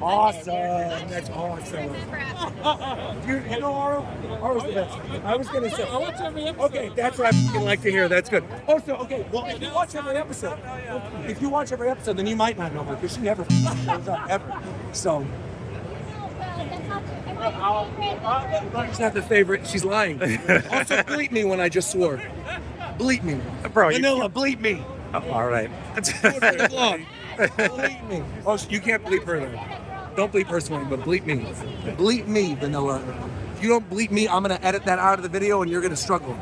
Awesome. That's awesome. You know, Aru's the best. I was going to say. I watch every episode. Okay, that's what I like to hear. That's good. Also, okay, well, if you watch every episode, then you might not know her because she never shows up ever. So. She's not the favorite. She's lying. Also, bleep me when I just swore. Bleep me. Bro, Vanilla, bleep me. Oh, all right. Bleep me. Oh, you can't bleep her though. Don't bleep her swing, but bleep me. Bleep me, Vanilla. If you don't bleep me, I'm gonna edit that out of the video and you're gonna struggle.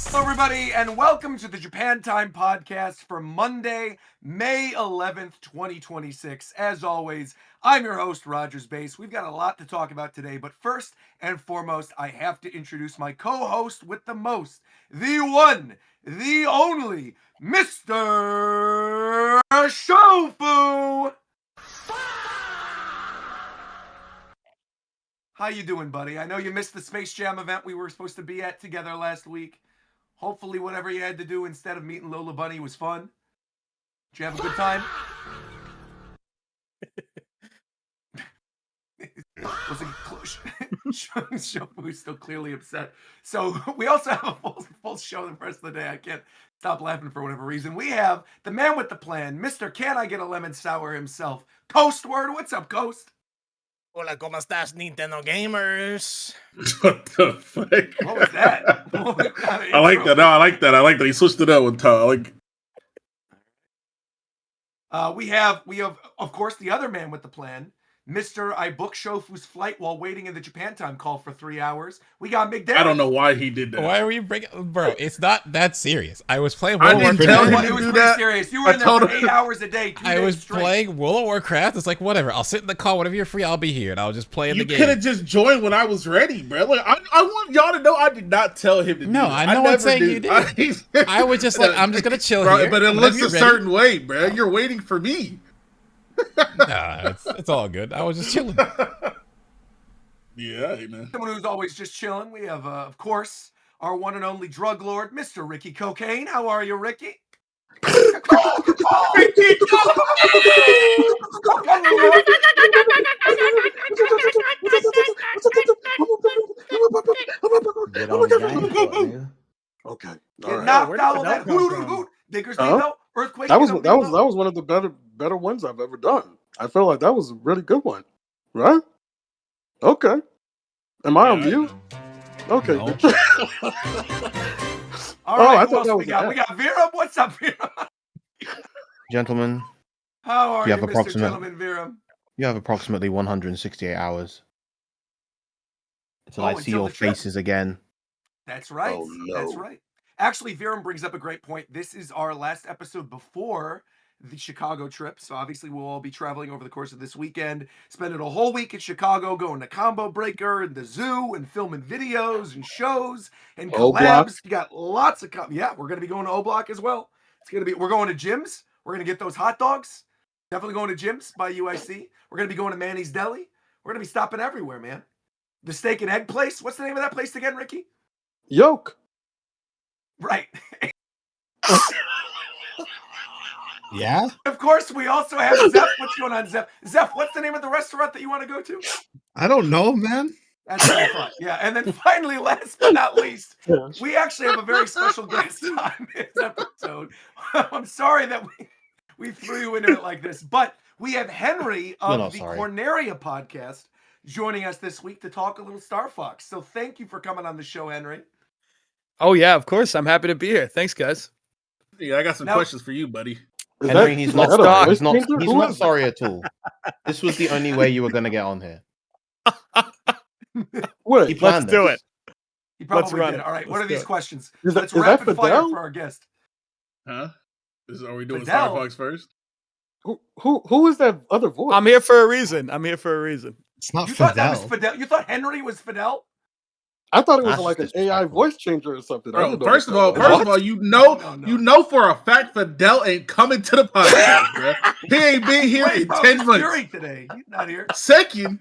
Hello, everybody, and welcome to the Japan Time podcast for Monday, May 11th, 2026. As always, I'm your host, Rogers Base. We've got a lot to talk about today, but first and foremost, I have to introduce my co-host with the most, the one, the only, Mr. Shofu! How you doing, buddy? I know you missed the Space Jam event we were supposed to be at together last week. Hopefully whatever you had to do instead of meeting Lola Bunny was fun. Did you have a good time? Was it close? Shofu's still clearly upset. So we also have a full show the rest of the day. I can't stop laughing for whatever reason. We have the man with the plan, Mr. Can I Get a Lemon Sour himself, Coast Word. What's up, Coast? Hola, ¿cómo estás, Nintendo gamers? What the fuck? What was that? I like that. No, I like that. I like that. He switched it up one time. I like. We have, of course, the other man with the plan, Mr. I booked Shofu's flight while waiting in the Japan Time call for 3 hours. We got McDermott. I don't know why he did that. Why were you bringing, bro? It's not that serious. I was playing I World of didn't tell Warcraft. him. It was do pretty that. serious. You were in there for 8 hours a day. I was playing World of Warcraft. It's like, whatever. I'll sit in the call. Whenever you're free, I'll be here. And I'll just play in You the game. could have just joined when I was ready, bro. Like, I want y'all to know I did not tell him to do No, that. I know never I'm saying do. you did. I was just like, I'm just going to chill Bro, here. but it Whenever looks you're a ready. certain way, bro. You're waiting for me. Nah, it's all good. I was just chilling. Yeah, hey, man. Someone who's always just chilling. We have, of course, our one and only drug lord, Mr. Ricky Cocaine. How are you, Ricky? Ricky Get on the game for it, nigga. Okay. All Get right. knocked Where out did of that that come hoot from? hoot. Diggers Huh? Depot, Earthquake. That was Depot. one of the better ones I've ever done. I feel like that was a really good one, right? Okay. Am I on mute? Okay. No. good. All right, I who thought else that we was got? an We got Vera. What's up, Vera? Gentlemen, How are You you, have Mr. approximate- Gentleman Vera? you have approximately 168 hours until Oh, I see until your the trip. faces again. That's right. Oh, no. That's right. Actually, Viram brings up a great point. This is our last episode before the Chicago trip. So obviously we'll all be traveling over the course of this weekend, spending a whole week in Chicago, going to Combo Breaker and the zoo and filming videos and shows and O Block. collabs. You got lots of yeah, we're gonna be going to O Block as well. We're going to Jim's. We're gonna get those hot dogs. Definitely going to Jim's by UIC. We're gonna be going to Manny's Deli. We're gonna be stopping everywhere, man. The steak and egg place. What's the name of that place again, Ricky? Yoke. Right. Yeah? Of course, we also have Zeph. What's going on, Zeph? Zeph, what's the name of the restaurant that you want to go to? I don't know, man. That's what I thought. Yeah. And then finally, last but not least, Yeah. we actually have a very special guest on this episode. I'm sorry that we threw you into it like this, but we have Henry of not the sorry. Corneria podcast joining us this week to talk a little Star Fox. So thank you for coming on the show, Henry. Oh yeah, of course. I'm happy to be here. Thanks, guys. Yeah, I got some Now- questions for you, buddy. Is Henry, he's is not that a sorry. voice He's not. changer? He's Who not is sorry at all. This was the only way you were gonna get on here. He Wait, planned do this. it. He Let's probably run did. it. All right, what Let's are do these it. questions? is that Let's is that rapid fire Fidel? for our guest. Huh? Are we doing Star Fidel? Fox first? Who is that other voice? I'm here for a reason. I'm here for a reason. It's not You thought that was Fidel. Fidel? You thought Henry was Fidel? I thought it was That's like an just AI disrespectful. voice changer or something. I Bro, didn't know first what of all, that was. What? you No. know for a fact Fidel ain't coming to the podcast, bro. He ain't been here Wait, in bro, 10 it's months. Fury today. He's not here. Second,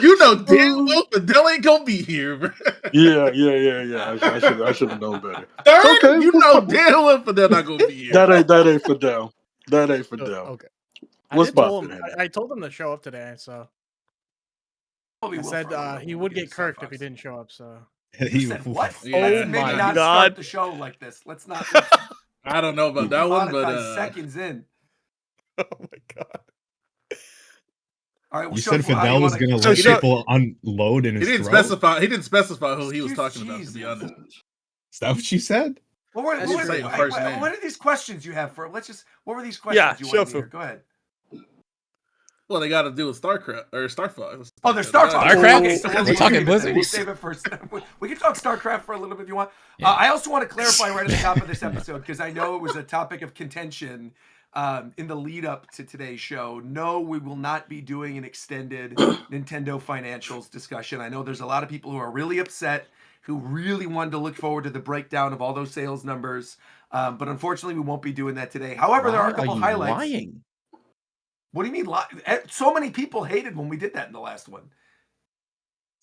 you know damn well Fidel ain't gonna be here, bro. Yeah. I should have known better. Third, Okay, you know damn well Fidel not gonna be here. that ain't Fidel. That ain't Fidel. Okay. What's I told poppin', him. Henry? I told him to show up today, so Probably I will said for a little bit he when would we get get to Star kirked if he Fox. didn't show up. So You said what? Yeah. Let's Oh maybe my not God. start the show like this. Let's not I don't know about that one, but monetize seconds in. oh my god. All right, well, You show said for how you Fidel was wanna- gonna So let you know- people unload in he his didn't throat. specify. He didn't specify who he was Excuse talking about. To be Jesus. honest, Is that what you said? What were, That's what, were, true. Say the first name. what are these questions you have for? Let's just. What were these questions Yeah, you show wanted to for- hear? Go ahead. well, they got to do with StarCraft or Star Fox. Oh, there's Star Fox. StarCraft? Okay, so We're leave talking it. Blizzard. We'll save it for. We can talk StarCraft for a little bit if you want. Yeah. I also want to clarify right at the top of this episode because I know it was a topic of contention in the lead up to today's show. No, we will not be doing an extended Nintendo financials discussion. I know there's a lot of people who are really upset, who really wanted to look forward to the breakdown of all those sales numbers. But unfortunately, we won't be doing that today. However, there are a couple you highlights. lying? What do you mean? So many people hated when we did that in the last one.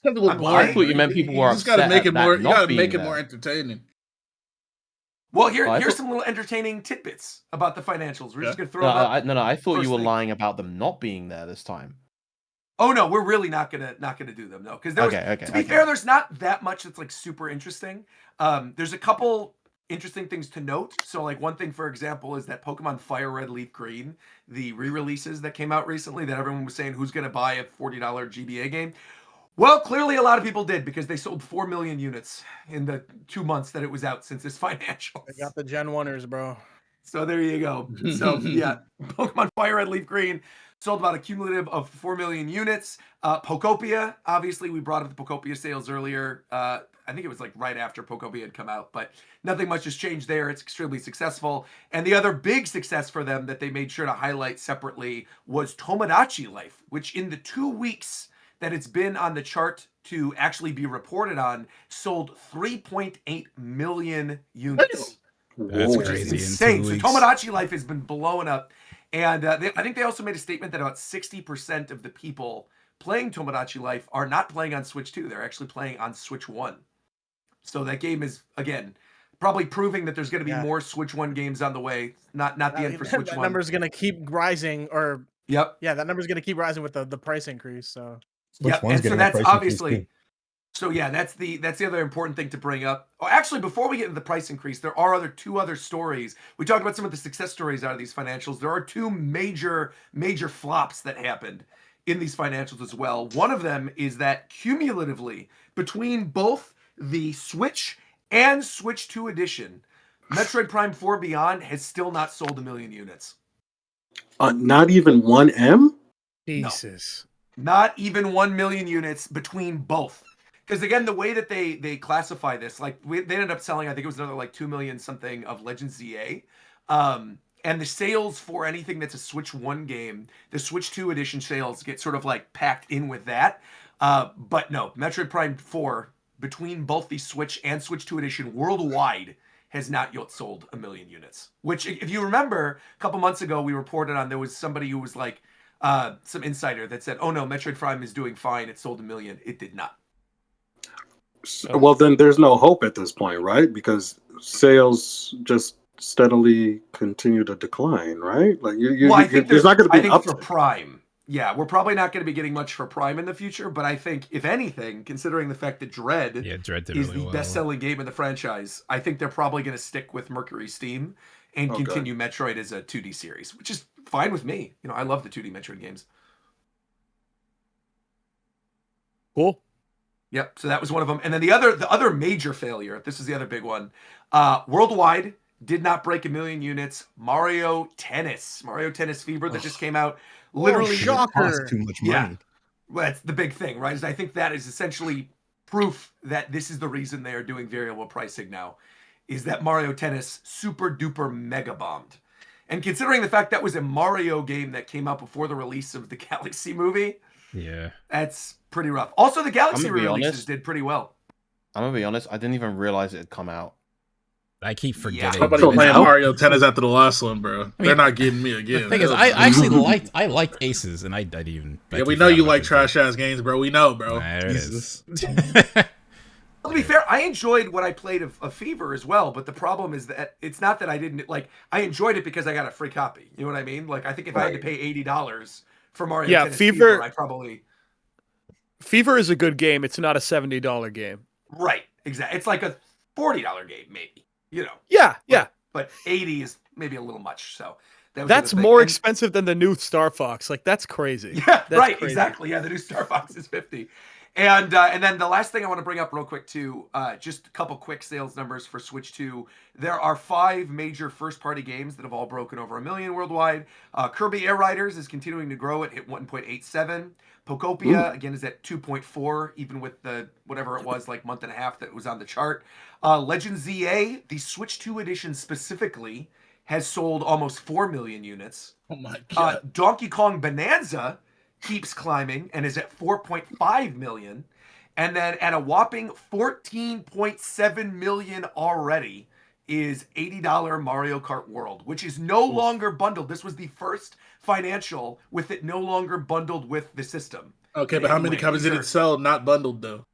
I'm I lying. thought you meant people were just gotta upset make at it more. that You not gotta being make it there. more entertaining. Well, I here's thought- some little entertaining tidbits about the financials. We're just Yeah. gonna throw them up. No, I thought first you were thing. lying about them not being there this time. Oh no, we're really not gonna do them though, because Okay, to be fair, there's not that much that's like super interesting. There's a couple interesting things to note. So like one thing, for example, is that Pokemon Fire Red Leaf Green, the re-releases that came out recently, that everyone was saying who's gonna buy a $40 GBA game. Well, clearly a lot of people did because they sold 4 million units in the 2 months that it was out since its financials. I got the Gen 1ers, bro. So there you go. So yeah, Pokemon Fire Red Leaf Green sold about a cumulative of 4 million units. Pokopia, obviously we brought up the Pokopia sales earlier. I think it was like right after Pokopia had come out, but nothing much has changed there. It's extremely successful. And the other big success for them that they made sure to highlight separately was Tomodachi Life, which in the 2 weeks that it's been on the chart to actually be reported on, sold 3.8 million units. That's Whoa. crazy. Insane. In 2 So weeks. Tomodachi Life has been blowing up. And I think they also made a statement that about 60% of the people playing Tomodachi Life are not playing on Switch 2. They're actually playing on Switch 1. So that game is, again, probably proving that there's going to be Yeah. more Switch 1 games on the way. Not the end for Switch That 1. number's gonna keep rising, or Yep. yeah, that number's gonna keep rising with the price increase. So Which Yep. one's And so getting a that's price increase obviously. too? So yeah, that's the other important thing to bring up. Oh, actually, before we get into the price increase, there are two other stories. We talked about some of the success stories out of these financials. There are two major flops that happened in these financials as well. One of them is that cumulatively between both the Switch and Switch 2 edition, Metroid Prime 4 Beyond has still not sold 1 million units. Not even 1M? Jesus. Not even 1 million units between both. Because again, the way that they classify this, like they ended up selling, I think it was another like 2 million something of Legends ZA. And the sales for anything that's a Switch 1 game, the Switch 2 edition sales get sort of like packed in with that. But no, Metroid Prime 4, between both the Switch and Switch 2 edition worldwide, has not yet sold 1 million units. Which, if you remember, a couple months ago, we reported on, there was somebody who was like, some insider that said, oh no, Metroid Prime is doing fine. It sold 1 million. It did not. Well, then there's no hope at this point, right? Because sales just steadily continue to decline, right? Like I think there's not going to be I an think for uptick. Prime. Yeah, we're probably not going to be getting much for Prime in the future, but I think, if anything, considering the fact that Dread Yeah, Dread did is really the well. best-selling game in the franchise, I think they're probably going to stick with Mercury Steam and Okay. continue Metroid as a 2D series, which is fine with me. You know, I love the 2D Metroid games. Cool. Yep. So that was one of them. And then the other major failure, this is the other big one. Worldwide, did not break 1 million units. Mario Tennis Fever that just came out. Literally, It costs shocker. too much Yeah. money. well, that's the big thing, right? Is I think that is essentially proof that this is the reason they are doing variable pricing now, is that Mario Tennis super duper mega bombed. And considering the fact that was a Mario game that came out before the release of the Galaxy movie, Yeah. that's pretty rough. Also, the Galaxy I'm gonna be releases honest. did pretty well. I'm gonna be honest. I didn't even realize it had come out. I keep forgetting. Nobody that it's playing out. Mario Tennis after the last one, bro. mean, They're not getting me again. The thing is, I actually liked Aces, and I even. Yeah, we know you like trash ass games, bro. We know, bro. There it is. To be fair, I enjoyed what I played of Fever as well, but the problem is that it's not that I didn't like. I enjoyed it because I got a free copy. You know what I mean? Like, I think if I had to pay $80 for Mario Tennis Fever, I probably. Fever is a good game. It's not a $70 game. Right, exactly. It's like a $40 game, maybe. You know. Yeah. But 80 is maybe a little much. So that's more expensive than the new Star Fox. Like, that's crazy. Yeah, that's right. crazy. Exactly. Yeah, the new Star Fox is 50. And then the last thing I want to bring up real quick too, just a couple quick sales numbers for Switch 2. There are 5 major first-party games that have all broken over 1 million worldwide. Kirby Air Riders is continuing to grow. It hit 1.87. Pokopia again is at 2.4, even with the whatever it was like month and a half that was on the chart. Legend ZA, the Switch 2 edition specifically, has sold almost 4 million units. Oh my god. Donkey Kong Bonanza keeps climbing and is at 4.5 million. And then at a whopping 14.7 million already is $80 Mario Kart World, which is no longer bundled. This was the first financial with it no longer bundled with the system. Okay, but how many copies did it sell not bundled though?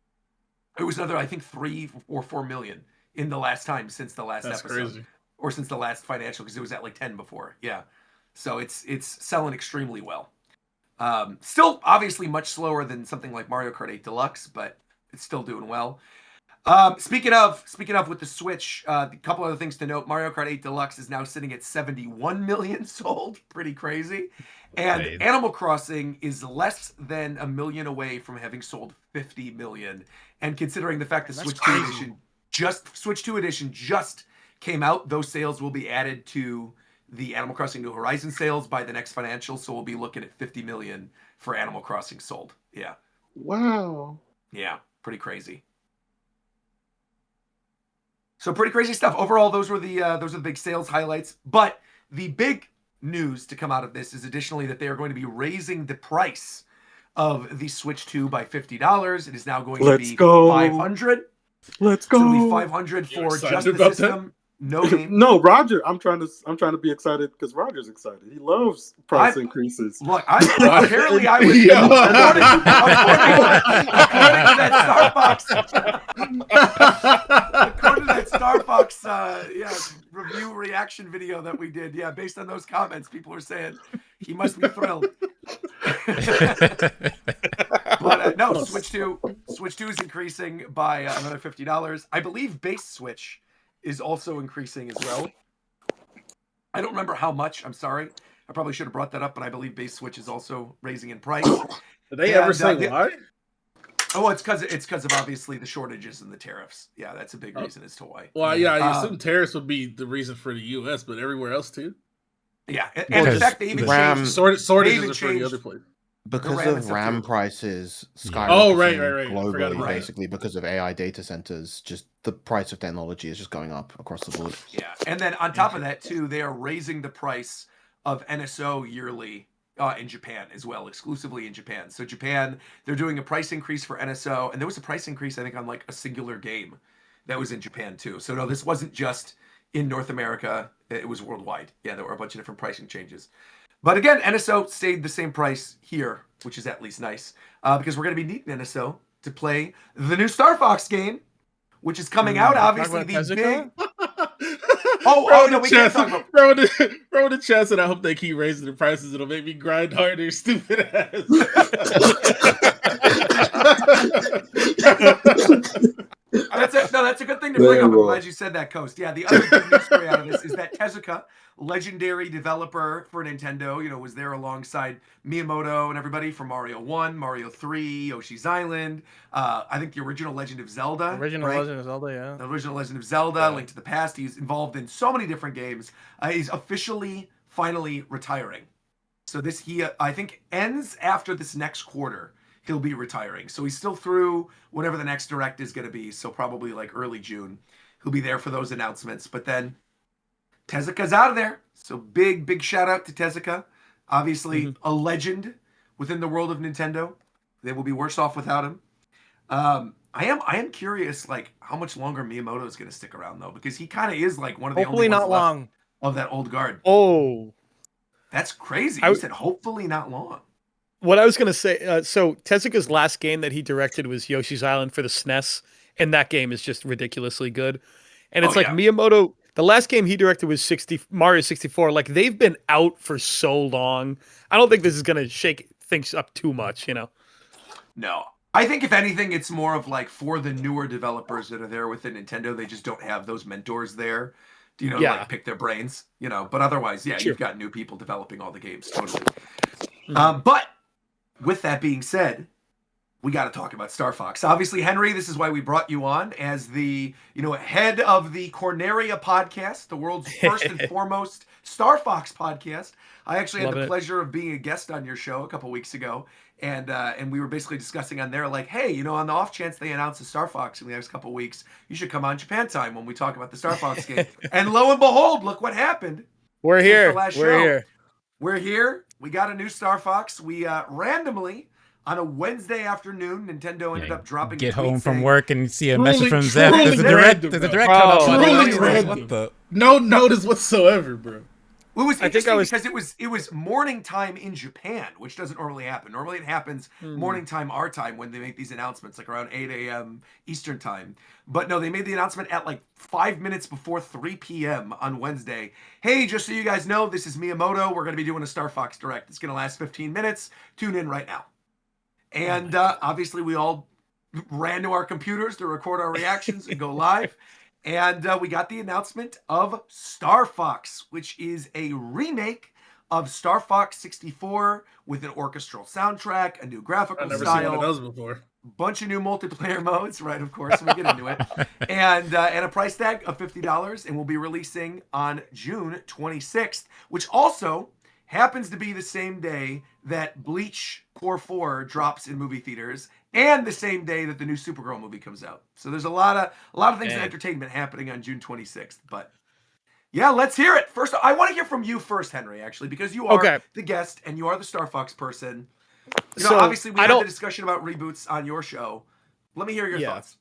It was another, I think, 3 or 4 million in the last time since the last That's episode. crazy. Or since the last financial, because it was at like 10 before. Yeah. So it's selling extremely well. Still obviously much slower than something like Mario Kart 8 Deluxe, but it's still doing well. Speaking of with the Switch, a couple other things to note. Mario Kart 8 Deluxe is now sitting at 71 million sold. Pretty crazy. And Right. Animal Crossing is less than 1 million away from having sold 50 million. And considering the fact that Switch 2 Edition just came out, those sales will be added to the Animal Crossing New Horizons sales by the next financial, so we'll be looking at 50 million for Animal Crossing sold. Yeah. Wow. Yeah, pretty crazy. So pretty crazy stuff. Overall, those are the big sales highlights. But the big news to come out of this is additionally that they are going to be raising the price of the Switch 2 by $50. It is now going to be $500. Let's So go. it'll be $500 You're for excited just the about that? system. No game. No, Roger. I'm trying to be excited because Roger's excited. He loves price increases. Look, apparently I was Yeah. according to that Star Fox review reaction video that we did. Yeah, based on those comments, people are saying he must be thrilled. But no, Switch 2 is increasing by another $50. I believe base Switch is also increasing as well. I don't remember how much. I'm sorry. I probably should have brought that up, but I believe base Switch is also raising in price. Did they ever say why? Oh, it's because of obviously the shortages and the tariffs. Yeah, that's a big reason as to why. Well, yeah, I assume tariffs would be the reason for the U.S., but everywhere else too. Yeah, and in fact, they even changed. Shortages even are for the changed other place. Because RAM and of stuff RAM too. prices skyrocketing Oh, right. Forgot globally, about that. basically because of AI data centers, just the price of technology is just going up across the board. Yeah, and then on top of that too, they are raising the price of NSO yearly in Japan as well, exclusively in Japan. So Japan, they're doing a price increase for NSO, and there was a price increase I think on like a singular game that was in Japan too. So no, this wasn't just in North America; it was worldwide. Yeah, there were a bunch of different pricing changes. But again, NSO stayed the same price here, which is at least nice, because we're going to be needing NSO to play the new Star Fox game, which is coming out. Obviously, the Tezuka? big. Oh no, we can't talk about. Throw in the chest, and I hope they keep raising the prices. It'll make me grind harder, stupid ass. That's a good thing to Man, bring up. I'm bro. glad you said that, Coast. Yeah, the other good news story out of this is that Tezuka, legendary developer for Nintendo, was there alongside Miyamoto and everybody from Mario 1, Mario 3, Yoshi's Island, I think the original Legend of Zelda, Original right? Legend of Zelda, yeah. The original Legend of Zelda, Link to the Past. He's involved in so many different games. He's officially, finally retiring. So I think, ends after this next quarter. He'll be retiring. So he's still through whatever the next direct is going to be. So probably like early June. He'll be there for those announcements. But then Tezuka's out of there. So big shout out to Tezuka. Obviously a legend within the world of Nintendo. They will be worse off without him. I am curious, like, how much longer Miyamoto is going to stick around, though, because he kind of is like one of the Hopefully only ones not left long. of that old guard. Oh, That's crazy. You said hopefully not long. what I was going to say, so Tezuka's last game that he directed was Yoshi's Island for the SNES, and that game is just ridiculously good. And it's Miyamoto, the last game he directed was Mario 64. Like, they've been out for so long. I don't think this is going to shake things up too much, No. I think if anything, it's more of like for the newer developers that are there within Nintendo, they just don't have those mentors there, to like pick their brains, But otherwise, you've got new people developing all the games, totally. But with that being said, we got to talk about Star Fox. Obviously, Henry, this is why we brought you on as the, head of the Corneria podcast, the world's first and foremost Star Fox podcast. I actually had the pleasure of being a guest on your show a couple weeks ago. And we were basically discussing on there, like, hey, on the off chance they announce a Star Fox in the next couple of weeks, you should come on Japan Time when we talk about the Star Fox game. And lo and behold, look what happened. We're here. We're here. We got a new Star Fox. We randomly, on a Wednesday afternoon, Nintendo ended up dropping. Get a tweet home from saying, work and see a message from Zeph. There's a direct Truly random. No notice whatsoever, bro. It was interesting because it was morning time in Japan, which doesn't normally happen. Normally it happens morning time our time when they make these announcements, like around 8 a.m. Eastern time. But no, they made the announcement at like 5 minutes before 3 p.m. on Wednesday. Hey, just so you guys know, this is Miyamoto. We're going to be doing a Star Fox Direct. It's going to last 15 minutes. Tune in right now. And obviously we all ran to our computers to record our reactions and go live. And we got the announcement of Star Fox, which is a remake of Star Fox 64 with an orchestral soundtrack, a new graphical style. I've never seen one of those before. Bunch of new multiplayer modes, right? Of course, we get into it, and a price tag of $50, and we'll be releasing on June 26th, which also happens to be the same day that Bleach Core 4 drops in movie theaters, and the same day that the new Supergirl movie comes out. So there's a lot of things in entertainment happening on June 26th. But yeah, let's hear it. First, I want to hear from you first, Henry, actually, because you are the guest and you are the Star Fox person. Obviously, we had the discussion about reboots on your show. Let me hear your thoughts.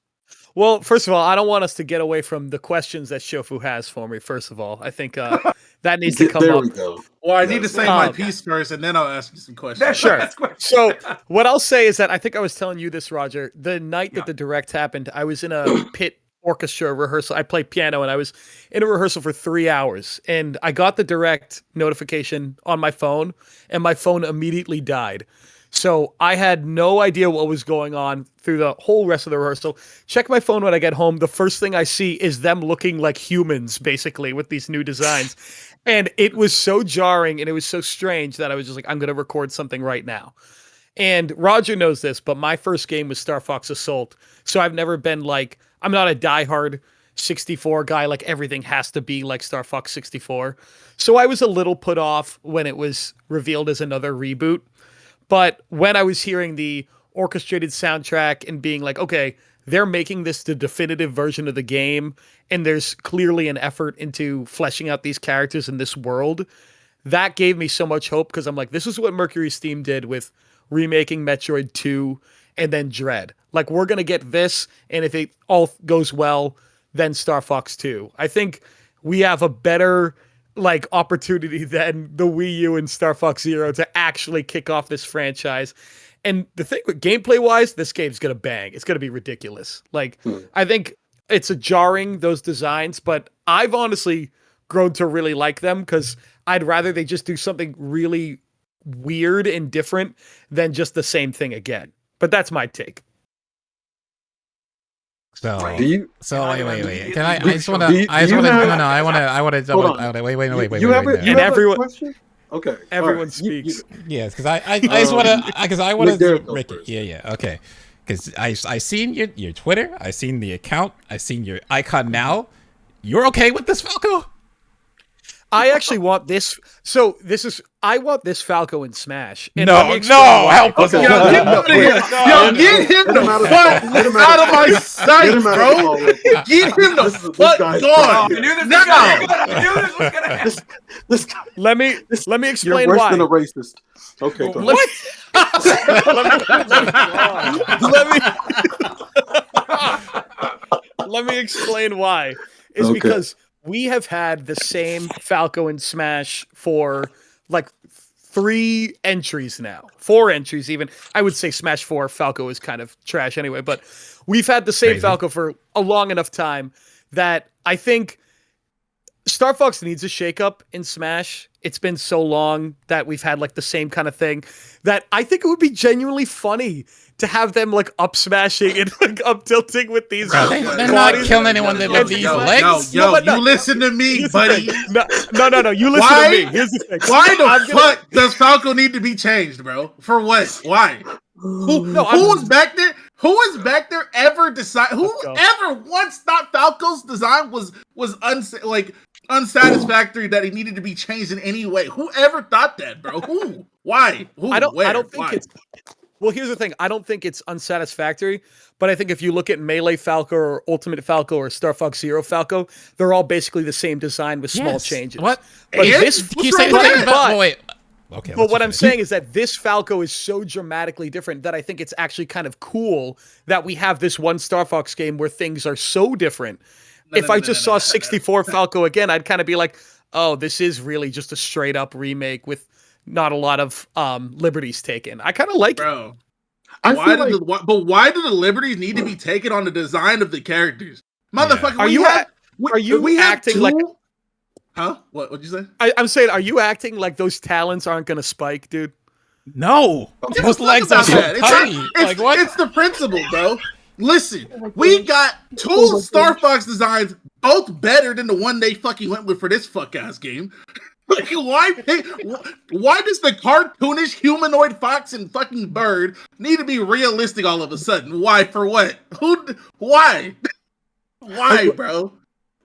Well, first of all, I don't want us to get away from the questions that Shofu has for me, first of all. I think that needs to come there up. We go. Well, I need to say my piece first, and then I'll ask you some questions. Sure. So what I'll say is that I think I was telling you this, Roger. The night that the Direct happened, I was in a pit orchestra rehearsal. I played piano, and I was in a rehearsal for 3 hours. And I got the Direct notification on my phone, and my phone immediately died. So I had no idea what was going on through the whole rest of the rehearsal. Check my phone when I get home. The first thing I see is them looking like humans, basically, with these new designs. And it was so jarring and it was so strange that I was just like, I'm going to record something right now. And Roger knows this, but my first game was Star Fox Assault. So I've never been like, I'm not a diehard 64 guy, like everything has to be like Star Fox 64. So I was a little put off when it was revealed as another reboot. But when I was hearing the orchestrated soundtrack and being like, okay, they're making this the definitive version of the game, and there's clearly an effort into fleshing out these characters in this world, that gave me so much hope, because I'm like, this is what Mercury Steam did with remaking Metroid 2 and then Dread. Like, we're going to get this, and if it all goes well, then Star Fox 2. I think we have a better opportunity than the Wii U and Star Fox Zero to actually kick off this franchise. And the thing with gameplay wise, this game's gonna bang. It's gonna be ridiculous. I think it's a jarring, those designs, but I've honestly grown to really like them, because I'd rather they just do something really weird and different than just the same thing again. But that's my take. So, Right. Do you so And wait. immediately Can I do just show- want do to, you- I just do you want to, have- no, I want to, Hold on. wait, you have a, And you have everyone- a question? Okay. Everyone all right. speaks. yes, because I just want to, because I want to, Derek, go Ricky, first. yeah, okay, because I seen your Twitter, I seen the account, I seen your icon now. You're okay with this, Falco? I actually want this. So I want this Falco in Smash. And No, let me explain no, why. help us. Okay. Yo, No, get no, out of here. no. Yo, get him Get the him out of- fuck get him out out of- of my Get sight, him out of bro. the ball, Ricky. Get him the This fuck guy's Oh, I gone. knew this was Now. gonna happen. I knew this was gonna happen. This guy, Let me you're explain worse why. than a racist. Okay, go Let ahead. me let me explain why. Is Okay. because we have had the same Falco in Smash for like 3 entries now. 4 entries even. I would say Smash 4 Falco is kind of trash anyway, but we've had the same Crazy. Falco for a long enough time that I think Star Fox needs a shakeup in Smash. It's been so long that we've had like the same kind of thing that I think it would be genuinely funny to have them like up smashing and like up tilting with these. Bro, they're not bodies. killing anyone with these legs. Yo, but no, you listen to me, Here's the buddy. thing. No. You listen Why? to me. Here's the thing. Why the I'm gonna- fuck does Falco need to be changed, bro? For what? Why? Who was back there? Who was back there ever decide? Let's go. Whoever once thought Falco's design was unsatisfactory, that he needed to be changed in any way? Whoever thought that, bro? Who? Why? Who? I don't Where? think Why? it's. Well, here's the thing. I don't think it's unsatisfactory, but I think if you look at Melee Falco or Ultimate Falco or Star Fox Zero Falco, they're all basically the same design with small Yes. changes. What? But Yeah? this, Can you What's say wrong the with thing that? about? But- Oh, wait. Okay. but let what you I'm finish. saying is that this Falco is so dramatically different that I think it's actually kind of cool that we have this one Star Fox game where things are so different. If I just saw 64 Falco again, I'd kind of be like, oh, this is really just a straight up remake with not a lot of liberties taken. I kind of like it. Bro. I Why feel did like why do the liberties need to be taken on the design of the characters? Motherfucker, Are we you had- act- we- are you we had acting like- two- Huh? What'd you say? I'm saying, are you acting like those talons aren't going to spike, dude? No. Give a Those fuck legs are about so that. tiny. It's, Like what? It's the principle, bro. Listen, we got 2 Star Fox designs, both better than the one they fucking went with for this fuck ass game. Like, why does the cartoonish humanoid fox and fucking bird need to be realistic all of a sudden? Why? For what? Why? Why, bro?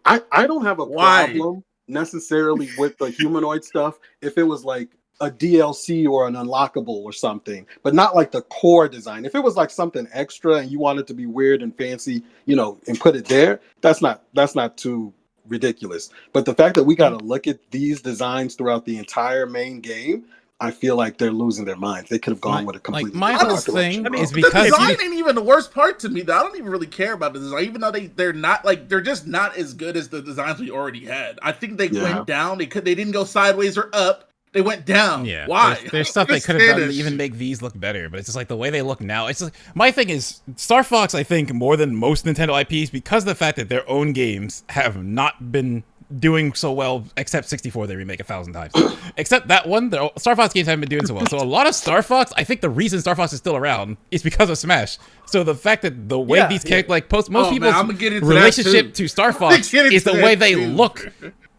I don't have a Why? problem necessarily with the humanoid stuff if it was like a DLC or an unlockable or something, but not like the core design. If it was like something extra and you wanted to be weird and fancy, and put it there, that's not too ridiculous. But the fact that we got to look at these designs throughout the entire main game, I feel like they're losing their minds. They could have gone with a completely my different whole direction. thing is The because design ain't even the worst part to me. Though. I don't even really care about the design, even though they're not they're just not as good as the designs we already had. I think they went down. They didn't go sideways or up. They went down. Yeah. Why? There's stuff they could have done to even make these look better, but it's just like the way they look now. It's just, my thing is Star Fox, I think, more than most Nintendo IPs, because of the fact that their own games have not been doing so well, except 64 they remake 1,000 times. Except that one, the Star Fox games haven't been doing so well. So a lot of Star Fox, I think the reason Star Fox is still around is because of Smash. So the fact that the way these characters, like most people's I'm gonna get into that relationship too. to Star Fox get into is the that way they too. look.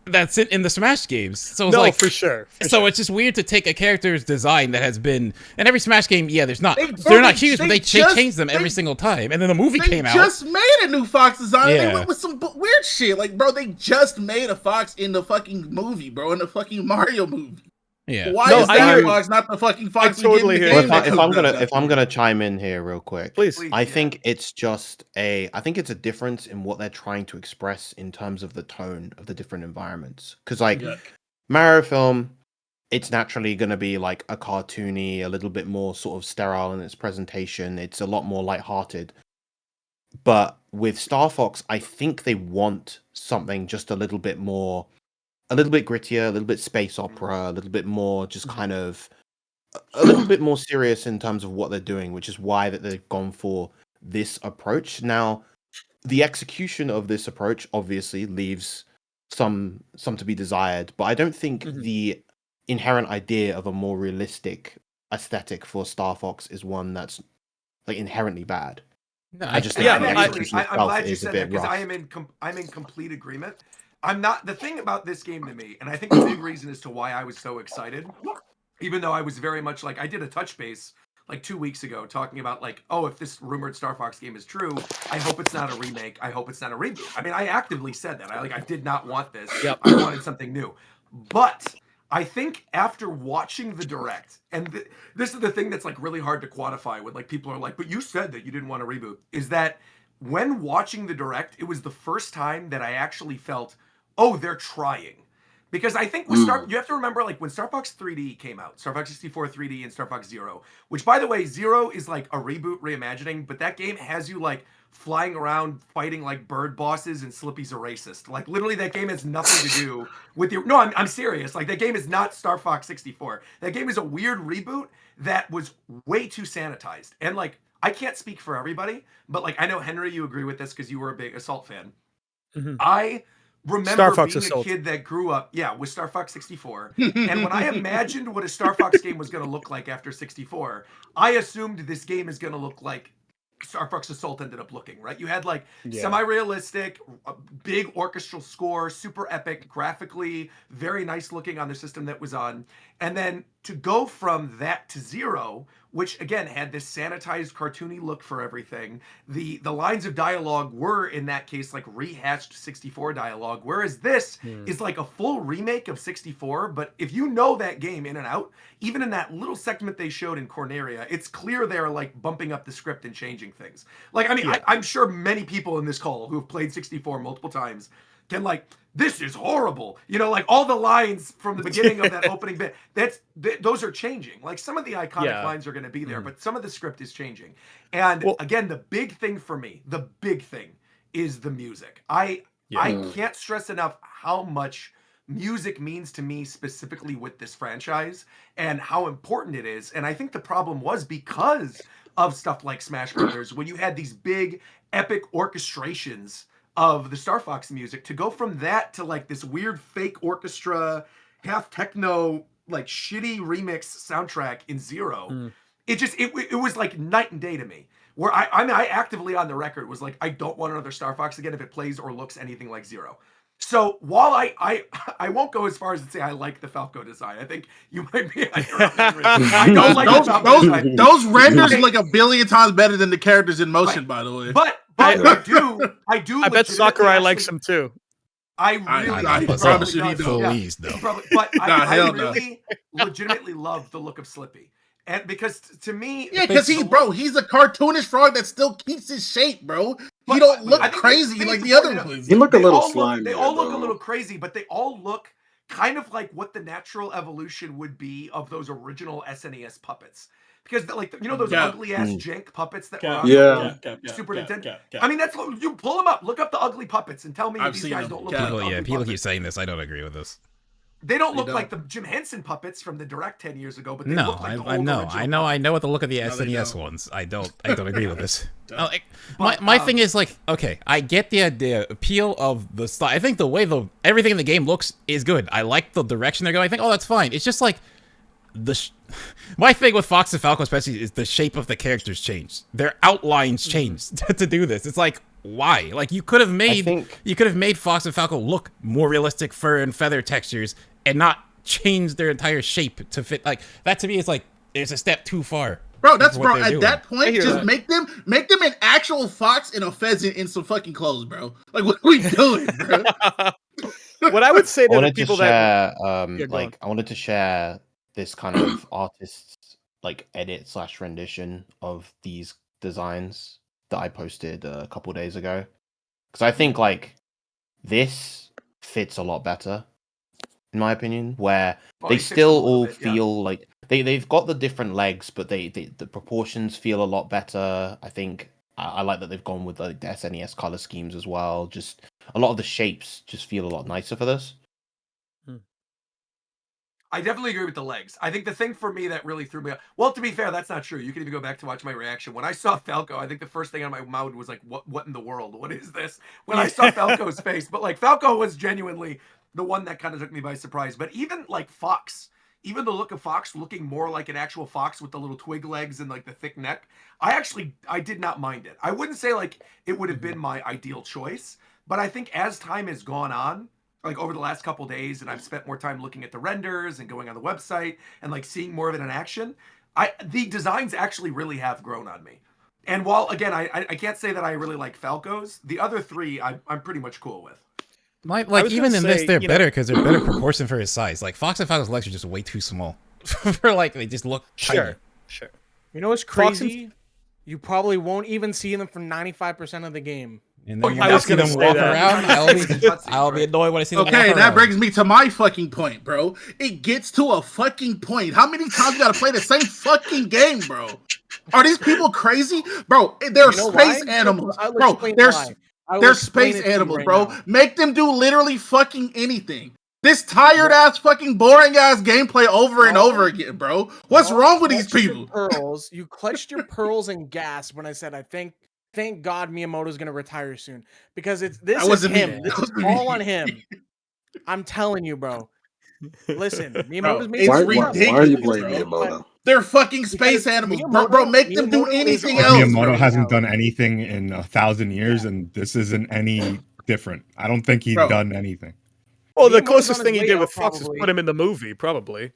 That's it in the Smash games. So it's No, like, for sure. so it's just weird to take a character's design that has been in every Smash game. Yeah, they're not They huge, but they just- change them every single time. And then the movie They came out. just made a new Fox design. And Yeah. they went with some weird shit. Like, bro, they just made a Fox in the fucking movie, bro, in the fucking Mario movie. Yeah. Why No, is I that hear- Fox not the fucking Fox we totally get in hear the you. Well, game? if I'm gonna chime in here real quick, Please. I think it's just I think it's a difference in what they're trying to express in terms of the tone of the different environments. Because like Yuck. Mario film, it's naturally gonna be like a cartoony, a little bit more sort of sterile in its presentation. It's a lot more lighthearted. But with Star Fox, I think they want something just a little bit more, a little bit grittier, a little bit space opera, a little bit more just kind of a little bit more serious in terms of what they're doing, which is why that they've gone for this approach. Now, the execution of this approach obviously leaves some to be desired, but I don't think the inherent idea of a more realistic aesthetic for Star Fox is one that's like inherently bad. No, I just Yeah, think the I- execution I'm itself glad you is a said bit that because rough. I'm in complete agreement. I'm not the thing about this game to me, and I think the big reason as to why I was so excited, even though I was very much like I did a touch base like 2 weeks ago talking about like, oh, if this rumored Star Fox game is true, I hope it's not a remake. I hope it's not a reboot. I mean, I actively said that. I did not want this. Yep. I wanted something new. But I think after watching the direct, and this is the thing that's like really hard to quantify when like people are like, but you said that you didn't want a reboot, is that when watching the direct, it was the first time that I actually felt, oh, they're trying. Because I think with you have to remember, like when Star Fox 3D came out, Star Fox 64 3D and Star Fox Zero, which by the way, Zero is like a reboot reimagining, but that game has you like flying around fighting like bird bosses and Slippy's a racist. Like literally that game has nothing to do with your, no, I'm serious. Like that game is not Star Fox 64. That game is a weird reboot that was way too sanitized. And like, I can't speak for everybody, but like, I know Henry, you agree with this because you were a big Assault fan. Mhm. I remember Star Fox being Assault. a kid that grew up, with Star Fox 64. And when I imagined what a Star Fox game was going to look like after 64, I assumed this game is going to look like Star Fox Assault ended up looking, right? You had like semi-realistic, big orchestral score, super epic, graphically, very nice looking on the system that was on. And then to go from that to Zero, which again had this sanitized, cartoony look for everything. The lines of dialogue were in that case like rehashed 64 dialogue, whereas this is like a full remake of 64. But if you know that game in and out, even in that little segment they showed in Corneria, it's clear they're like bumping up the script and changing things. Like, I mean, I'm sure many people in this call who have played 64 multiple times can like, this is horrible. You know, like all the lines from the beginning of that opening bit, those are changing. Like some of the iconic lines are going to be there, but some of the script is changing. And again, the big thing for me, the big thing is the music. I can't stress enough how much music means to me specifically with this franchise and how important it is. And I think the problem was because of stuff like Smash Brothers, when you had these big epic orchestrations of the Star Fox music, to go from that to like this weird fake orchestra, half techno, like shitty remix soundtrack in Zero, it was like night and day to me. Where I mean, I actively on the record was like, I don't want another Star Fox again if it plays or looks anything like Zero. So while I won't go as far as to say I like the Falco design. I think you might be. I don't like the Falco design. Those renders look a billion times better than the characters in motion, by the way. But I do. I bet Sakurai likes them too. I really, I promise you he does. Please, though. But I hell really legitimately love the look of Slippy. And because to me, because he's a cartoonish frog that still keeps his shape, bro. He don't look crazy like the other ones. He look a little slimy. They all look a little crazy, but they all look kind of like what the natural evolution would be of those original SNES puppets. Because like those ugly ass jank puppets that were on Super Nintendo. I mean, that's what you pull them up, look up the ugly puppets, and tell me these guys don't look like ugly people puppets. keep saying this. I don't agree with this. They don't look like the Jim Henson puppets from the Direct 10 years ago, but they look like the old original I know what the look of the SNES ones. I don't agree with this. My thing is like, okay, I get the appeal of the style. I think the way everything in the game looks is good. I like the direction they're going. I think, oh, that's fine. It's just like my thing with Fox and Falco especially is the shape of the characters changed. Their outlines changed to do this. It's like, why? Like you could have made Fox and Falco look more realistic fur and feather textures and not change their entire shape to fit. Like that to me is like it's a step too far. Bro, at that point, just make them an actual fox and a pheasant in some fucking clothes, bro. Like what are we doing, bro? What I would say to the people I wanted to share this kind of artist's like edit / rendition of these designs that I posted a couple days ago, because I think like this fits a lot better in my opinion, where they still all feel like they've got the different legs, but the proportions feel a lot better. I think I like that they've gone with like the SNES color schemes as well. Just a lot of the shapes just feel a lot nicer for this. I definitely agree with the legs. I think the thing for me that really threw me off. Well, to be fair, that's not true. You can even go back to watch my reaction. When I saw Falco, I think the first thing on my mouth was like, what in the world? What is this? When I saw Falco's face. But like Falco was genuinely the one that kind of took me by surprise. But even like Fox, even the look of Fox looking more like an actual fox with the little twig legs and like the thick neck, I did not mind it. I wouldn't say like it would have been my ideal choice, but I think as time has gone on, like over the last couple days, and I've spent more time looking at the renders and going on the website and like seeing more of it in action, the designs actually really have grown on me. And while again, I can't say that I really like Falco's, the other three I'm pretty much cool with. Like even in this, they're better because they're better proportion for his size. Like Fox and Falco's legs are just way too small for like they just look tiny. Sure. You know what's crazy? You probably won't even see them for 95% of the game. And then I was gonna see them walk around. I'll be annoyed when I see them. Okay, that brings me to my fucking point, bro. It gets to a fucking point. How many times you gotta play the same fucking game, bro? Are these people crazy, bro? They're space animals, bro. They're space animals, bro. Make them do literally fucking anything. This tired ass fucking boring ass gameplay over and over again, bro. What's wrong with these people? You clutched your pearls and gasped when I said I think. Thank God Miyamoto's gonna retire soon because this is him. This is all on him. I'm telling you, bro. Listen, Miyamoto's made it's ridiculous. Why are you blaming Miyamoto? They're fucking space animals, bro. Make them do anything else. Miyamoto hasn't done anything in 1,000 years, and this isn't any different. I don't think he's done anything. Well, the closest thing he did with Fox is put him in the movie, probably.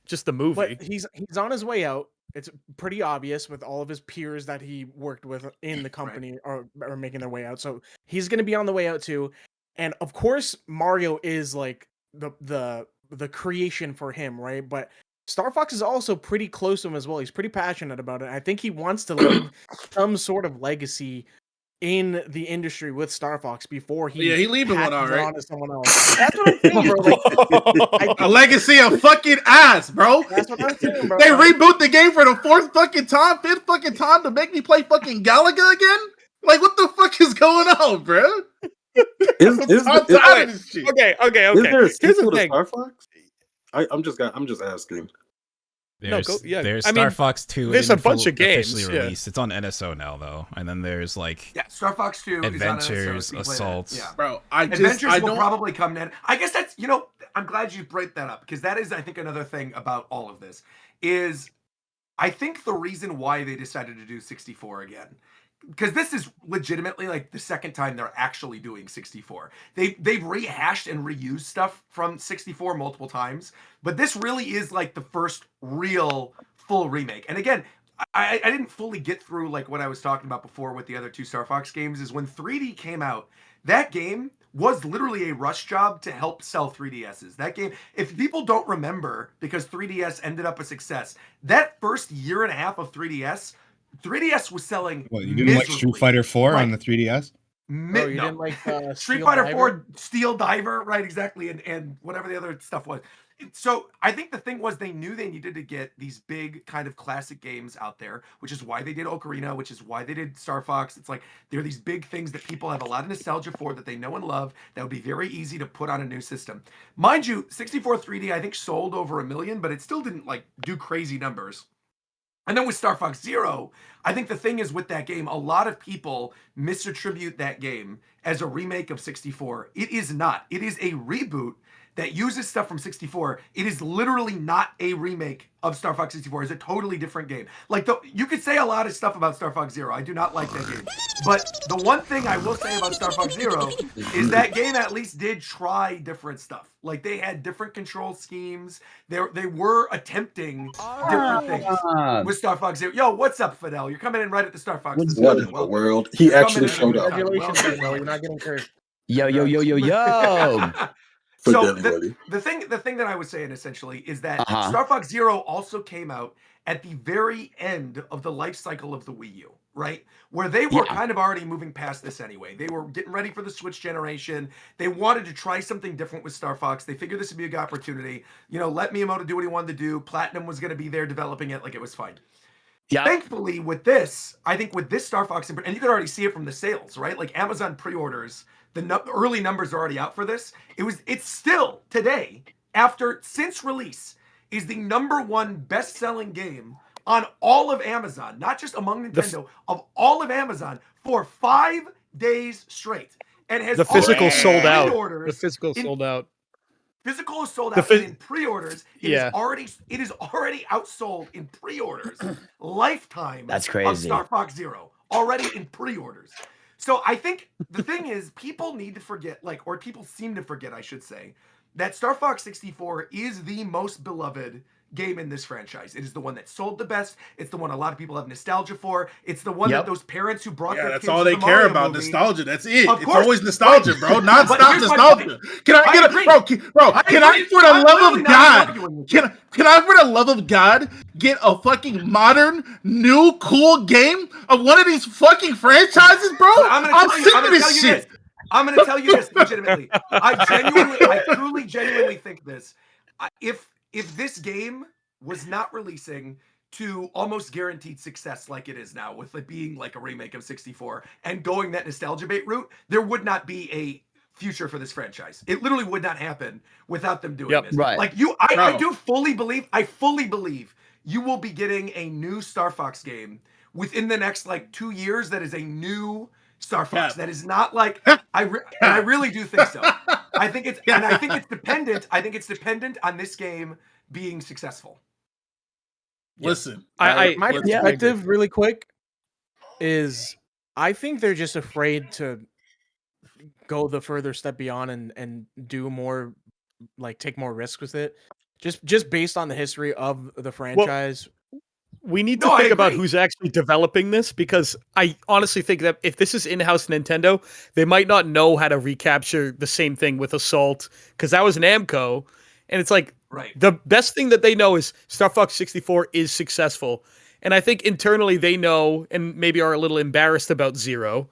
Just the movie. But he's on his way out. It's pretty obvious with all of his peers that he worked with in the company are making their way out. So he's going to be on the way out too. And of course, Mario is like the creation for him, right? But Star Fox is also pretty close to him as well. He's pretty passionate about it. I think he wants to leave some sort of legacy in the industry with Star Fox before he leaving one on to someone else. That's what I'm saying, bro. A legacy of fucking ass, bro. That's what I'm saying, bro. They reboot the game for the fifth fucking time to make me play fucking Galaga again? Like, what the fuck is going on, bro? Okay. Okay. Is there a sequel to Star Fox? I'm just asking. There's Star Fox 2. There's a bunch of games officially released. It's on NSO now, though. And then there's like Star Fox 2 Adventures, is on NSO, so Assaults. Yeah, bro. Adventures will probably come in. I guess that's I'm glad you break that up because that is I think another thing about all of this is I think the reason why they decided to do 64 again. Because this is legitimately like the second time they're actually doing 64. They've rehashed and reused stuff from 64 multiple times, but this really is like the first real full remake. And again, I didn't fully get through like what I was talking about before with the other two Star Fox games is when 3D came out, that game was literally a rush job to help sell 3DSs. That game, if people don't remember, because 3DS ended up a success, that first year and a half of 3DS was selling. What, you didn't like Street Fighter 4 on the 3DS? You didn't like Street Fighter 4, Steel Diver, right? Exactly, and whatever the other stuff was. So I think the thing was they knew they needed to get these big kind of classic games out there, which is why they did Ocarina, which is why they did Star Fox. It's like they're these big things that people have a lot of nostalgia for that they know and love that would be very easy to put on a new system. Mind you, 64 3D I think sold over 1 million, but it still didn't like do crazy numbers. And then with Star Fox Zero, I think the thing is with that game, a lot of people misattribute that game as a remake of 64. It is not. It is a reboot that uses stuff from 64. It is literally not a remake of Star Fox 64. It's a totally different game. Like, you could say a lot of stuff about Star Fox Zero. I do not like that game. But the one thing I will say about Star Fox Zero is that game at least did try different stuff. Like, they had different control schemes. They were attempting different things with Star Fox Zero. Yo, what's up, Fidel? You're coming in right at the Star Fox. What in the world? He actually showed up. Congratulations, bro. You're not getting cursed. Yo. So the thing that I was saying essentially is that Star Fox Zero also came out at the very end of the life cycle of the Wii U, right? Where they were kind of already moving past this anyway. They were getting ready for the Switch generation. They wanted to try something different with Star Fox. They figured this would be a good opportunity. Let Miyamoto do what he wanted to do. Platinum was going to be there developing it. Like, it was fine. Yeah. Thankfully, with this, I think with this Star Fox, and you could already see it from the sales, right? Like, Amazon pre-orders, the early numbers are already out for this. It's still today, since release, is the #1 best-selling game on all of Amazon, not just among Nintendo, of all of Amazon for 5 days straight, and has the physical sold out. The physical sold out. Physical is sold The out, and in pre-orders, it Yeah. is already outsold in pre-orders. Lifetime That's of crazy. Star Fox Zero already in pre-orders. So I think the thing is, people need to forget, like, or people seem to forget, I should say, that Star Fox 64 is the most beloved game in this franchise. It is the one that sold the best. It's the one a lot of people have nostalgia for. It's the one that Yep. those parents who brought Yeah, their that's kids all to they the care Mario about. movie. Nostalgia. That's it. Of It's course. always nostalgia, bro. But Non-stop here's my nostalgia. point. Can I I get agree. can I, for the I'm love literally of not God, arguing with you. can I, for the love of God, get a fucking modern, new, cool game of one of these fucking franchises, bro? But I'm sick of gonna this tell you shit. this. I'm gonna tell you this legitimately. I truly, genuinely think this. If this game was not releasing to almost guaranteed success like it is now, with it being like a remake of 64 and going that nostalgia bait route, there would not be a future for this franchise. It literally would not happen without them doing this. Right. Like I do fully believe, you will be getting a new Star Fox game within the next like 2 years that is a new Star Fox. That is not like I really do think so. I think it's dependent. I think it's dependent on this game being successful. Listen, I My listen. perspective, really quick, is I think they're just afraid to go the further step beyond and do more, like take more risks with it. Just based on the history of the franchise. We need to No, I think about agree. who's actually developing this, because I honestly think that if this is in-house Nintendo, they might not know how to recapture the same thing with Assault, because that was Namco, and it's like Right. the best thing that they know is Star Fox 64 is successful, and I think internally they know and maybe are a little embarrassed about Zero.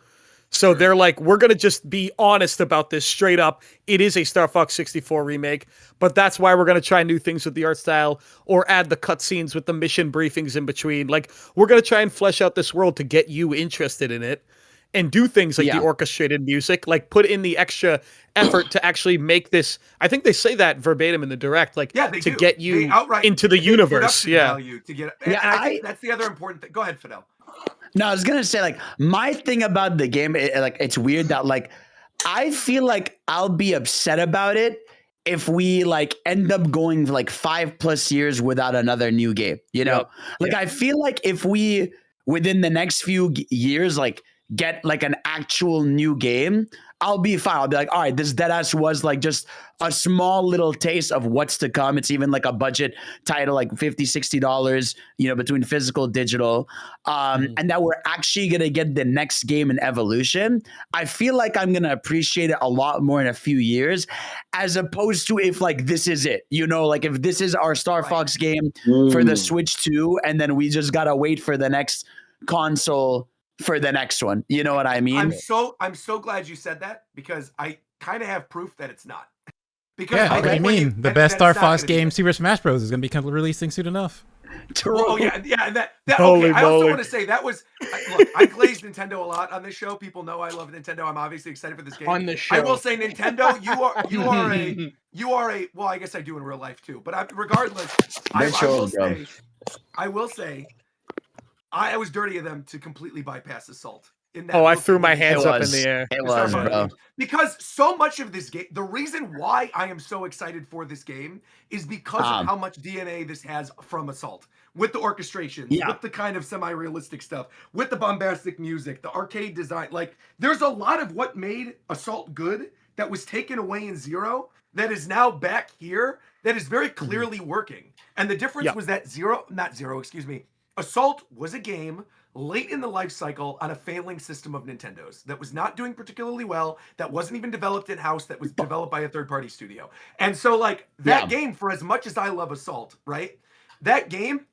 So they're like, we're going to just be honest about this straight up. It is a Star Fox 64 remake, but that's why we're going to try new things with the art style or add the cutscenes with the mission briefings in between. Like, we're going to try and flesh out this world to get you interested in it and do things like the orchestrated music, like put in the extra effort to actually make this. I think they say that verbatim in the direct, like They to do. get They you outright into the give universe. production Yeah. value to get. And I think that's the other important thing. Go ahead, Fidel. No, I was gonna say, like, my thing about the game, like, it's weird that, like, I feel like I'll be upset about it if we like end up going like 5+ years without another new game. You know, like I feel like if we within the next few years, like, get like an actual new game, I'll be fine. I'll be like, all right, this Deadass was like just a small little taste of what's to come. It's even like a budget title, like $50-$60, you know, between physical, digital. And that we're actually going to get the next game in evolution. I feel like I'm going to appreciate it a lot more in a few years, as opposed to if like this is it, you know, like if this is our Star Fox game for the Switch 2, and then we just got to wait for the next console for the next one. You know what I mean? I'm so glad you said that, because I kind of have proof that it's not. Because Yeah, what do you mean? The best Star Fox game, Super Smash Bros, is going to be releasing soon enough. Oh yeah. That Holy okay. I also moly. want to say that was look. I glazed Nintendo a lot on this show. People know I love Nintendo. I'm obviously excited for this game. On this I will show. say, Nintendo, you are a. Well, I guess I do in real life too. But regardless, I will say, I was dirty of them to completely bypass Assault. I threw my hands up in the air. It was, bro. Because so much of this game, the reason why I am so excited for this game is because of how much DNA this has from Assault. With the orchestrations, with the kind of semi-realistic stuff, with the bombastic music, the arcade design. Like, there's a lot of what made Assault good that was taken away in Zero that is now back here that is very clearly working. And the difference was that Assault was a game late in the life cycle on a failing system of Nintendo's that was not doing particularly well, that wasn't even developed in-house, that was developed by a third-party studio. And so, like, that game, for as much as I love Assault, right? That game,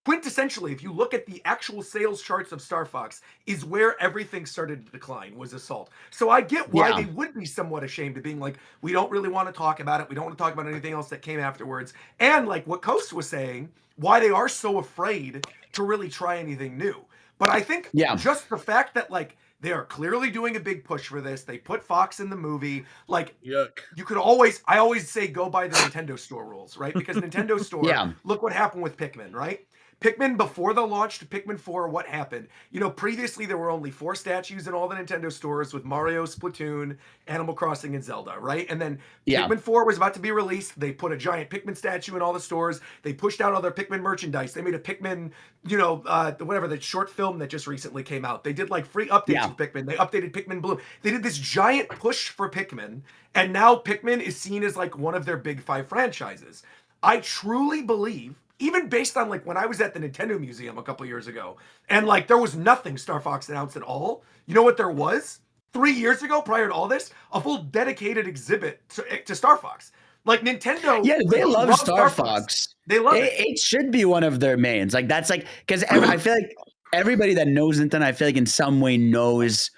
quintessentially, if you look at the actual sales charts of Star Fox, is where everything started to decline, was Assault. So I get why they would be somewhat ashamed of being like, we don't really want to talk about it, we don't want to talk about anything else that came afterwards. And like what Coast was saying, why they are so afraid to really try anything new. But I think just the fact that, like, they are clearly doing a big push for this. They put Fox in the movie. Like, you could I always say go by the Nintendo Store rules, right? Because Nintendo Store, look what happened with Pikmin, right? Pikmin before the launch to Pikmin 4, what happened? You know, previously there were only 4 statues in all the Nintendo stores with Mario, Splatoon, Animal Crossing, and Zelda, right? And then Pikmin 4 was about to be released. They put a giant Pikmin statue in all the stores. They pushed out all their Pikmin merchandise. They made a Pikmin, you know, whatever, the short film that just recently came out. They did like free updates with Pikmin. They updated Pikmin Blue. They did this giant push for Pikmin, and now Pikmin is seen as like one of their big 5 franchises. I truly believe, even based on like when I was at the Nintendo Museum a couple years ago, and like there was nothing Star Fox announced at all. You know what there was? 3 years ago, prior to all this, a full dedicated exhibit to Star Fox. Like Nintendo, yeah, they love Star Fox. They love it. It should be one of their mains. Like that's like because I feel like everybody that knows Nintendo, I feel like in some way knows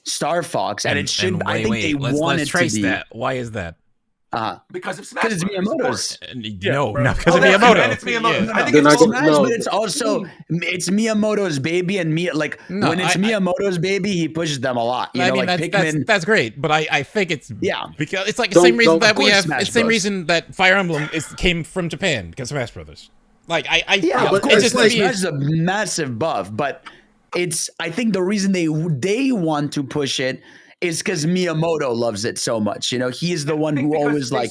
Star Fox, and it should. I think they want let's it trace to be that. Why is that? Because of Smash. Because it's Miyamoto's. No, not because of Miyamoto. And it's Miyamoto. Yeah. I think it's Smash, but it's also it's Miyamoto's baby, and when it's Miyamoto's baby, he pushes them a lot. You know, mean, like Pikmin. that's great, but I think it's because it's like the Don't- same reason don't- that of we course have. Smash It's the same Bros. reason that Fire Emblem came from Japan because Smash Brothers. Like Yeah, of of course, course, just like, Smash is a massive buff, but I think the reason they want to push it is because Miyamoto loves it so much. You know, he's the one who always like.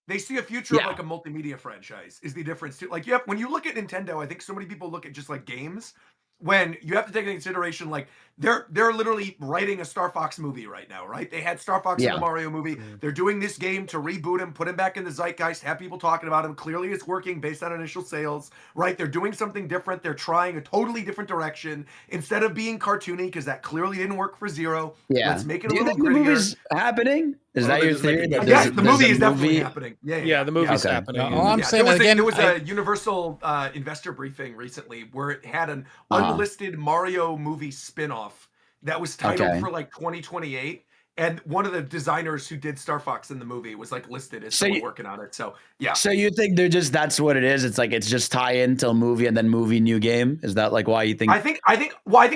They see a future of like a multimedia franchise is the difference too. Like, when you look at Nintendo, I think so many people look at just like games when you have to take into consideration like they're literally writing a Star Fox movie right now, right? They had Star Fox in the Mario movie. They're doing this game to reboot him, put him back in the zeitgeist, have people talking about him. Clearly it's working based on initial sales, right? They're doing something different. They're trying a totally different direction instead of being cartoony because that clearly didn't work for Zero. Yeah. Let's make it Do a you little think the grittier. movie's happening? Is that your theory? Yes, the movie is definitely happening. Yeah, the movie's happening. All I'm saying again, there was a Universal investor briefing recently where it had an unlisted Mario movie spin-off that was titled for like 2028. And one of the designers who did Star Fox in the movie was like listed as someone working on it. So yeah. So you think that's what it is? It's like it's just tie in till movie and then movie new game? Is that like why you think? I think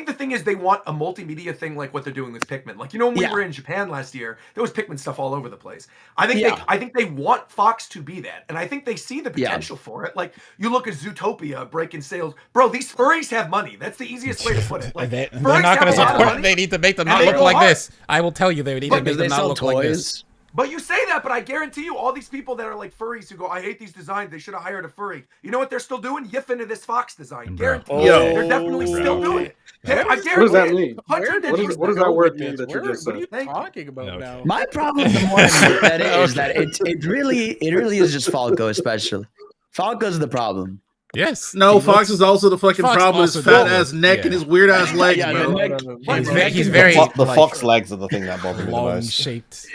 the thing is they want a multimedia thing like what they're doing with Pikmin. Like, you know, when we were in Japan last year, there was Pikmin stuff all over the place. I think they want Fox to be that, and I think they see the potential for it. Like, you look at Zootopia breaking sales, bro. These furries have money. That's the easiest way to put it. Like, they're not going to support. They need to make them not look like this. I will tell you, they need to make them not look like this. But you say that, but I guarantee you, all these people that are like furries who go, I hate these designs, they should have hired a furry. You know what they're still doing? Yiffing to this Fox design. Guarantee you. They're definitely still doing it. I guarantee What does that mean? What does that word mean that you just What are said? you talking about now? My problem the more I look at it is that it really is just Falco, especially. Falco's the problem. Yes. No, Fox is also the fucking problem. His fat ass neck and his weird ass legs, bro. He's very The fox legs are the thing that bother me the most. Shaped.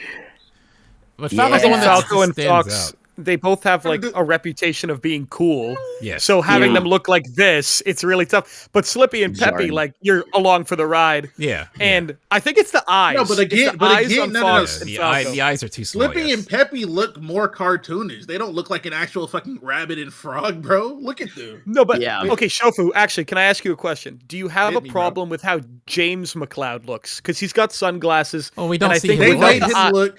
But Falco's the one that Falco and stands Fox, out. they both have like a reputation of being cool. Yes. So having them look like this, it's really tough. But Slippy and Peppy, Jarring. like you're along for the ride. Yeah. And I think it's the eyes. No, but again, It's the eyes on no. Fox and The Falco. eyes are too small. Slippy and Peppy look more cartoonish. They don't look like an actual fucking rabbit and frog, bro. Look at them. No, but Yeah. okay, Shofu. Actually, can I ask you a question? Do you have Hit a me, problem with how James McLeod looks? Because he's got sunglasses. Oh, we don't and I see think him They look without made the eye- him look.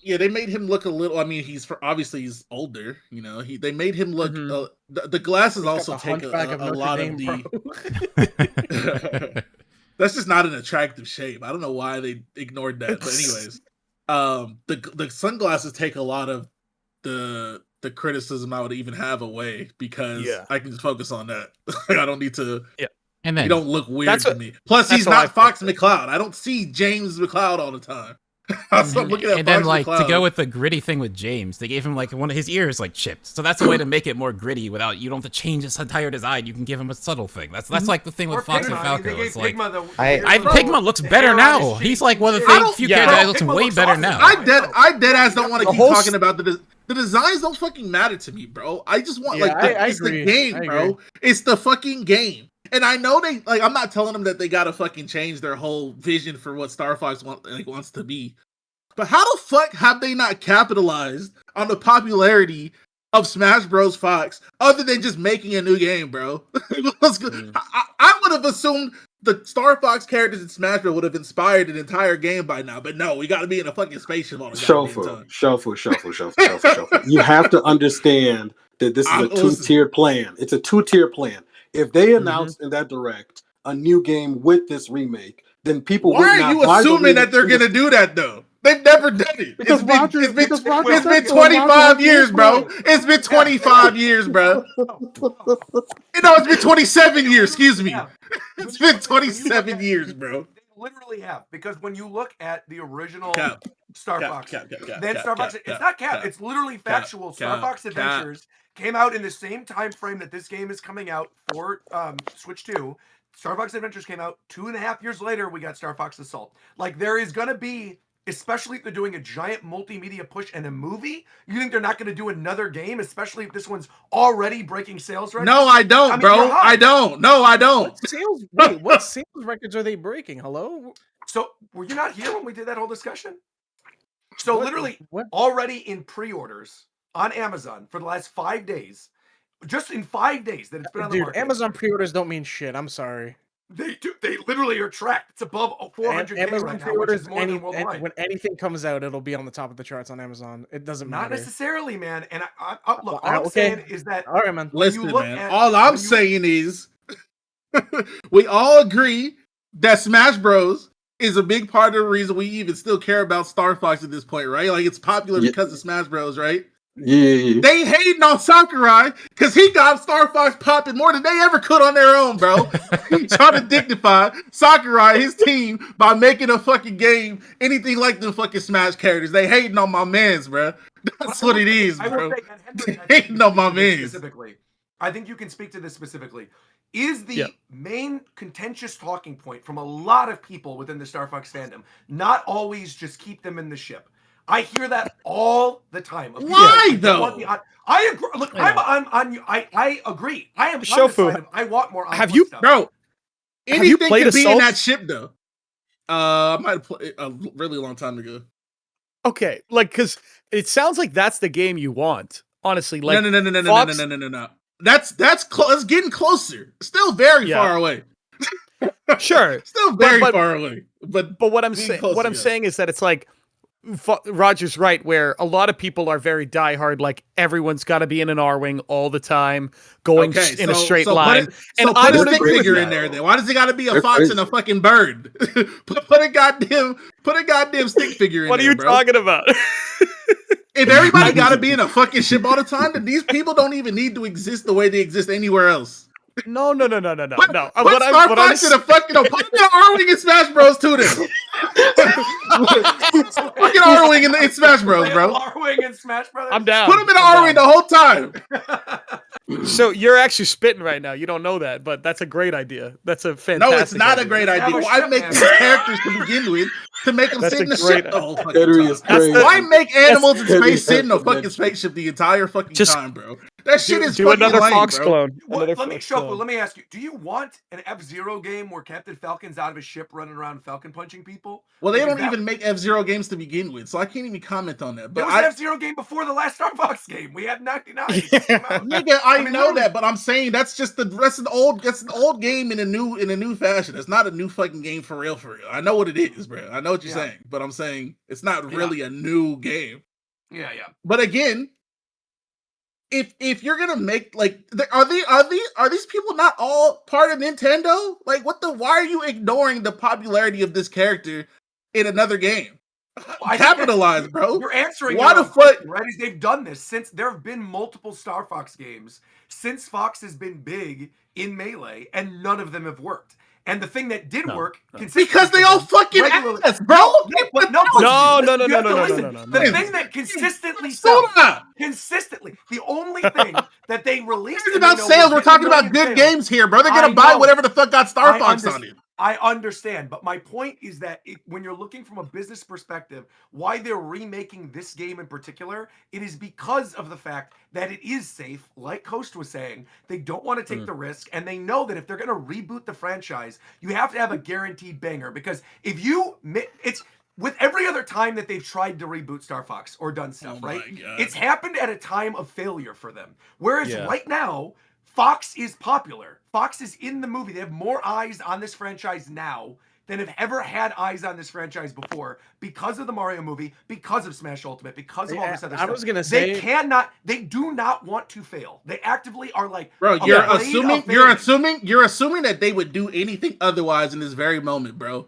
Yeah, they made him look a little. I mean, obviously he's older. You know, they made him look. The glasses also take a lot of the. That's just not an attractive shape. I don't know why they ignored that. But anyways, the sunglasses take a lot of the criticism I would even have away because I can just focus on that. I don't need to. Yeah. And then You don't look weird to me. Plus, he's not Fox McCloud. I don't see James McCloud all the time. So I'm looking at and then Fox like McCloud. to go with the gritty thing with James, they gave him like one of his ears like chipped. So that's a way to make it more gritty without you don't have to change his entire design. You can give him a subtle thing. That's like the thing with Fox and Falco. It's like Pigma looks better now. He's like one of the few characters that looks way better now. I dead ass don't want to keep talking about the designs. Don't fucking matter to me, bro. I just want it's the game, bro. It's the fucking game. And I know they like. I'm not telling them that they gotta fucking change their whole vision for what Star Fox wants to be. But how the fuck have they not capitalized on the popularity of Smash Bros. Fox other than just making a new game, bro? I would have assumed the Star Fox characters in Smash Bros. Would have inspired an entire game by now. But no, we got to be in a fucking spaceship all the goddamn time. Shuffle. You have to understand that this is a Listen. two-tiered plan. It's a two-tier plan. If they announced in that direct a new game with this remake, then people would Why not are you buy the assuming that remake they're in the- going to do that, though? They've never done it. Because Roger It's been said so, 25 Roger years, bro. has It's been 25 years, bro. No, it's been 27 years. Excuse me. It's been 27 years, bro. They literally have, because when you look at the original Cap. Star Cap, Fox, cap, cap, cap, then cap, Star Fox, cap, it's cap, not cap, cap, it's literally cap, factual. cap, Star Fox cap. Adventures came out in the same time frame that this game is coming out for Switch 2. Star Fox Adventures came out 2.5 years later. We got Star Fox Assault. Like, there is gonna be, especially if they're doing a giant multimedia push and a movie, you think they're not going to do another game, especially if this one's already breaking sales records? No, I don't, bro. I don't. No, I don't. What sales records are they breaking? Hello? So, were you not here when we did that whole discussion? So, literally, already in pre-orders on Amazon for the last 5 days, just in 5 days that it's been on the market. Amazon pre-orders don't mean shit. I'm sorry. They do. They literally are tracked. It's above 400K Amazon right now, which pre-orders, is more than worldwide. when anything comes out, it'll be on the top of the charts on Amazon. It doesn't matter. Not necessarily, man. And look, all I'm saying is that all right, man. Listen, man. All I'm saying is we all agree that Smash Bros is a big part of the reason we even still care about Star Fox at this point, right? Like, it's popular because of Smash Bros, right? Yeah. They hating on Sakurai because he got Star Fox popping more than they ever could on their own, bro. Trying to dignify Sakurai, his team, by making a fucking game anything like them fucking Smash characters. They hating on my mans, bro. That's what it is, bro. Hating on my mans. Specifically, I think you can speak to this specifically. Is the main contentious talking point from a lot of people within the Star Fox fandom not always just keep them in the ship? I hear that all the time. Why though? I agree. Look, I'm on you. I agree. I am. Shofu, I want more. Have you, stuff. Bro? Anything played could be in Assault? that ship though. I might have played a really long time ago. Okay, like, because it sounds like that's the game you want. Honestly, like no. That's close. It's getting closer. Still very far away. Sure, still very far away. But what I'm saying is that it's like Roger's right, where a lot of people are very diehard, like everyone's got to be in an R-wing all the time, going in a straight line. And I don't agree with in there. Then why does it got to be a fox and a fucking bird? put a goddamn stick figure in there. What are you talking about? If everybody got to be in a fucking ship all the time, then these people don't even need to exist the way they exist anywhere else. No. Put Star Fox in a fucking put an R-Wing in Smash Bros. Too then. Fucking R-Wing in Smash Bros, bro. R-Wing in Smash Bros. I'm down. Put him in R-Wing the whole time. So you're actually spitting right now. You don't know that, but that's a great idea. That's a fantastic. No, it's not a great idea. Why make these characters to begin with to make them sit in the ship the whole fucking time? Why make animals in space sit in a fucking spaceship the entire fucking time, bro? That shit is fucking another lame, Fox bro. clone. Let me ask you: do you want an F-Zero game where Captain Falcon's out of his ship running around Falcon punching people? Well, they don't even make F-Zero games to begin with, so I can't even comment on that. But there was an F-Zero game before the last Star Fox game. We had 99. Nigga, I know that, but I'm saying that's an old game in a new fashion. It's not a new fucking game for real. I know what it is, bro. I know what you're saying, but I'm saying it's not really a new game. Yeah. But again, if you're gonna make are these people not all part of Nintendo? Like, why are you ignoring the popularity of this character in another game? Capitalize, bro. You're answering. Why the fuck? Right? Is they've done this since there have been multiple Star Fox games since Fox has been big in Melee, and none of them have worked. And the thing that did work, because they all fucking ass, bro. No. The thing that consistently sells, the only thing that they released. It's about sales. We're talking about good games here, bro. They're gonna buy whatever the fuck got Star Fox on it. I understand, but my point is that when you're looking from a business perspective, why they're remaking this game in particular, it is because of the fact that it is safe, like Coast was saying. They don't want to take the risk, and they know that if they're going to reboot the franchise, you have to have a guaranteed banger, because if you... it's with every other time that they've tried to reboot Star Fox or done stuff, right? It's happened at a time of failure for them. Whereas right now, Fox is popular. Fox is in the movie. They have more eyes on this franchise now that have ever had eyes on this franchise before because of the Mario movie, because of Smash Ultimate, because of all this other stuff. I was gonna say they do not want to fail. They actively are like, bro, you're assuming that they would do anything otherwise in this very moment, bro.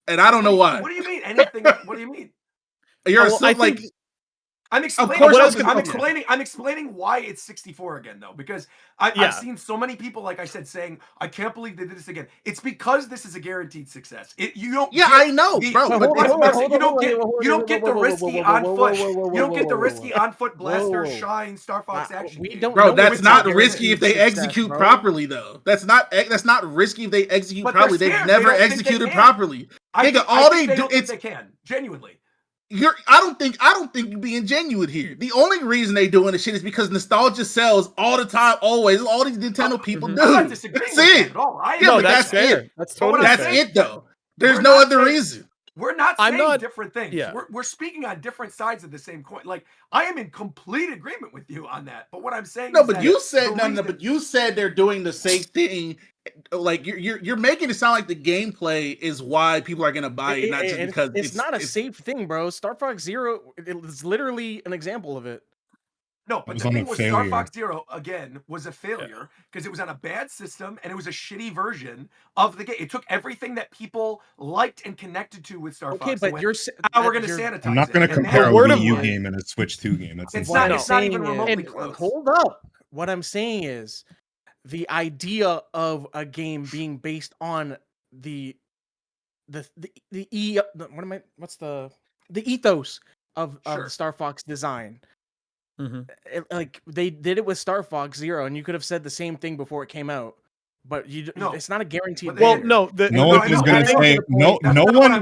And I don't know why. What do you mean anything? What do you mean? You're assuming I'm explaining. I'm explaining why it's 64 again, though, because I've seen so many people, like I said, saying, "I can't believe they did this again." It's because this is a guaranteed success. You don't. Yeah, I know, bro. You don't get the risky on foot. You don't get the risky on foot blaster shine Star Fox action. Bro, that's not risky if they execute properly, though. That's not risky if they execute properly. They've never executed properly. Nigga, all they do they can genuinely. I don't think you're being genuine here. The only reason they doing this shit is because nostalgia sells all the time, always. All these Nintendo people do. I'm not disagreeing with that at all. That's fair. It. That's totally that's fair. it though. There's no other reason. We're not saying different things. Yeah. We're speaking on different sides of the same coin. Like, I am in complete agreement with you on that. But what I'm saying is but you said they're doing the same thing. Like you're making it sound like the gameplay is why people are gonna buy it, not just because it's not a safe thing, bro. Star Fox Zero is literally an example of it. No, but the thing was Star Fox Zero, again, was a failure because it was on a bad system and it was a shitty version of the game. It took everything that people liked and connected to with Star Fox. Okay, but we're going to sanitize it. I'm not going to compare a Wii U game and a Switch 2 game. It's not even remotely close. Hold up. What I'm saying is the idea of a game being based on the ethos of the Star Fox design. Mm-hmm. Like they did it with Star Fox Zero, and you could have said the same thing before it came out, but it's not a guaranteed. Well, no one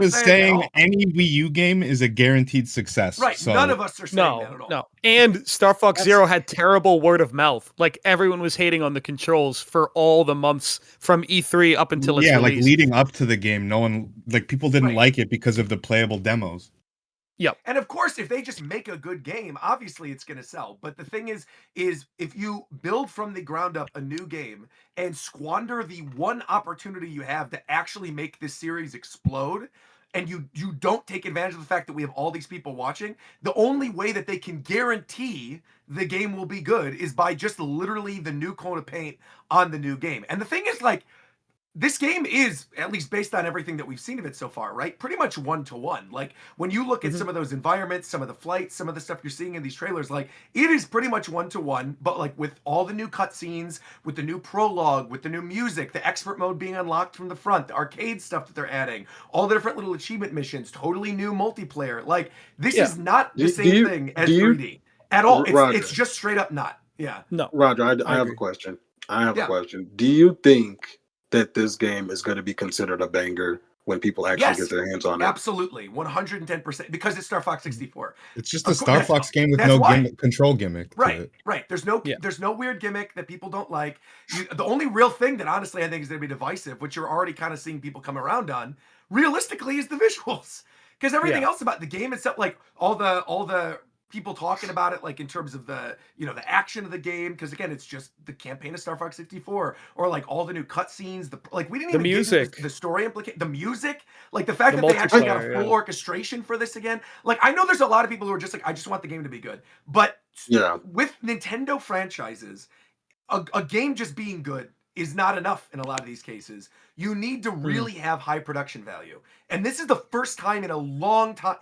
was saying any Wii U game is a guaranteed success. Right, so. None of us are saying that at all. No, and Star Fox Zero had terrible word of mouth. Like everyone was hating on the controls for all the months from E3 up until its release. Like leading up to the game, no one people didn't like it because of the playable demos. Yep. And of course, if they just make a good game, obviously it's going to sell. But the thing is if you build from the ground up a new game and squander the one opportunity you have to actually make this series explode, and you don't take advantage of the fact that we have all these people watching, the only way that they can guarantee the game will be good is by just literally the new coat of paint on the new game. And the thing is, like, this game is, at least based on everything that we've seen of it so far, right? Pretty much 1-to-1. Like, when you look at some of those environments, some of the flights, some of the stuff you're seeing in these trailers, like, it is pretty much 1-to-1, but like with all the new cutscenes, with the new prologue, with the new music, the expert mode being unlocked from the front, the arcade stuff that they're adding, all the different little achievement missions, totally new multiplayer. Like, this is not the same thing as 3D at all. It's just straight up not. Yeah. No. Roger, I have a question. A question. Do you think that this game is going to be considered a banger when people actually get their hands on it? Absolutely, 110%, because it's Star Fox 64. It's just a Star Fox game with no control gimmick. Right. There's no weird gimmick that people don't like. The only real thing that honestly I think is going to be divisive, which you're already kind of seeing people come around on, realistically, is the visuals. Because everything else about the game, except like all the people talking about it, like in terms of the the action of the game, because again, it's just the campaign of Star Fox 64, or like all the new cutscenes, we didn't even get into the story the music, like the fact that they actually got a full orchestration for this again. Like, I know there's a lot of people who are just like, I just want the game to be good, but with Nintendo franchises, a game just being good is not enough in a lot of these cases. You need to really have high production value. And this is the first time in a long time,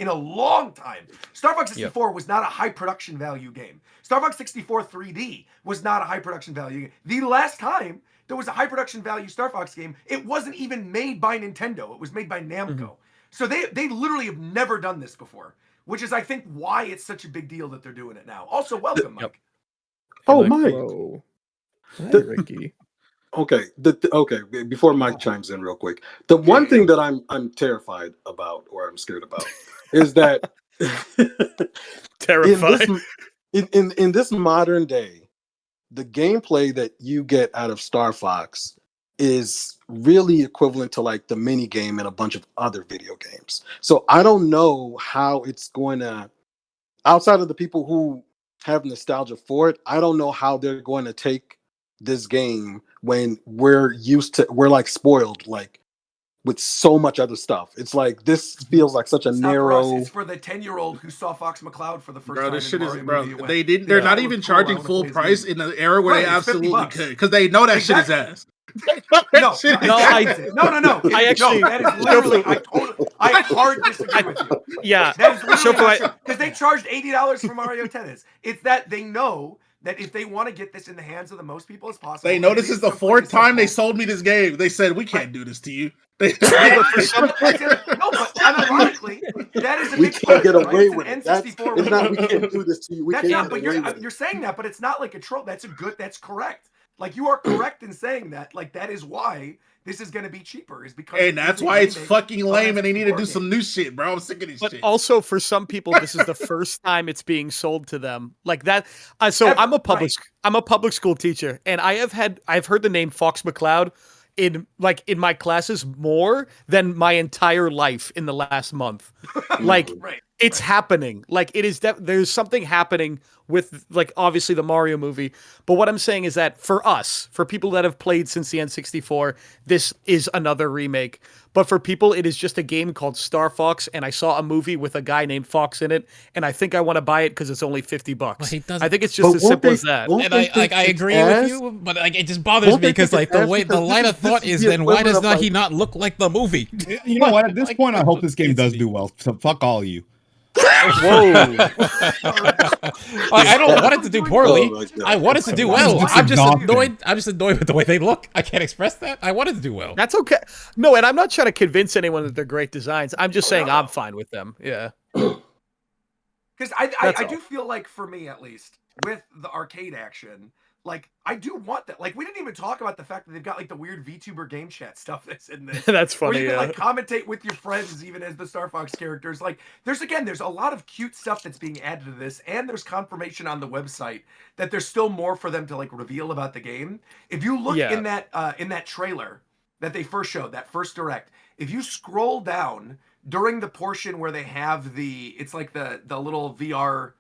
Star Fox 64 was not a high production value game. Star Fox 64 3D was not a high production value game. The last time there was a high production value Star Fox game, it wasn't even made by Nintendo. It was made by Namco. So they literally have never done this before, which is, I think, why it's such a big deal that they're doing it now. Also, welcome, Mike. Oh, Mike. Hi, Ricky. Okay. Before Mike chimes in real quick, the one thing that I'm terrified about, or I'm scared about, is that terrified in this modern day, the gameplay that you get out of Star Fox is really equivalent to like the mini game in a bunch of other video games. So I don't know how it's going to, outside of the people who have nostalgia for it, I don't know how they're going to take this game when we're like spoiled, like with so much other stuff. It's like this feels like such a It's not for us. narrow. It's for the 10-year-old who saw Fox McCloud for the first Bro, time. this in shit the is, Mario bro. movie and went, They didn't. They're not even charging full price in an era where they Right, it's absolutely $50. could, because they know that shit is Exactly. ass. No, Shit is no, ass. no. I actually- no, that is literally. I hard disagree with you. Yeah. That is literally Shofu, not true because they charged $80 for Mario Tennis. It's that they know that if they want to get this in the hands of the most people as possible, They know this is the fourth time they sold me this game. They said we can't do this to you. No, but unironically, that is a We big can't get part, away right? with it. It's That's, an N64. it's not. We can't do this to you. We That's can't not. But get away with you're it. saying that, but it's not like a troll. That's correct. Like you are correct in saying that. Like that is why this is going to be cheaper. Is because And that's why it's fucking lame, and they need to do some new shit, bro. I'm sick of this But shit. also for some people, this is the first time it's being sold to them like that. So Ever, I'm a public right. I'm a public school teacher, and I've heard the name Fox McCloud in my classes more than my entire life in the last month. Like Right. it's happening. Like it is. There's something happening with like obviously the Mario movie. But what I'm saying is that for us, for people that have played since the N64, this is another remake. But for people, it is just a game called Star Fox, and I saw a movie with a guy named Fox in it, and I think I want to buy it because it's only $50. Well, he doesn't- I think it's just as simple as that. And I agree with you, but like it just bothers me because like the line of thought is then why does not he not look like the movie? You know what? At this point, I hope this game does do well. So fuck all of you. Whoa! I don't want it to do poorly. Oh my God. I want it to do well. I'm just annoyed. I'm just annoyed with the way they look. I can't express that. I want it to do well. That's okay. No, and I'm not trying to convince anyone that they're great designs. I'm just saying I'm fine with them. Yeah. Because I That's do all. feel like for me at least with the arcade action, like I do want that. Like we didn't even talk about the fact that they've got like the weird VTuber game chat stuff that's in this. That's funny. Where you can Yeah. like commentate with your friends even as the Star Fox characters. Like there's a lot of cute stuff that's being added to this, and there's confirmation on the website that there's still more for them to like reveal about the game. If you look Yeah. in that trailer that they first showed, that first direct, if you scroll down during the portion where they have it's like the little VR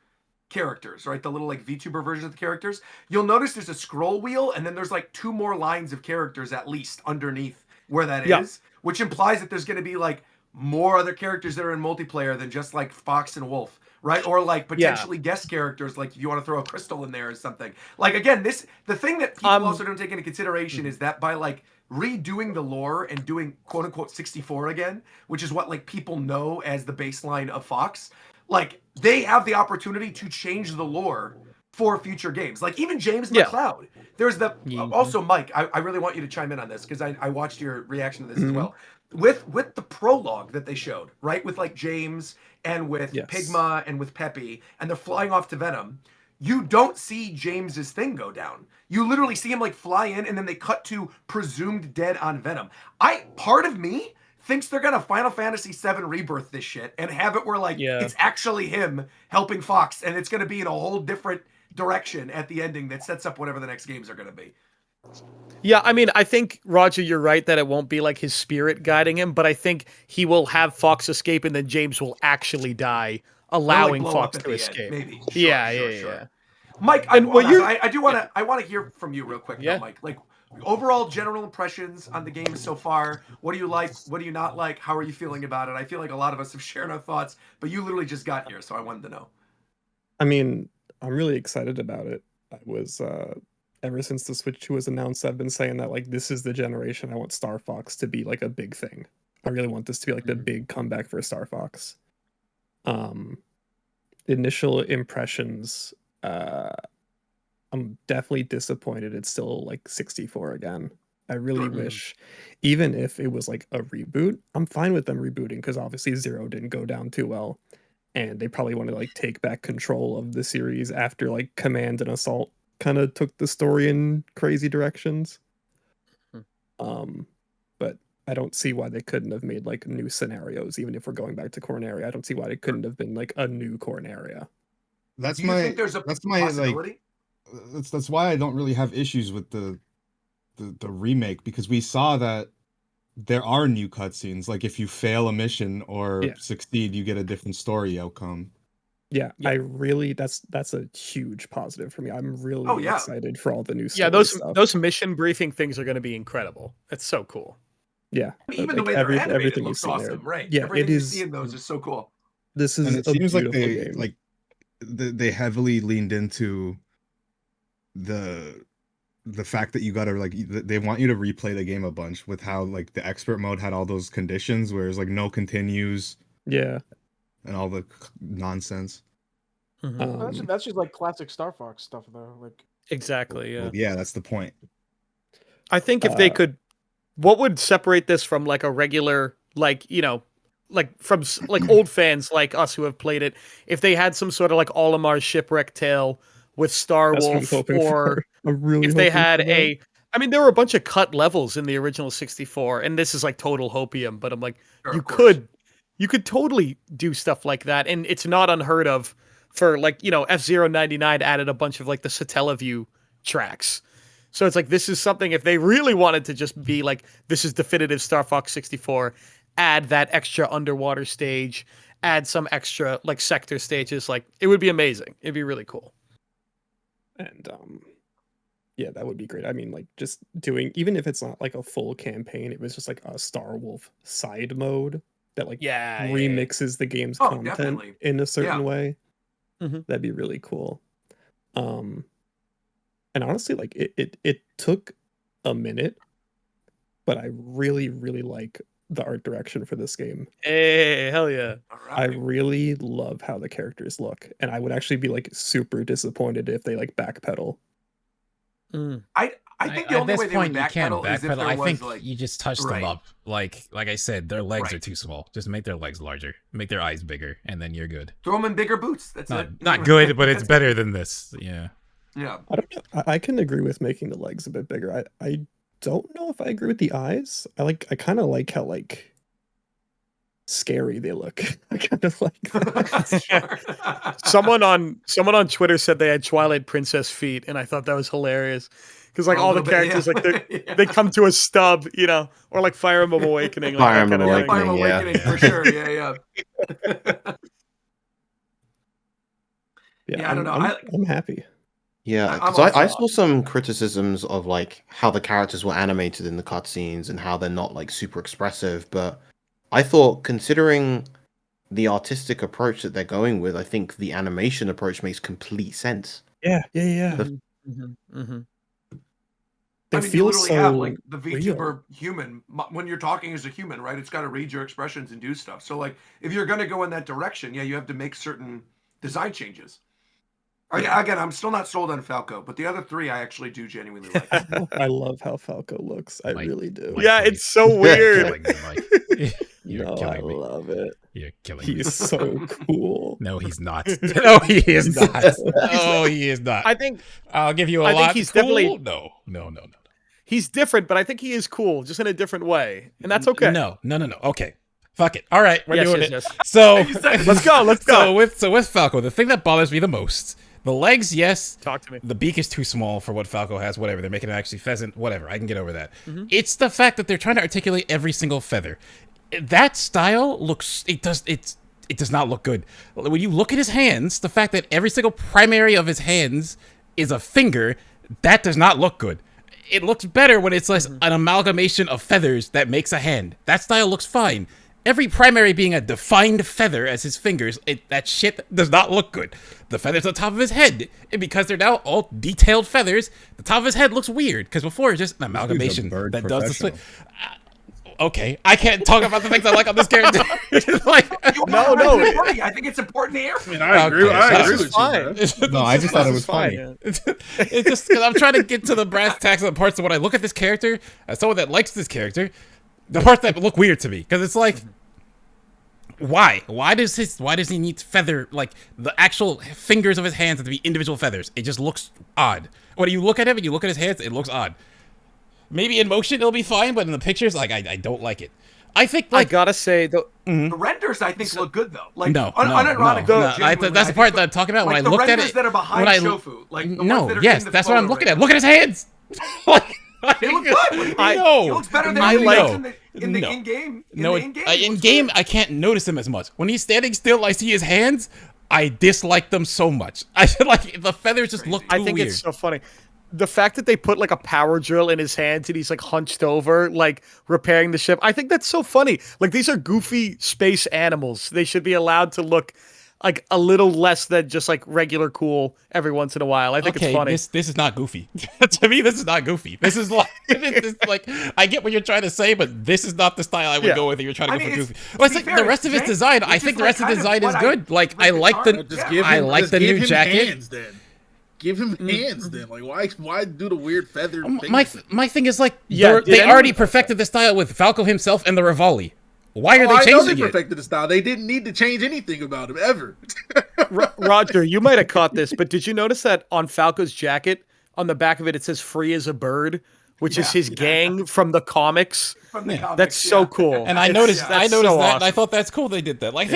characters, right? The little like VTuber version of the characters. You'll notice there's a scroll wheel, and then there's like 2 more lines of characters at least underneath where that Yeah. is, which implies that there's going to be like more other characters that are in multiplayer than just like Fox and Wolf, right? Or like potentially guest characters, like if you want to throw a Crystal in there or something. Like again, the thing that people also don't take into consideration is that by like redoing the lore and doing quote unquote 64 again, which is what like people know as the baseline of Fox, like they have the opportunity to change the lore for future games. Like even James McCloud. There's also Mike, I really want you to chime in on this because I watched your reaction to this as well. With the prologue that they showed, right? With like James and with Pigma and with Peppy, and they're flying off to Venom. You don't see James's thing go down. You literally see him like fly in, and then they cut to presumed dead on Venom. Part of me thinks they're gonna Final Fantasy VII Rebirth this shit and have it where like it's actually him helping Fox, and it's gonna be in a whole different direction at the ending that sets up whatever the next games are gonna be. Yeah, I mean, I think, Roger, you're right that it won't be like his spirit guiding him, but I think he will have Fox escape and then James will actually die, allowing blow Fox up at to the escape. end, maybe. Yeah. Mike, And I want to hear from you real quick, though, Mike. Like overall general impressions on the game so far. What do you like? What do you not like? How are you feeling about it? I feel like a lot of us have shared our thoughts, but you literally just got here, so I wanted to know. I mean, I'm really excited about it. I was ever since the Switch 2 was announced, I've been saying that like this is the generation I want Star Fox to be like a big thing. I really want this to be like the big comeback for Star Fox. Initial impressions, I'm definitely disappointed it's still like 64 again. I really wish, even if it was like a reboot, I'm fine with them rebooting because obviously Zero didn't go down too well. And they probably want to like take back control of the series after like Command and Assault kind of took the story in crazy directions. But I don't see why they couldn't have made like new scenarios, even if we're going back to Corneria. I don't see why it couldn't have been like a new Corneria. That's Do you think there's a possibility? That's why I don't really have issues with the remake, because we saw that there are new cutscenes. Like if you fail a mission or succeed, you get a different story outcome. Yeah, I really that's a huge positive for me. I'm really excited for all the new story stuff. Those mission briefing things are going to be incredible. It's so cool. Yeah, Even the way they're animated everything looks you've seen there. awesome, right? Yeah, Everything it you is. see in those is so cool. This And is it a seems like beautiful they game. they heavily leaned into the fact that you gotta like they want you to replay the game a bunch with how like the expert mode had all those conditions where it's like no continues Yeah. and all the nonsense. That's just like classic Star Fox stuff, though. Like Exactly. Yeah. Well, yeah, that's the point. I think if they could, what would separate this from like a regular, like, you know, like from like old fans like us who have played it, if they had some sort of like Olimar's Shipwreck Tale with Star That's what I'm Wolf, hoping or for. I'm really if they hoping had for that. I mean, there were a bunch of cut levels in the original 64, and this is like total hopium, but I'm like, Sure, you of course. could totally do stuff like that, and it's not unheard of for like, you know, F-Zero 99 added a bunch of like the Satellaview tracks. So it's like, this is something, if they really wanted to just be like, this is definitive Star Fox 64, add that extra underwater stage, add some extra like sector stages, like it would be amazing. It'd be really cool. And yeah, that would be great. I mean, like just doing, even if it's not like a full campaign, it was just like a Star Wolf side mode that like remixes the game's content definitely. in a certain Yeah. way. Mhm. That'd be really cool. And honestly, like it took a minute, but I really, really like the art direction for this game. Hey, hell yeah. All I right. really love how the characters look, and I would actually be like super disappointed if they like backpedal. I think the At only this way they would point, you can't backpedal is if backpedal. there I was think like you just touch right. them up. Like I said, their legs are Right. too small. Just make their legs larger. Make their eyes bigger, and then you're good. throw them in bigger boots. That's it. Not good, but it's better than this. Yeah. Yeah. I don't know. I can agree with making the legs a bit bigger. I don't know if I agree with the eyes. I kind of like how like scary they look. I kind of like that. Someone on Twitter said they had Twilight Princess feet, and I thought that was hilarious. Because like A all the little bit, characters, yeah. like they come to a stub, you know, or like Fire Emblem Awakening. Like, Fire that kind Emblem of thing. Fire Emblem yeah. Awakening for sure. Yeah. Yeah, I don't know. I'm happy. Yeah, I'm because also- I saw some criticisms of like how the characters were animated in the cutscenes and how they're not like super expressive. But I thought, considering the artistic approach that they're going with, I think the animation approach makes complete sense. Yeah. They I mean, you feel literally so have like the real. VTuber human when you're talking as a human, right? It's got to read your expressions and do stuff. So like, if you're going to go in that direction, yeah, you have to make certain design changes. Again, I'm still not sold on Falco, but the other three I actually do genuinely like. I love how Falco looks. I really do. Yeah, it's so weird. You're No, I killing me. love it. You're killing me. He's so cool. No, he's not. No, he is not. No, he is not. I think I'll give you a I lot. think he's cool. definitely No. he's different, but I think he is cool, just in a different way, and that's okay. No. Okay. Fuck it. All right, we're doing it. Yes. So Let's go. So with Falco, the thing that bothers me the most, the legs, yes. Talk to me. The beak is too small for what Falco has. Whatever, they're making it actually pheasant. Whatever, I can get over that. It's the fact that they're trying to articulate every single feather. That style looks. It does not look good. When you look at his hands, the fact that every single primary of his hands is a finger, that does not look good. It looks better when it's like an amalgamation of feathers that makes a hand. That style looks fine. Every primary being a defined feather as his fingers, that shit does not look good. The feathers on top of his head, and because they're now all detailed feathers, the top of his head looks weird, because before it's just an amalgamation bird that does the professional. split. Okay, I can't talk about the things I like on this character. Like, No. I think it's important here. I mean, I agree. I Okay, agree so with you, man. No, I just thought it was fine. funny. It's just because I'm trying to get to the brass tacks of the parts of when I look at this character, as someone that likes this character, the parts that look weird to me, because it's like, why? Why does he need feather, like the actual fingers of his hands to be individual feathers? It just looks odd. When you look at him and you look at his hands, it looks odd. Maybe in motion it'll be fine, but in the pictures, like I don't like it. I think I like gotta say though. The renders I think look good though. Like no, unironically, genuinely, that's the part that I'm talking about. like when the I looked at renders it, that are behind when I Shofu, like the no, ones that are yes, in the that's what I'm photo looking right at. Look at his hands. They look good. What do you mean? No, He looks better than I he like looks in the no. in-game. No, In the in game I can't notice him as much. When he's standing still, I see his hands. I dislike them so much. I feel like the feathers just look too I think weird. it's so funny. the fact that they put like a power drill in his hands and he's like hunched over, like repairing the ship. I think that's so funny. Like these are goofy space animals. They should be allowed to look like a little less than just like regular cool every once in a while. I think it's funny. This is not goofy. To me, this is not goofy. This is like, like I get what you're trying to say, but this is not the style I would go with if you're trying to go for goofy. Well, it's like the rest of his design. I think the rest of the design is good. Like I like the new jacket. Hands, then. Give him hands then. Like why do the weird feather thing? My thing is like they already perfected the style with Falco himself and the Rivali. Why are they changing it? I know they perfected the style. They didn't need to change anything about him ever. Roger, you might have caught this, but did you notice that on Falco's jacket, on the back of it, it says "Free as a Bird," which is his gang from the comics. From the comics, that's so cool. And I noticed so that, awesome. and I thought that's cool they did that. Like, I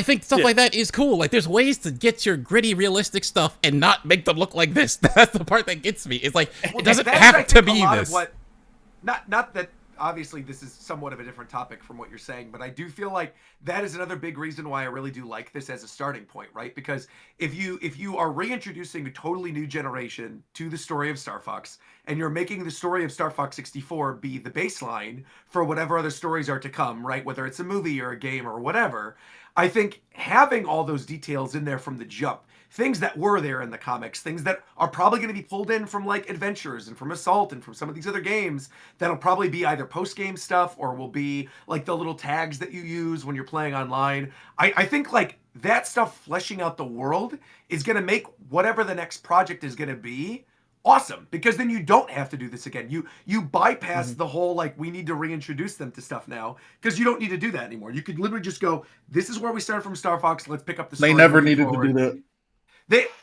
think stuff like that is cool. Like, there's ways to get your gritty, realistic stuff and not make them look like this. That's the part that gets me. It's like it doesn't have to be this. Not that. Obviously, this is somewhat of a different topic from what you're saying, but I do feel like that is another big reason why I really do like this as a starting point, right? Because if you are reintroducing a totally new generation to the story of Star Fox, and you're making the story of Star Fox 64 be the baseline for whatever other stories are to come, right? Whether it's a movie or a game or whatever, I think having all those details in there from the jump, things that were there in the comics, things that are probably going to be pulled in from like Adventures and from Assault and from some of these other games that'll probably be either post-game stuff or will be like the little tags that you use when you're playing online. I think like that stuff fleshing out the world is going to make whatever the next project is going to be awesome, because then you don't have to do this again. You bypass the whole like we need to reintroduce them to stuff now, because you don't need to do that anymore. You could literally just go, this is where we started from Star Fox, let's pick up the story. They never needed to do that.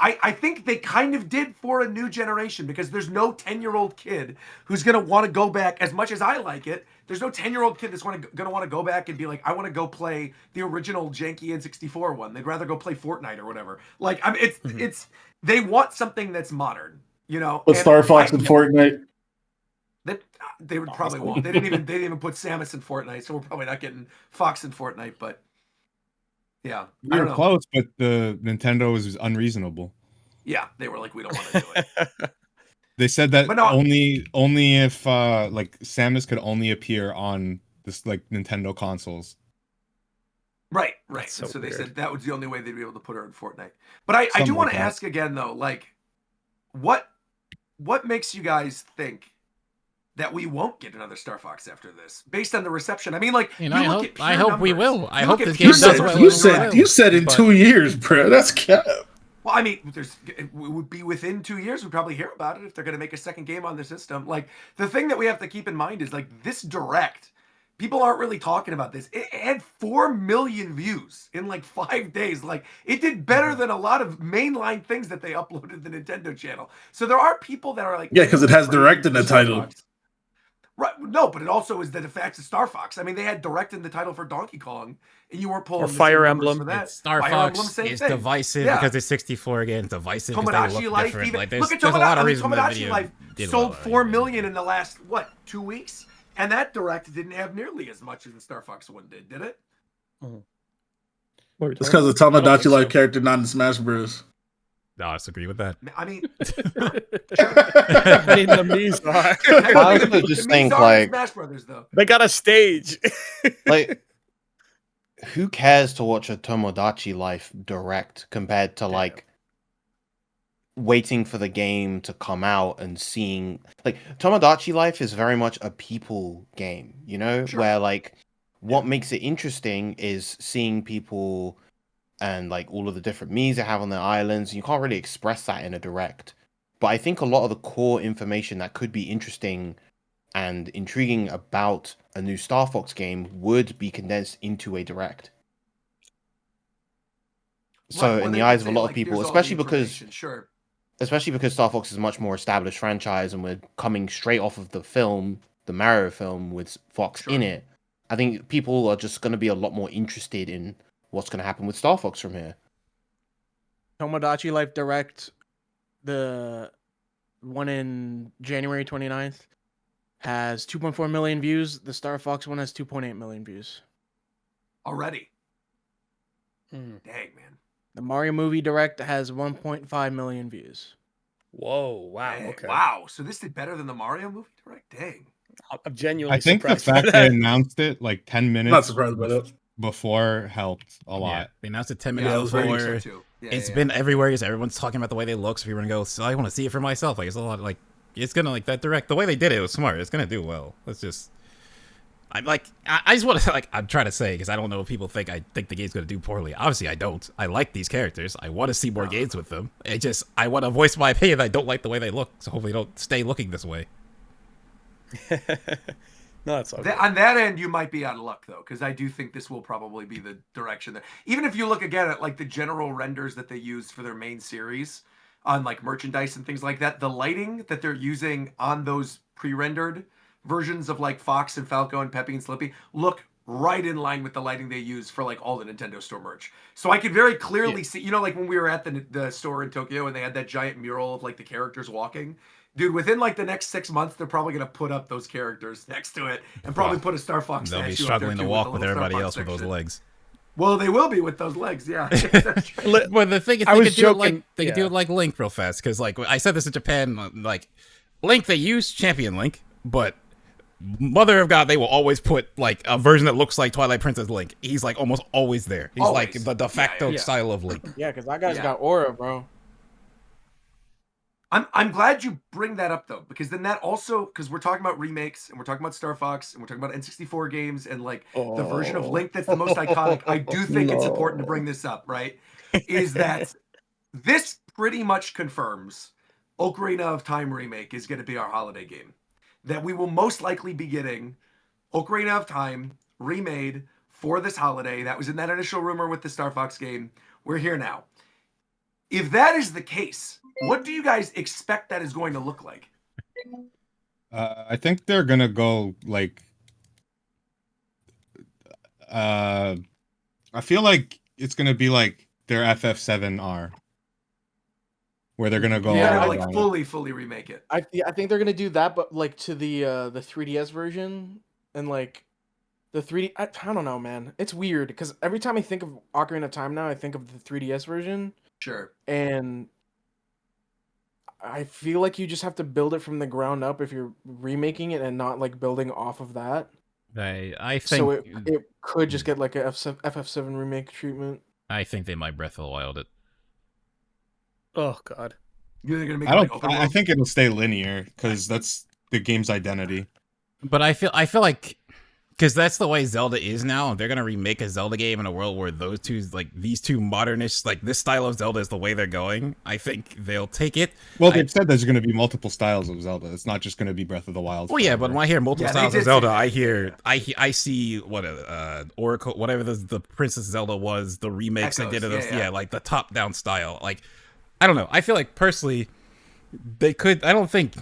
I think they kind of did for a new generation, because there's no 10-year-old kid who's going to want to go back, as much as I like it, there's no 10-year-old kid that's going to want to go back and be like, I want to go play the original janky N64 one. They'd rather go play Fortnite or whatever. Like, I mean, it's they want something that's modern, you know? But Star Fox and Fortnite. They would probably won't. They didn't even put Samus in Fortnite, so we're probably not getting Fox in Fortnite, but yeah. We were close, but the Nintendo was unreasonable. Yeah, they were like, we don't want to do it. They said that only if like Samus could only appear on this like Nintendo consoles. Right. So they said that was the only way they'd be able to put her in Fortnite. But I do want to ask again though, like, what makes you guys think that we won't get another Star Fox after this, based on the reception? I mean, like, I hope we will. I hope this game does well. You said in 2 years, bro. That's cap. Well, I mean, it would be within 2 years. We'd probably hear about it if they're going to make a second game on the system. Like, the thing that we have to keep in mind is, like, this Direct, people aren't really talking about this. It had 4 million views in, like, 5 days. Like, it did better than a lot of mainline things that they uploaded to the Nintendo channel. So there are people that are, like... Yeah, because it has Direct in the title. Right, no, but it also is the fact of Star Fox. I mean, they had Direct in the title for Donkey Kong, and you weren't pulling or Fire Emblem for that. Star Fox is divisive because it's 64 again. It's divisive because they look different. Like, look at there's a lot of reasons Tomodachi Life sold 4 million in the last 2 weeks, and that Direct didn't have nearly as much as the Star Fox one did it? It's because the Tomodachi Life character not in Smash Bros. No, I disagree with that. I mean, I mean, the Mii's are. I also just think like Smash Brothers, though. They got a stage. Like, who cares to watch a Tomodachi Life Direct compared to like waiting for the game to come out and seeing like Tomodachi Life is very much a people game, you know, where like what makes it interesting is seeing people and like all of the different Mii's they have on their islands. You can't really express that in a Direct. But I think a lot of the core information that could be interesting and intriguing about a new Star Fox game would be condensed into a Direct. So in the eyes of a lot of people, especially because Star Fox is a much more established franchise and we're coming straight off of the film, the Mario film with Fox in it, I think people are just going to be a lot more interested in what's going to happen with Star Fox from here. Tomodachi Life Direct, the one in January 29th, has 2.4 million views. The Star Fox one has 2.8 million views. Already. Dang, man. The Mario movie Direct has 1.5 million views. Whoa! Wow. Dang, Okay. wow. So this did better than the Mario movie direct? Dang. I'm genuinely I think the surprised by fact they that. announced it like 10 Not minutes surprised by that. before helped a Yeah, lot. they announced it 10 Yeah, minutes I was thinking so before. too. Yeah, It's yeah, been everywhere because everyone's talking about the way they look. So people are gonna go. So I want to see it for myself. Like it's a lot. Like it's gonna like that direct. The way they did it was smart. It's gonna do well. Let's just. I'm like I just want to like I'm trying to say because I don't know if people think I think the game's gonna do poorly. Obviously I don't. I like these characters. I want to see more games with them. I want to voice my opinion. I don't like the way they look. So hopefully they don't stay looking this way. No, that's all good. On that end, you might be out of luck though, because I do think this will probably be the direction that. Even if you look again at like the general renders that they used for their main series on like merchandise and things like that, the lighting that they're using on those pre-rendered versions of like Fox and Falco and Peppy and Slippy look right in line with the lighting they use for like all the Nintendo Store merch. So I could very clearly see, like when we were at the store in Tokyo and they had that giant mural of like the characters walking. Dude, within like the next 6 months, they're probably gonna put up those characters next to it and probably put a Star Fox They'll be statue struggling up to there too, walk the with little Star everybody Fox else with those section. legs. Well, they will be with those legs, yeah. But the thing is, I they was could do it like joking, they could do yeah. it like Link real fast because like I said this in Japan, like Link they use Champion Link, but Mother of God they will always put like a version that looks like Twilight Princess Link. He's like almost always there. He's like Always. the de facto Yeah. style of Link. Yeah, because that guy's Yeah. got aura, bro. I'm glad you bring that up though, because then that also because we're talking about remakes and we're talking about Star Fox and we're talking about N64 games and like the version of Link that's the most iconic. I do think it's important to bring this up, right? Is that this pretty much confirms Ocarina of Time Remake is going to be our holiday game. That we will most likely be getting Ocarina of Time remade for this holiday. That was in that initial rumor with the Star Fox game. We're here now. If that is the case, what do you guys expect that is going to look like? I think they're gonna go like. I feel like it's gonna be like their FF7R, where they're gonna go. Yeah, all like out on it. fully remake it. I think they're gonna do that, but like to the 3DS version and like the 3D. I don't know, man. It's weird because every time I think of Ocarina of Time now, I think of the 3DS version, Sure. and I feel like you just have to build it from the ground up if you're remaking it and not like building off of that. I think So it could just get like a FF7 remake treatment. I think they might Breath of the Wild it. Oh God. You're gonna make I it don't. like open I world? think it'll stay linear because that's the game's identity. But I feel like because that's the way Zelda is now. They're gonna remake a Zelda game in a world where these two modernish, like this style of Zelda is the way they're going. I think they'll take it. Well, they've said there's going to be multiple styles of Zelda. It's not just going to be Breath of the Wild. Well, yeah, but when I hear multiple Yeah, they styles did of say Zelda, that. I see what Oracle, whatever the Princess Zelda was, the remakes they did of Echoes, those, yeah. like the top down style. Like, I don't know. I feel like personally, they could. I don't think.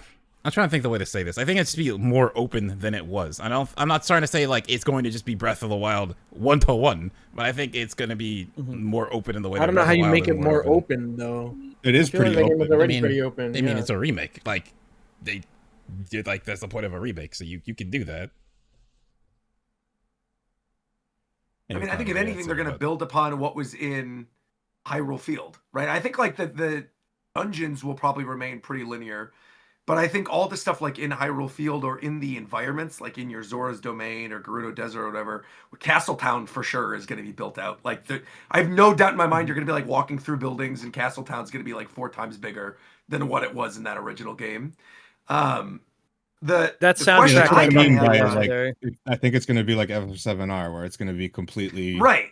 I'm trying to think the way to say this. I think it's to be more open than it was. I'm not trying to say like it's going to just be Breath of the Wild 1-to-1, but I think it's going to be more open in the way. I don't know Breath how of the you Wild make is it more open though. It is I feel like pretty that game open. is already pretty open. I mean, yeah. it's a remake. Like they did. Like that's the point of a remake. So you can do that. I mean, I think if anything, they're going to build upon what was in Hyrule Field, right? I think like the dungeons will probably remain pretty linear, but I think all the stuff like in Hyrule Field or in the environments, like in your Zora's Domain or Gerudo Desert or whatever, Castletown for sure is going to be built out. Like I have no doubt in my mind you're going to be like walking through buildings, and Castletown's going to be like 4 times bigger than what it was in that original game. That the soundtrack question That's what I I mean have by is- legendary. I think it's going to be like FF7R, where it's going to be completely right.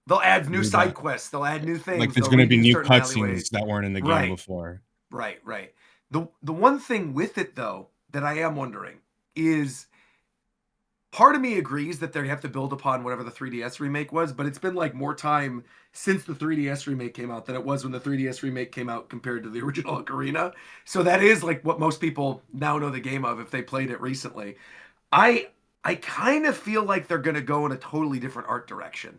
They'll add new New side that. quests. They'll add new things. like there's they'll going to be redo new certain alleyways. cutscenes that weren't in the game Right. before. Right. The one thing with it though that I am wondering is part of me agrees that they have to build upon whatever the 3DS remake was, but it's been like more time since the 3DS remake came out than it was when the 3DS remake came out compared to the original Ocarina. So that is like what most people now know the game of if they played it recently. I kind of feel like they're going to go in a totally different art direction.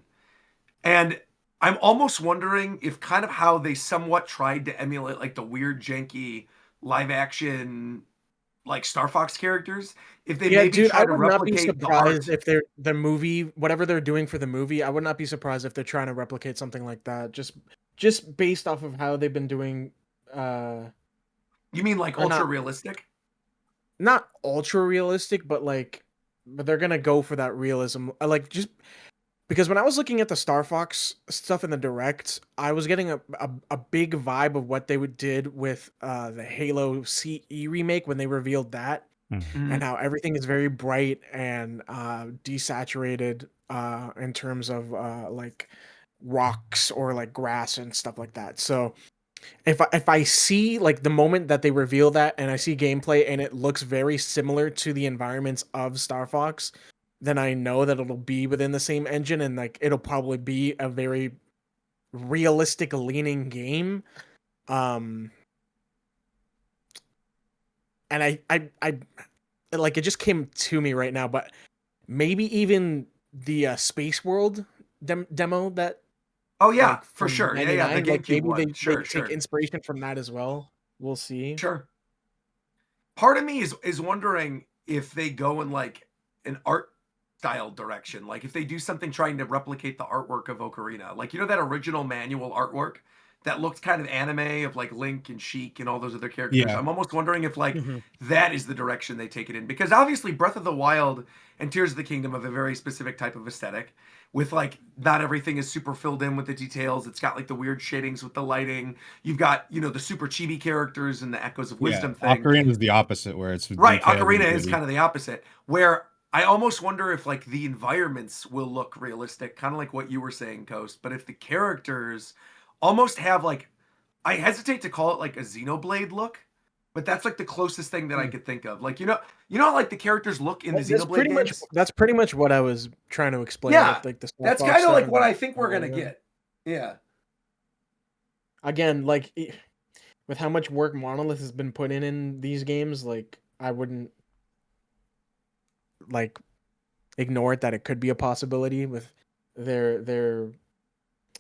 And I'm almost wondering if kind of how they somewhat tried to emulate like the weird janky live action like Star Fox characters, if they maybe dude, try I to would not be replicate the art. surprised if they're the movie, whatever they're doing for the movie. I would not be surprised if they're trying to replicate something like that. Just based off of how they've been doing You mean like Or not- ultra realistic? Not ultra realistic, but they're gonna go for that realism. Like just because when I was looking at the Star Fox stuff in the direct, I was getting a big vibe of what they did with the Halo CE remake when they revealed that, and how everything is very bright and desaturated in terms of like rocks or like grass and stuff like that. So if I see like the moment that they reveal that and I see gameplay and it looks very similar to the environments of Star Fox, then I know that it'll be within the same engine and like it'll probably be a very realistic leaning game. And I like it just came to me right now, but maybe even the Space World demo that Oh yeah, like for from sure. Yeah, the 99, like GameCube maybe one. they Sure, take sure. inspiration from that as well. We'll see. Sure. Part of me is wondering if they go in like an art style direction, like if they do something trying to replicate the artwork of Ocarina, like that original manual artwork that looked kind of anime of like Link and Sheik and all those other characters. Yeah. I'm almost wondering if like that is the direction they take it in, because obviously Breath of the Wild and Tears of the Kingdom have a very specific type of aesthetic with like not everything is super filled in with the details. It's got like the weird shadings with the lighting. You've got the super chibi characters and the Echoes of Wisdom thing. Ocarina is the opposite, where it's Right. detailed and Ocarina is gritty. kind of the opposite, where I almost wonder if like the environments will look realistic, kind of like what you were saying, Coast. But if the characters almost have like, I hesitate to call it like a Xenoblade look, but that's like the closest thing that I could think of. Like how, like the characters look in the Xenoblade games. That's pretty much what I was trying to explain. Yeah, with, like the Star that's Fox kind of stuff like and what the- I think we're gonna get. Yeah. Again, like with how much work Monolith has been put in these games, like I wouldn't like ignore it that it could be a possibility with their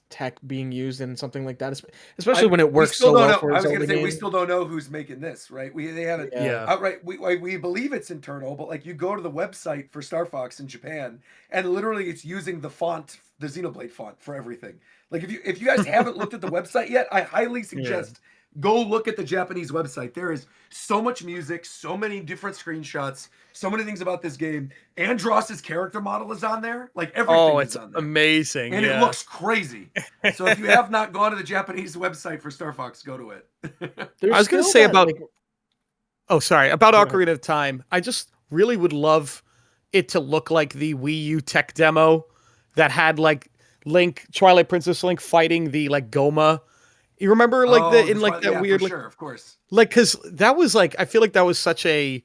tech being used in something like that, especially when it We works still so don't well know. for I a was gonna Zelda say we game. still don't know who's making this, right? They haven't Yeah. outright. We believe it's internal, but like you go to the website for Star Fox in Japan, and literally it's using the font, the Xenoblade font for everything. Like if you guys haven't looked at the website yet, I highly suggest go look at the Japanese website. There is so much music, so many different screenshots, so many things about this game. Andross's character model is on there. Like everything Oh, is it's on there. amazing. And yeah. it looks crazy. So if you have not gone to the Japanese website for Star Fox, go to it. I was going to say about about Ocarina of Time. I just really would love it to look like the Wii U tech demo that had like Link, Twilight Princess Link fighting the like Goma. You remember like that weird, for like, sure, of course. like because that was like I feel like that was such a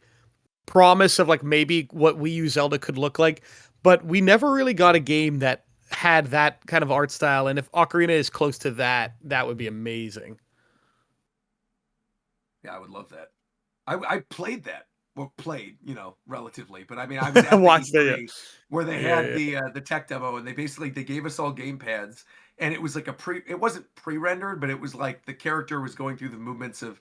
promise of like maybe what Wii U Zelda could look like, but we never really got a game that had that kind of art style. And if Ocarina is close to that, that would be amazing. Yeah, I would love that. I played that. Well, played, relatively, but I mean, I was at the Watched it, E3 where they had the tech demo, and they gave us all game pads, and it was like it wasn't pre-rendered, but it was like the character was going through the movements of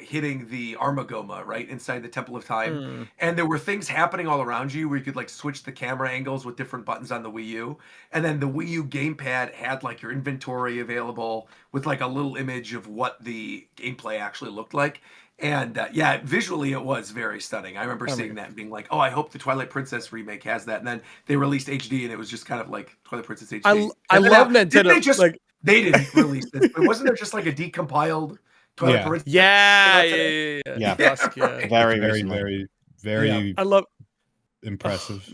hitting the Armagoma right inside the Temple of Time, and there were things happening all around you where you could like switch the camera angles with different buttons on the Wii U, and then the Wii U gamepad had like your inventory available with like a little image of what the gameplay actually looked like. And yeah, visually it was very stunning. I remember seeing that and being like, "Oh, I hope the Twilight Princess remake has that." And then they released HD, and it was just kind of like Twilight Princess HD. I love Nintendo. Didn't they just like they didn't release this, but wasn't there just like a decompiled Twilight Yeah. Princess? yeah. Dusk, yeah. Very, very I love impressive.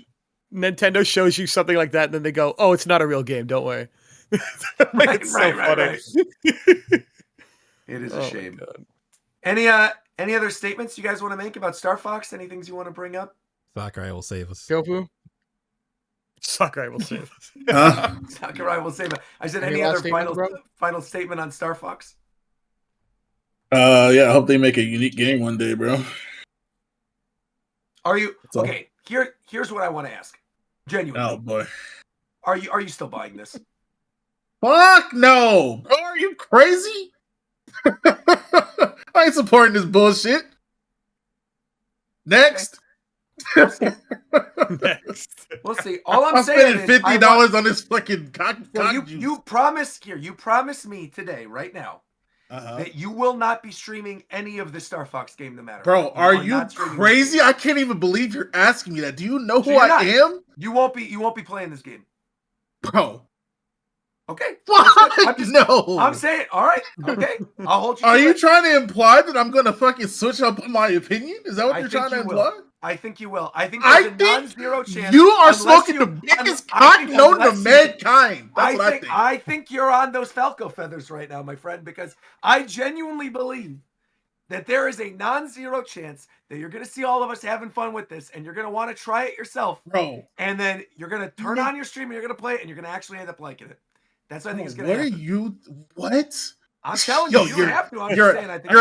Nintendo shows you something like that, and then they go, "Oh, it's not a real game. Don't worry." It's so funny. Right. It is a shame. God. Any other statements you guys want to make about Star Fox? Any things you want to bring up? Sakurai will save us. Gofu? Sakurai will save us. Sakurai will save it. I said, Any any last other statements, bro? final statement on Star Fox? Yeah, I hope they make a unique game one day, bro. Are you all. okay? Here's what I want to ask. Genuinely, Oh boy. are you still buying this? Fuck no! Bro, are you crazy? I ain't supporting this bullshit. Next. Next. We'll see. All I'm I'm saying spending is $50 on this fucking cock Well, juice. you promised me today, right now, that you will not be streaming any of the Star Fox game, no matter. Bro, what. are you crazy? I can't even believe you're asking me that. Do you know who I am? You won't be playing this game, bro. Okay. What? No. I'm saying, all right. Okay. I'll hold you. Are you trying to imply that I'm gonna fucking switch up on my opinion? Is that what you're trying to imply? I think you will. I think there's a non-zero chance. You are smoking the biggest cock known to mankind. That's what I think. I think you're on those Falco feathers right now, my friend, because I genuinely believe that there is a non-zero chance that you're going to see all of us having fun with this, and you're going to want to try it yourself. Bro. And then you're going to turn on your stream, and you're going to play it, and you're going to actually end up liking it. That's what I think is going to happen. What? I'm telling you, you don't have to. I'm you're, just saying, I think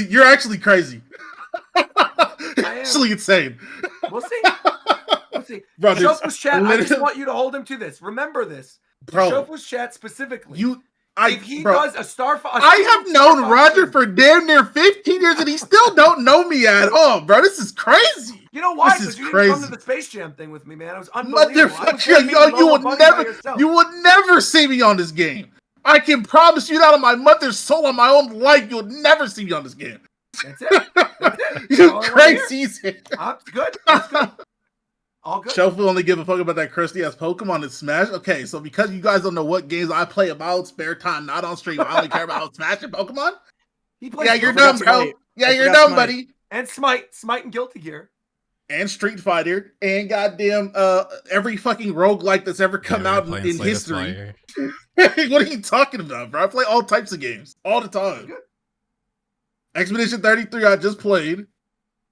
you're actually crazy. Actually insane. We'll see. We'll see. Bro, Shofu's chat, I just want you to hold him to this. Remember this. Bro. Shofu's chat specifically. If he bro, does a Star Fox... I have known Roger for damn near 15 years and he still don't know me at all, bro. This is crazy. You know why? This is you crazy. didn't come to the Space Jam thing with me, man. It was unbelievable. You would never see me on this game. I can promise you that on my mother's soul, on my own life, you'll never see me on this game. That's it. That's it. You're crazy. Good. That's good. All good. Shelf will only give a fuck about that crusty ass Pokemon in Smash. Okay, so because you guys don't know what games I play about spare time, not on stream, I only care about Smash and Pokemon. Yeah, you're dumb, bro. Yeah, you're dumb, buddy. And Smite and Guilty Gear. And Street Fighter. And goddamn every fucking roguelike that's ever come out in history. What are you talking about, bro? I play all types of games all the time. Expedition 33 I just played.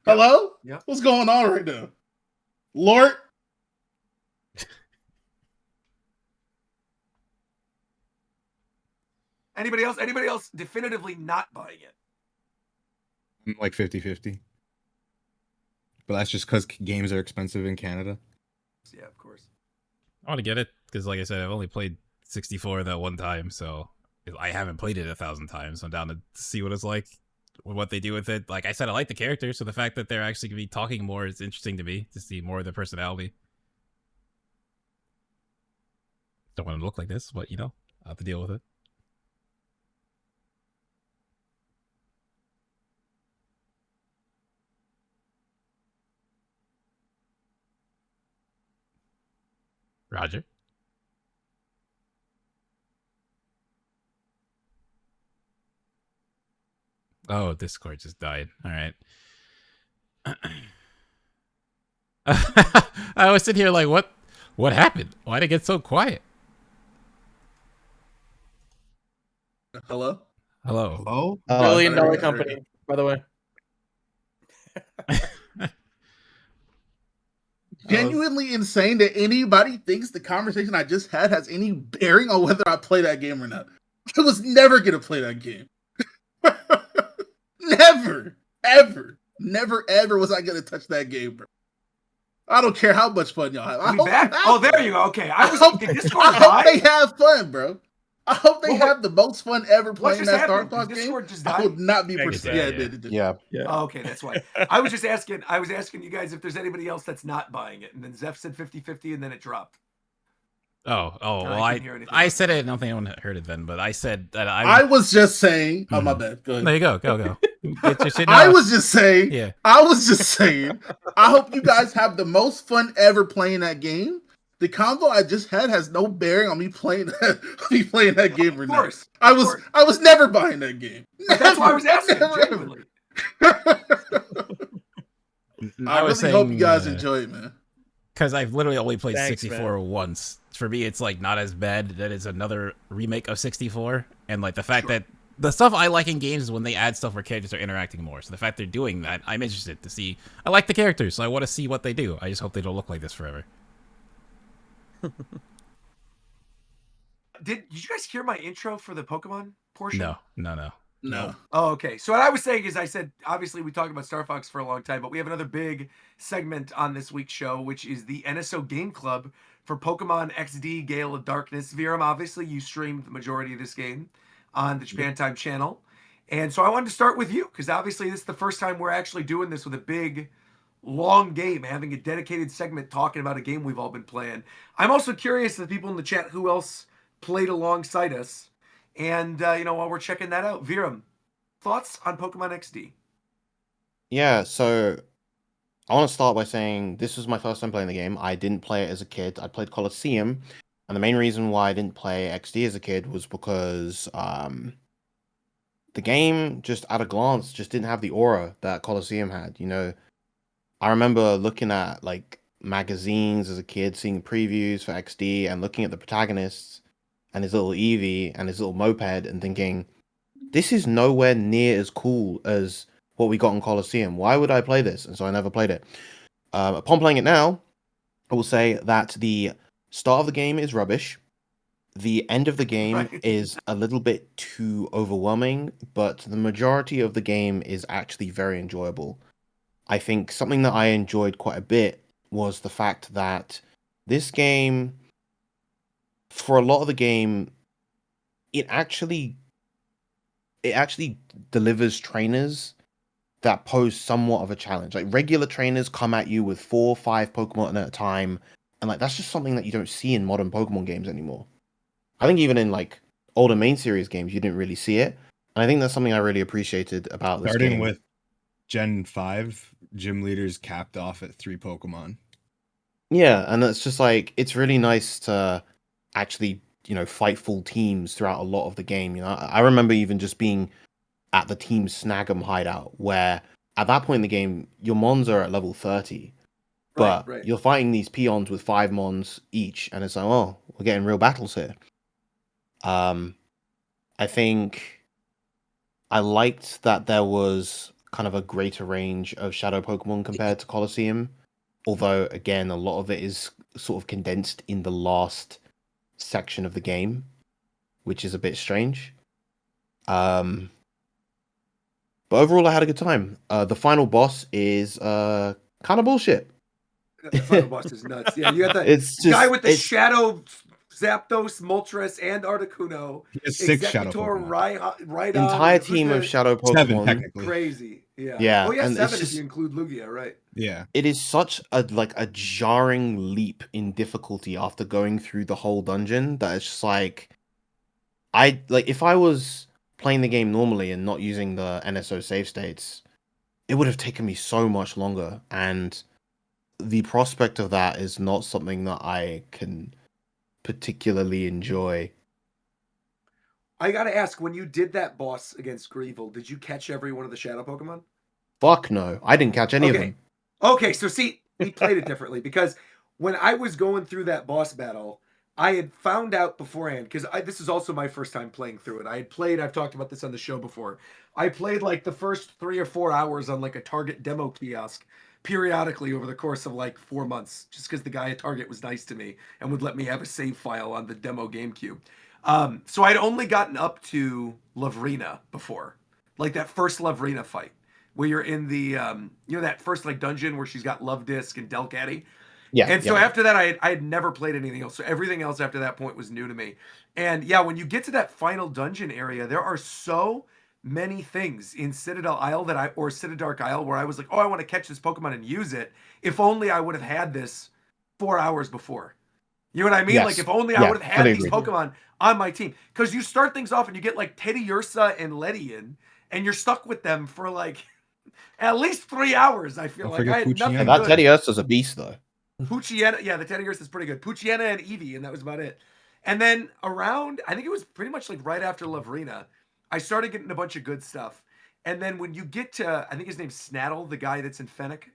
Hello? Yeah. What's going on right now? Lord? Anybody else definitively not buying it? Like 50-50. But that's just because games are expensive in Canada. Yeah, of course. I want to get it because, like I said, I've only played 64 that one time, so I haven't played it 1,000 times. So I'm down to see what it's like, what they do with it. Like I said, I like the characters, so the fact that they're actually going to be talking more is interesting to me, to see more of their personality. Don't want them to look like this, but you know, I'll have to deal with it. Roger. Oh, Discord just died. All right. I was sitting here like, what happened? Why did it get so quiet? Hello? Hello? $1 billion company, by the way. Genuinely insane that anybody thinks the conversation I just had has any bearing on whether I play that game or not. I was never going to play that game. Never, ever was I going to touch that game, bro. I don't care how much fun y'all have. I hope there you go. Okay. I hope they have fun, bro. I hope they have the most fun ever playing that Star Fox game. I would not be Yeah. Oh, okay, that's why. I was asking you guys if there's anybody else that's not buying it. And then Zeph said 50-50 and then it dropped. Well, I said it. I don't think anyone heard it then, but I said that I was just saying. Oh, my bad. Go ahead. There you go. Go. Get your shit I was just saying. Yeah. I was just saying. I hope you guys have the most fun ever playing that game. The convo I just had has no bearing on me playing that game or not. I was never buying that game. That's why I was asking. Genuinely. I really hope you guys enjoy it, man. Because I've literally only played 64 once. For me, it's like not as bad that it's another remake of 64. And like the fact that the stuff I like in games is when they add stuff where characters are interacting more. So the fact they're doing that, I'm interested to see. I like the characters, so I want to see what they do. I just hope they don't look like this forever. Did you guys hear my intro for the Pokemon portion? No. Oh, okay. So what I was saying is, I said, obviously we talked about Star Fox for a long time, but we have another big segment on this week's show, which is the NSO Game Club for Pokemon XD Gale of Darkness. Viram, obviously you streamed the majority of this game on the Japan Time channel. And so I wanted to start with you, because obviously this is the first time we're actually doing this with a big, long game, having a dedicated segment talking about a game we've all been playing. I'm also curious to the people in the chat who else played alongside us. And while we're checking that out, Viram, thoughts on Pokemon XD? Yeah, so I want to start by saying this was my first time playing the game. I didn't play it as a kid. I played Colosseum, and the main reason why I didn't play XD as a kid was because the game, just at a glance, just didn't have the aura that Colosseum had. I remember looking at like magazines as a kid, seeing previews for XD, and looking at the protagonists and his little Eevee and his little moped, and thinking, this is nowhere near as cool as what we got in Colosseum. Why would I play this? And so I never played it. Upon playing it now, I will say that the start of the game is rubbish. The end of the game Right. is a little bit too overwhelming, but the majority of the game is actually very enjoyable. I think something that I enjoyed quite a bit was the fact that this game, for a lot of the game, it actually delivers trainers that pose somewhat of a challenge. Like, regular trainers come at you with 4 or 5 Pokemon at a time, and like that's just something that you don't see in modern Pokemon games anymore. I think even in like older main series games, you didn't really see it. And I think that's something I really appreciated about this Starting game. with Gen 5, gym leaders capped off at 3 Pokemon. Yeah, and it's just like, it's really nice to actually, fight full teams throughout a lot of the game. I remember even just being at the Team Snag'em hideout, where at that point in the game, your Mons are at level 30. But Right. you're fighting these peons with 5 Mons each, and it's like, oh, we're getting real battles here. I think I liked that there was kind of a greater range of Shadow Pokemon compared to Colosseum. Although, again, a lot of it is sort of condensed in the last section of the game, which is a bit strange. But overall, I had a good time. The final boss is kind of bullshit. The final boss is nuts. Yeah, you got the It's just guy with the Shadow, Zapdos, Moltres, and Articuno. He has 6 Shadow Executor, Pokemon. right entire team of Shadow Pokemon. 7 technically. Crazy. Yeah. Yeah, Oh yeah, and 7 it's if you just, include Lugia, right? Yeah. it is such a jarring leap in difficulty after going through the whole dungeon that it's just like, if I was playing the game normally and not using the NSO save states, it would have taken me so much longer, and the prospect of that is not something that I can particularly enjoy. I gotta ask, when you did that boss against Greevil, did you catch every one of the Shadow Pokemon? Fuck no, I didn't catch any of them. Okay, so see, we played it differently because when I was going through that boss battle, I had found out beforehand, because this is also my first time playing through it. I've talked about this on the show before. I played like the first 3 or 4 hours on like a Target demo kiosk periodically over the course of like 4 months, just because the guy at Target was nice to me and would let me have a save file on the demo GameCube. So I'd only gotten up to Lavrina before, like that first Lavrina fight where you're in the that first like dungeon where she's got Love Disc and Delcatty. Yeah. And so after that, I had never played anything else. So everything else after that point was new to me. And yeah, when you get to that final dungeon area, there are so many things in Citadel Isle or Citadark Isle where I was like, oh, I want to catch this Pokemon and use it. If only I would have had this 4 hours before. You know what I mean? Yes. Like if only Yeah, I would have had fully these agree. Pokemon on my team. Because you start things off and you get like Teddiursa and Ledian, and you're stuck with them for like at least 3 hours, I feel Don't like. forget I had nothing Poochyena. That good. Teddiursa's a beast, though. Poochyena, yeah, the Teddiursa is pretty good. Poochyena and Eevee, and that was about it. And then around, I think it was pretty much like right after Lavrina, I started getting a bunch of good stuff. And then when you get to, I think his name's Snaddle, the guy that's in Fennec,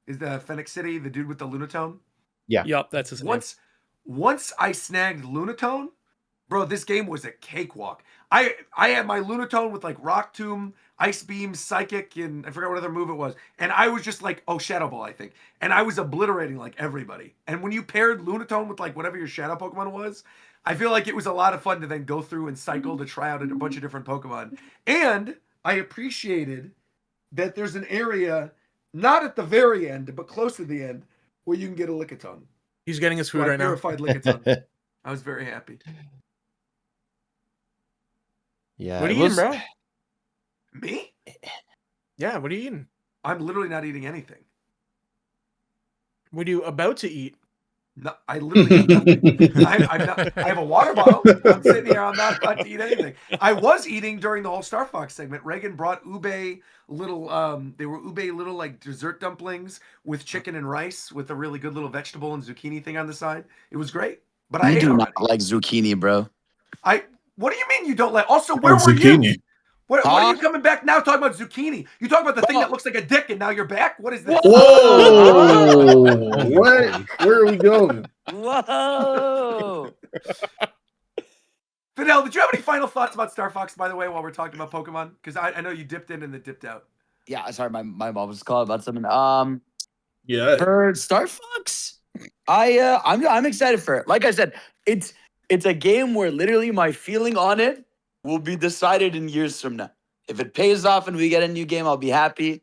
is the Fennec City, the dude with the Lunatone. Yeah. Yup, that's his name. Once I snagged Lunatone, bro, this game was a cakewalk. I had my Lunatone with like Rock Tomb, Ice Beam, Psychic, and I forgot what other move it was. And I was just like, oh, Shadow Ball, I think. And I was obliterating like everybody. And when you paired Lunatone with like whatever your Shadow Pokemon was, I feel like it was a lot of fun to then go through and cycle to try out a bunch of different Pokemon. And I appreciated that there's an area, not at the very end, but close to the end, where you can get a Lickitung. He's getting his food So I right now. purified Lickitung. I was very happy. Yeah. What are it you was- eating, bro? Me? Yeah, what are you eating? I'm literally not eating anything. What are you about to eat? No, I literally eat nothing. I'm not. I have a water bottle. I'm sitting here. I'm not about to eat anything. I was eating during the whole Star Fox segment. Reagan brought ube little. They were ube little like dessert dumplings with chicken and rice with a really good little vegetable and zucchini thing on the side. It was great. But I You ate do already. not like zucchini, bro. What do you mean you don't like? Also, Oh, where were you? zucchini. What are Huh? you coming back now talking about zucchini? You talking about the thing Bro. that looks like a dick, and now you're back. What is this? Whoa! Where are we going? Whoa. Fidel, did you have any final thoughts about Star Fox, by the way, while we're talking about Pokemon? Because I know you dipped in and then dipped out. Yeah, sorry, my mom was calling about something. Yeah. For Star Fox, I'm excited for it. Like I said, it's a game where literally my feeling on it will be decided in years from now. If it pays off and we get a new game, I'll be happy.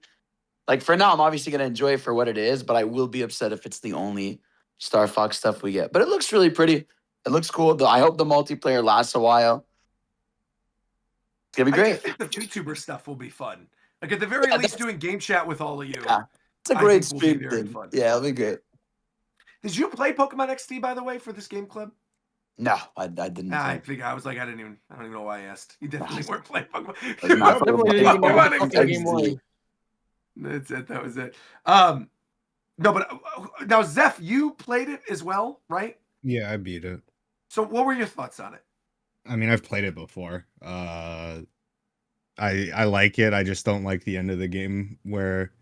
Like for now, I'm obviously gonna enjoy it for what it is, but I will be upset if it's the only Star Fox stuff we get. But it looks really pretty. It looks cool. I hope the multiplayer lasts a while. It's gonna be I do great. think the YouTuber stuff will be fun. Like at the very Yeah, least, that's- doing game chat with all of you. Yeah, it's a I great think will be stream very thing. fun. Yeah, it'll be great. Did you play Pokemon XD, by the way, for this game club? No, I didn't. I think I was like, I don't even know why I asked. You definitely weren't playing Pokemon. Like, not I definitely didn't even know what the fuck that game was. That's it. That was it. No, but now Zeph, you played it as well, right? Yeah, I beat it. So, what were your thoughts on it? I mean, I've played it before. I like it. I just don't like the end of the game where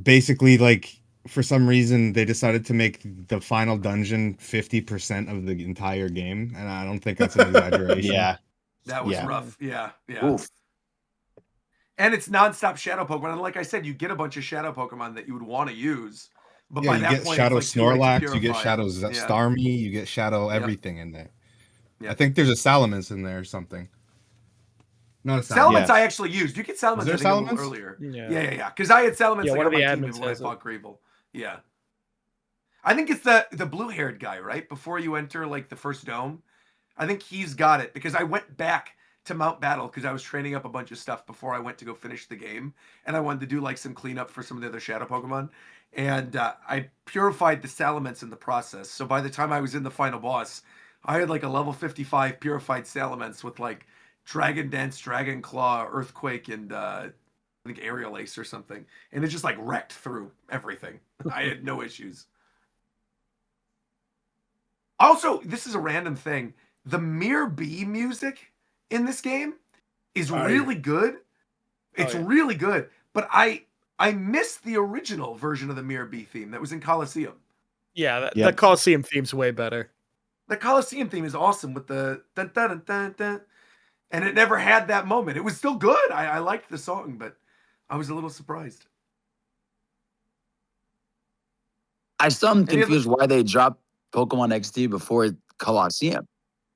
basically, like, for some reason they decided to make the final dungeon 50% of the entire game, and I don't think that's an exaggeration. Yeah. That was Yeah. rough. Yeah. Oof. And it's nonstop shadow Pokemon. And like I said, you get a bunch of shadow Pokemon that you would want to use. But Yeah, by you that get point, Shadow it's like too late to Snorlax, you get purify. Shadow Yeah. Starmie, you get Shadow Yep. everything in there. Yep. I think there's a Salamence in there or something. Not a Salamence. Salamence Yes. I actually used. You get Salamence, Is there I think, a little Salamence? earlier. Yeah. Because I had Salamence Yeah, like, one on of the my team admins when I has it. fought Greevil. Yeah. I think it's the blue-haired guy, right? Before you enter like the first dome. I think he's got it because I went back to Mount Battle because I was training up a bunch of stuff before I went to go finish the game, and I wanted to do like some cleanup for some of the other shadow Pokemon, and I purified the Salamence in the process. So by the time I was in the final boss, I had like a level 55 purified Salamence with like Dragon Dance, Dragon Claw, Earthquake, and I think Aerial Ace or something, and it just like wrecked through everything. I had no issues. Also, this is a random thing. The Mirror B music in this game is Fire. really good. It's yeah. really good. But I missed the original version of the Mirror B theme that was in Coliseum. Yeah, Yep. the Coliseum theme's way better. The Coliseum theme is awesome with the dun dun dun dun dun. And it never had that moment. It was still good. I liked the song, but I was a little surprised. I still am Any other- confused why they dropped Pokemon XD before Colosseum.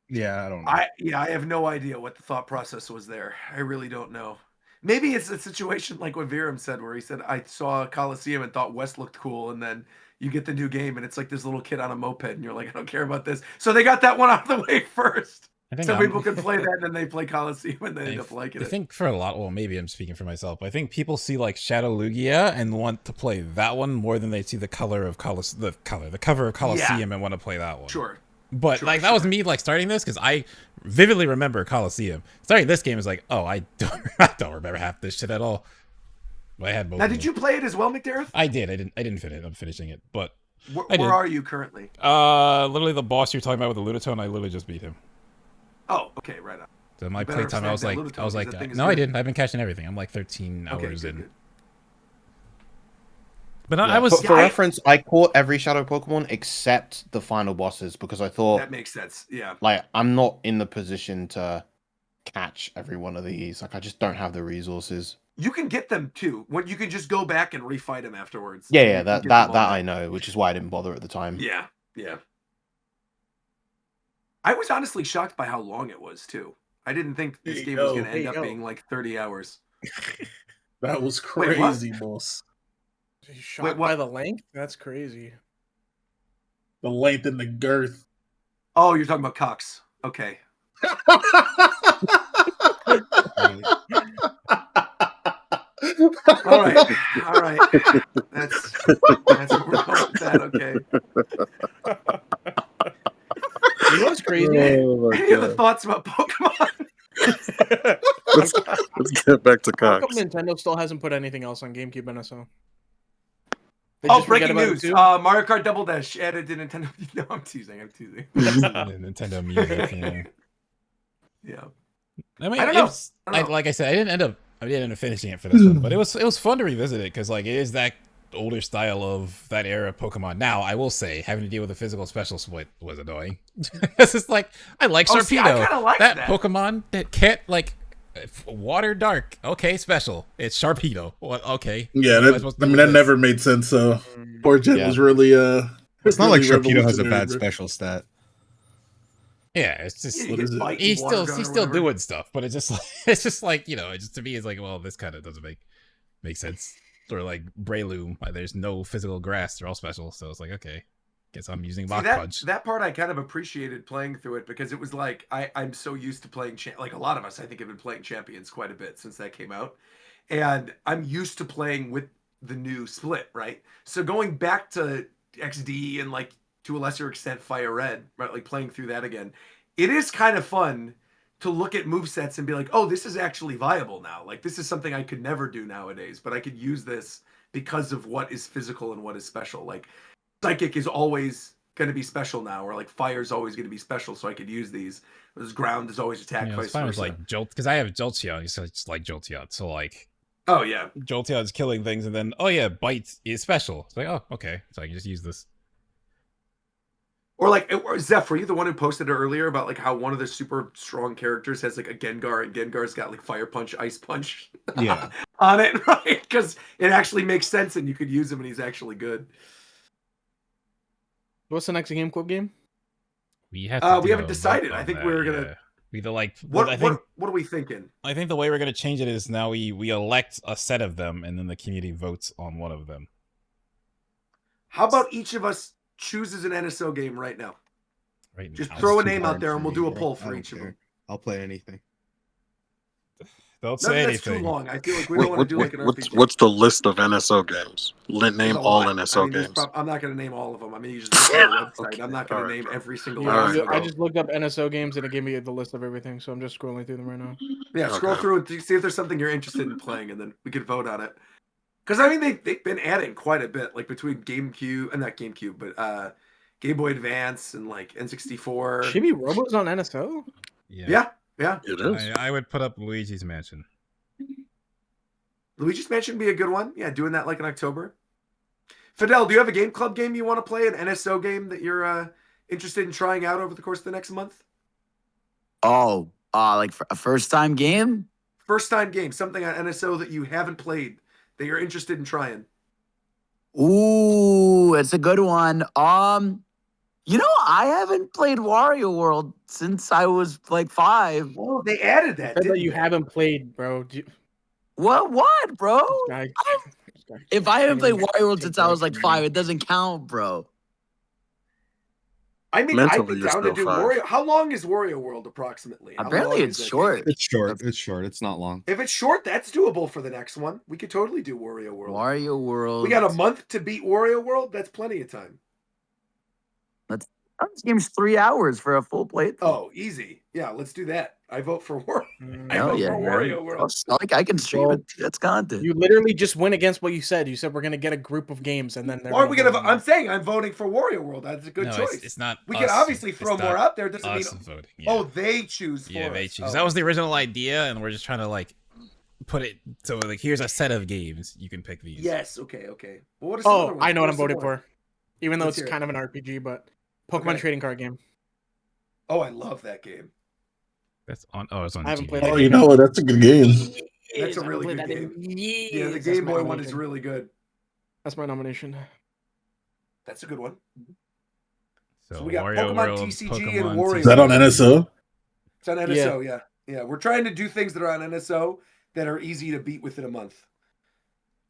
Yeah, I don't know. I have no idea what the thought process was there. I really don't know. Maybe it's a situation like what Viram said, where he said, I saw Coliseum and thought West looked cool, and then you get the new game and it's like this little kid on a moped, and you're like, I don't care about this. So they got that one out of the way first. I think So I'm- people can play that, and then they play Coliseum, and they end up liking I it. think for a lot, well, maybe I'm speaking for myself, but I think people see like Shadow Lugia and want to play that one more than they see the cover of Coliseum and want to play that one. Sure. But Sure, like that was me like starting this because I vividly remember Coliseum. Starting this game is like, oh, I don't remember half this shit at all. But I had both. Now, of did them. you play it as well, McDareth? I did. I didn't finish it. I'm finishing it, but I Where did. are you currently? Literally the boss you're talking about with the Ludotone, I literally just beat him. Oh, okay, right on. So my You better playtime, I was respect like, that Ludotone, 'cause that thing is no, I good. didn't. I've been catching everything. I'm like 13 Okay, hours good, in. good. But Yeah, I was for reference, I caught every Shadow Pokemon except the final bosses because I thought, That makes sense. Yeah. like, I'm not in the position to catch every one of these. Like, I just don't have the resources. You can get them too. When you can just go back and refight them afterwards. Yeah, You yeah, can that get that them all that back. I know, which is why I didn't bother at the time. Yeah, yeah. I was honestly shocked by how long it was too. I didn't think this Hey, game was yo, going to end hey, up yo. being like 30 hours. That was Wait, what? crazy, boss. He's shocked Wait, what? by the length? That's crazy. The length and the girth. Oh, you're talking about Cox. Okay. All right. That's what we're going with that. Okay. You know what's crazy? Any other thoughts about Pokemon? Let's get back to How come Cox. Nintendo still hasn't put anything else on GameCube NSO? They Oh, just forget breaking about it news! too? Mario Kart Double Dash added to Nintendo. No, I'm teasing. Nintendo Music. Yeah. Yeah. I mean, I don't know. like I said, I didn't end up finishing it for this one, but it was fun to revisit it because like it is that older style of that era of Pokemon. Now, I will say, having to deal with a physical special split was annoying. It's just like I like Oh, Sharpedo, see, I kinda like that. Pokemon that can't like water dark. Okay, special. It's Sharpedo. What? Okay. Yeah, What am I that, supposed to I do mean with that this? never made sense. So poor Jet Yeah. was really It's not like really Sharpedo has a bad revolutionary, bro. special stat. Yeah, it's just You get bite, he's water still gun he's or still whatever. doing stuff, but it's just like it's just like it just to me it's like, well, this kind of doesn't make sense. Or like Breloom, there's no physical grass; they're all special, so it's like, okay, guess I'm using Mach Punch. That part I kind of appreciated playing through it because it was like I'm so used to playing like a lot of us I think have been playing Champions quite a bit since that came out, and I'm used to playing with the new split, right? So going back to XD and like to a lesser extent Fire Red, right? Like playing through that again, it is kind of fun to look at movesets and be like, oh, this is actually viable now. Like this is something I could never do nowadays, but I could use this because of what is physical and what is special. Like Psychic is always going to be special now, or like Fire is always going to be special, so I could use these. Whereas Ground is always attack, It's vice fine versa. with like Jolt because I have Jolteon, so it's like Jolteon. So like, oh yeah, Jolteon's killing things, and then oh yeah, Bite is special. It's like, oh okay, so I can just use this. or like Zeph, were you the one who posted it earlier about like how one of the super strong characters has like a Gengar, and Gengar's got like Fire Punch, Ice Punch, Yeah. on it, right? Because it actually makes sense, and you could use him, and he's actually good. What's the next Game Club game? We have we haven't decided. I think we're gonna. Either like What I think what are we thinking? I think the way we're gonna change it is now we elect a set of them, and then the community votes on one of them. How about each of us chooses an NSO game right now? Right Just now. throw a Too name hard out there, for and we'll me, do a bro. poll I for don't each of them. care. I'll play anything. Don't None say of that's too anything. long. I feel like we don't want to do like an RPG. What's the list of NSO games? There's Name a all lot. NSO I mean, games. I'm not going to name all of them. I mean, you just look at the website. Okay, I'm not going all to right, name bro. every single Yeah, one. I just looked up NSO games and it gave me the list of everything, so I'm just scrolling through them right now. Yeah, scroll Okay. through and see if there's something you're interested in playing, and then we could vote on it. Because I mean, they've been adding quite a bit, like between GameCube and not GameCube, but Game Boy Advance and like N64. Chibi Robo's on NSO? Yeah. It is. I would put up Luigi's Mansion. Luigi's Mansion would be a good one. Yeah, doing that like in October. Fidel, do you have a Game Club game you want to play, an NSO game that you're interested in trying out over the course of the next month? Oh, like for a first time game? First time game, something on NSO that you haven't played that you're interested in trying. Ooh, it's a good one. I haven't played Wario World since I was like 5. Oh, they added that. Said that didn't you they? haven't played, bro. What, bro? Guy- If I haven't played Can't even Wario World take since I was that like from 5, me. it doesn't count, bro. I mean, I'd Mentally, be you're down to still do 5. Wario. How long is Wario World approximately? How Apparently long it's is that short. game? It's short. It's short. It's not long. If it's short, that's doable for the next one. We could totally do Wario World. Wario World. We got a month to beat Wario World. That's plenty of time. This game's 3 hours for a full playthrough. Oh, easy. Yeah, let's do that. I vote for Wario. I Hell vote yeah, for man. Wario World. Like I can stream Well, it. That's content. You literally just went against what you said. You said we're gonna get a group of games and then they're Or are we gonna? vote on I'm it. saying I'm voting for Wario World. That's a good No, choice. it's not. We us. can obviously It's throw not more out there. Doesn't us mean. voting. Yeah. Oh, they choose for Yeah, they us. choose. Oh. That was the original idea, and we're just trying to like put it so like here's a set of games you can pick these. Yes. Okay. Well, what are some other Oh, ones? I know what are I'm some voting more? for. Even though Let's it's hear it. kind of an RPG, but Pokemon Okay. trading card game. Oh, I love that game. That's on. Oh, it's on. I haven't GBA. played Oh, you know what? That's a good game. That's a I really played good that in game. Yeah, the years. Game That's my Boy one is nomination. really good. That's my nomination. That's a good one. So, So we got Wario Pokemon World, TCG Pokemon and Wario. Is that on NSO? It's on NSO. Yeah. We're trying to do things that are on NSO that are easy to beat within a month.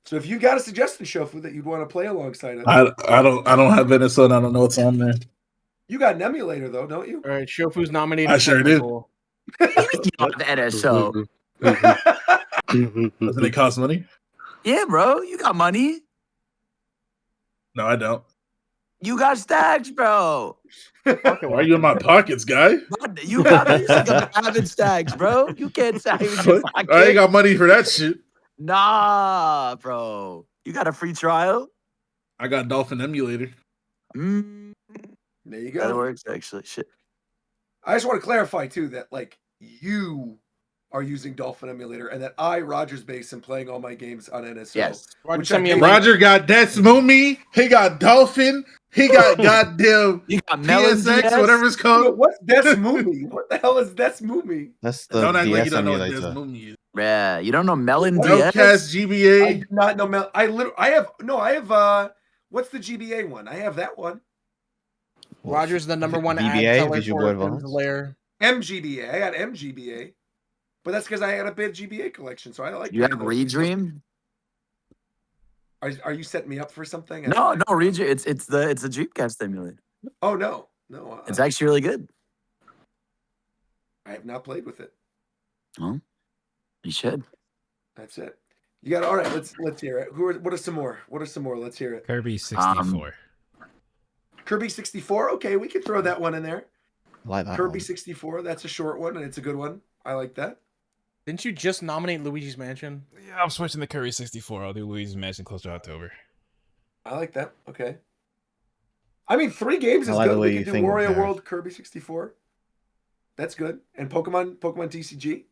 So if you've got a suggestion, Shofu, that you'd want to play alongside it, I don't have NSO and I don't know what's on there. you got an emulator though, don't you? All right, Shofu's nominated. I sure did. Technical. On the NSO. Doesn't it cost money? Yeah, bro. You got money. No, I don't. You got stacks, bro. Why are you in my pockets, guy? You got having stacks, bro. You can't say I was your pocket. I ain't got money for that shit. Nah, bro. You got a free trial? I got Dolphin Emulator. There you go. That works, actually. Shit. I just want to clarify too that like you are using Dolphin Emulator and that I, Rogers Base, am playing all my games on NSO. Yes. Roger got Death Moomy. He got Dolphin. He got goddamn PSX, whatever it's called. What's Death Moomy? What the hell is Death Moomy? That's the Don't act like DS you don't know what emulator. Death Moomy is. Yeah, you don't know Melon No DS? Cast GBA. I do not know I have what's the GBA one? I have that one. Roger's the number one VBA, ad seller Visual for Advanced? Lair. MGBA. I had MGBA. But that's because I had a big GBA collection, so I like. You have Redream? Are you setting me up for something? No, Redream. It's a Dreamcast emulator. Oh no. It's actually really good. I have not played with it. Oh, you should. That's it. You got all right. Let's hear it. What are some more? Let's hear it. Kirby 64. Kirby 64. Okay, we could throw that one in there. I like that Kirby one. 64. That's a short one and it's a good one. I like that. Didn't you just nominate Luigi's Mansion? Yeah, I'm switching to Kirby 64. I'll do Luigi's Mansion close to October. I like that. Okay. I mean, 3 games is I like good. the way We you could do think, Wario Derek. World, Kirby 64. That's good. And Pokemon TCG.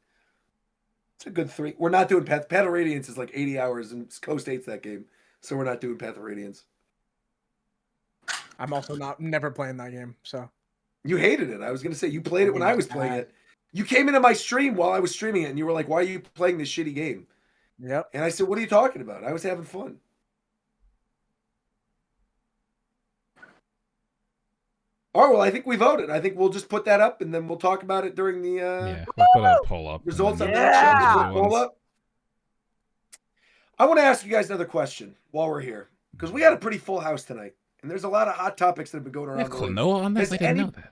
It's a good 3. We're not doing Path of Radiance is like 80 hours and Coast 8's that game. So we're not doing Path of Radiance. I'm also never playing that game, so. You hated it. I was going to say you played it when I was playing it. You came into my stream while I was streaming it and you were like, "Why are you playing this shitty game?" Yep. And I said, "What are you talking about? I was having fun." All right, well, I think we voted. I think we'll just put that up and then we'll talk about it during the Yeah, we'll put a poll up. results on and that then show. Just put a the poll ones. up. I want to ask you guys another question while we're here because we had a pretty full house tonight and there's a lot of hot topics that have been going We have around. Klonoa on this? I didn't know that.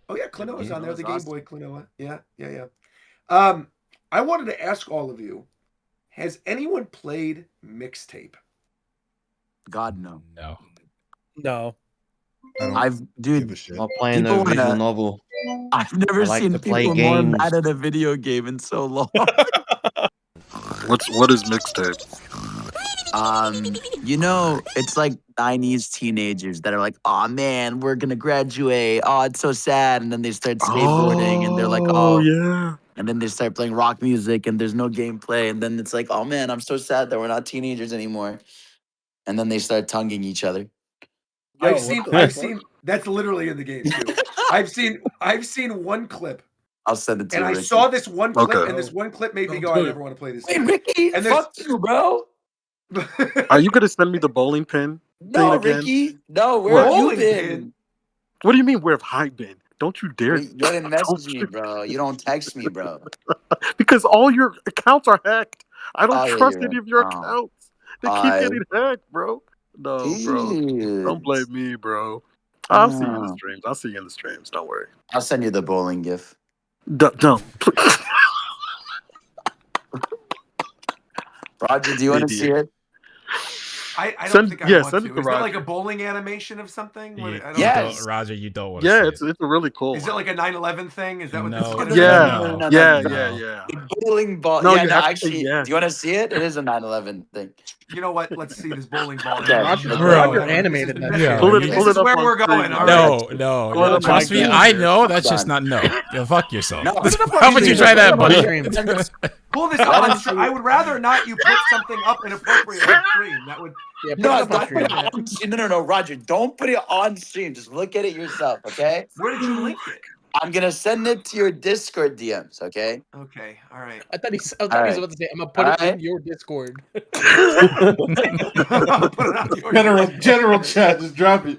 Oh yeah, Klonoa's on there. The Game awesome. Boy Klonoa. Yeah. I wanted to ask all of you: has anyone played Mixtape? God, no. No. No. Dude, Not playing no people visual wanna- novel. I've never I like seen to play people more games. mad at a video game in so long. What is Mixtape? It's like 90s teenagers that are like, "Oh man, we're gonna graduate. Oh, it's so sad." And then they start skateboarding and they're like, "Oh yeah." And then they start playing rock music and there's no gameplay. And then it's like, "Oh man, I'm so sad that we're not teenagers anymore." And then they start tonguing each other. I've seen that's literally in the game too. I've seen one clip. I'll send it to and you. I Ricky. saw this one clip, Okay. and this one clip made me go, "I never want to play this." Wait, game." Ricky, And there's- fuck you, bro. Are you gonna send me the bowling pin? No, thing again? Ricky. No, where have you Bowling been? pin? What do you mean? Where have I been? Don't you dare! You didn't message me, bro. You don't text me, bro. Because all your accounts are hacked. I don't Oh, yeah, trust you're any right. of your Oh. accounts. They keep I- getting hacked, bro. No, bro. Jeez. Don't blame me, bro. I'll see you in the Oh. streams. I'll see you in the streams. Don't worry. I'll send you the bowling gif. Don't. Please. Roger, do you want to see it? I don't Send- think I yeah, want send to. it to Is that like Roger. a bowling animation of something? What- I don't Yes. know. Roger, you don't want to Yeah, see it's it. a really cool. Is it one. like a 9/11 thing? Is that what No. this is gonna Yeah. be? Yeah, no. yeah, yeah. The bowling ball. No, yeah, you no, have to actually, say yes. do you want to see it? It is a 9/11 thing. You know what? Let's see this bowling ball. Okay. animation. Roger- Bro. Roger animated that. Yeah. Pull it This up is where on we're screen. going. All No, right. no. Go on Trust my me, God. I know. That's Done. just not no. Go fuck yourself. No, put it up on How would you stream. try that, Put it up buddy? on stream. Pull this up on stream. I would rather not you put something up inappropriate on stream. That would. Yeah, put it No, up on don't put stream. it on stream. No, Roger. Don't put it on stream. Just look at it yourself, okay? Where did you link it? I'm gonna send it to your Discord DMs, okay? Okay. All right. I thought he was Alright. about to say, "I'm gonna put it in Alright. your Discord." I'll put it on your- General chat, just drop it.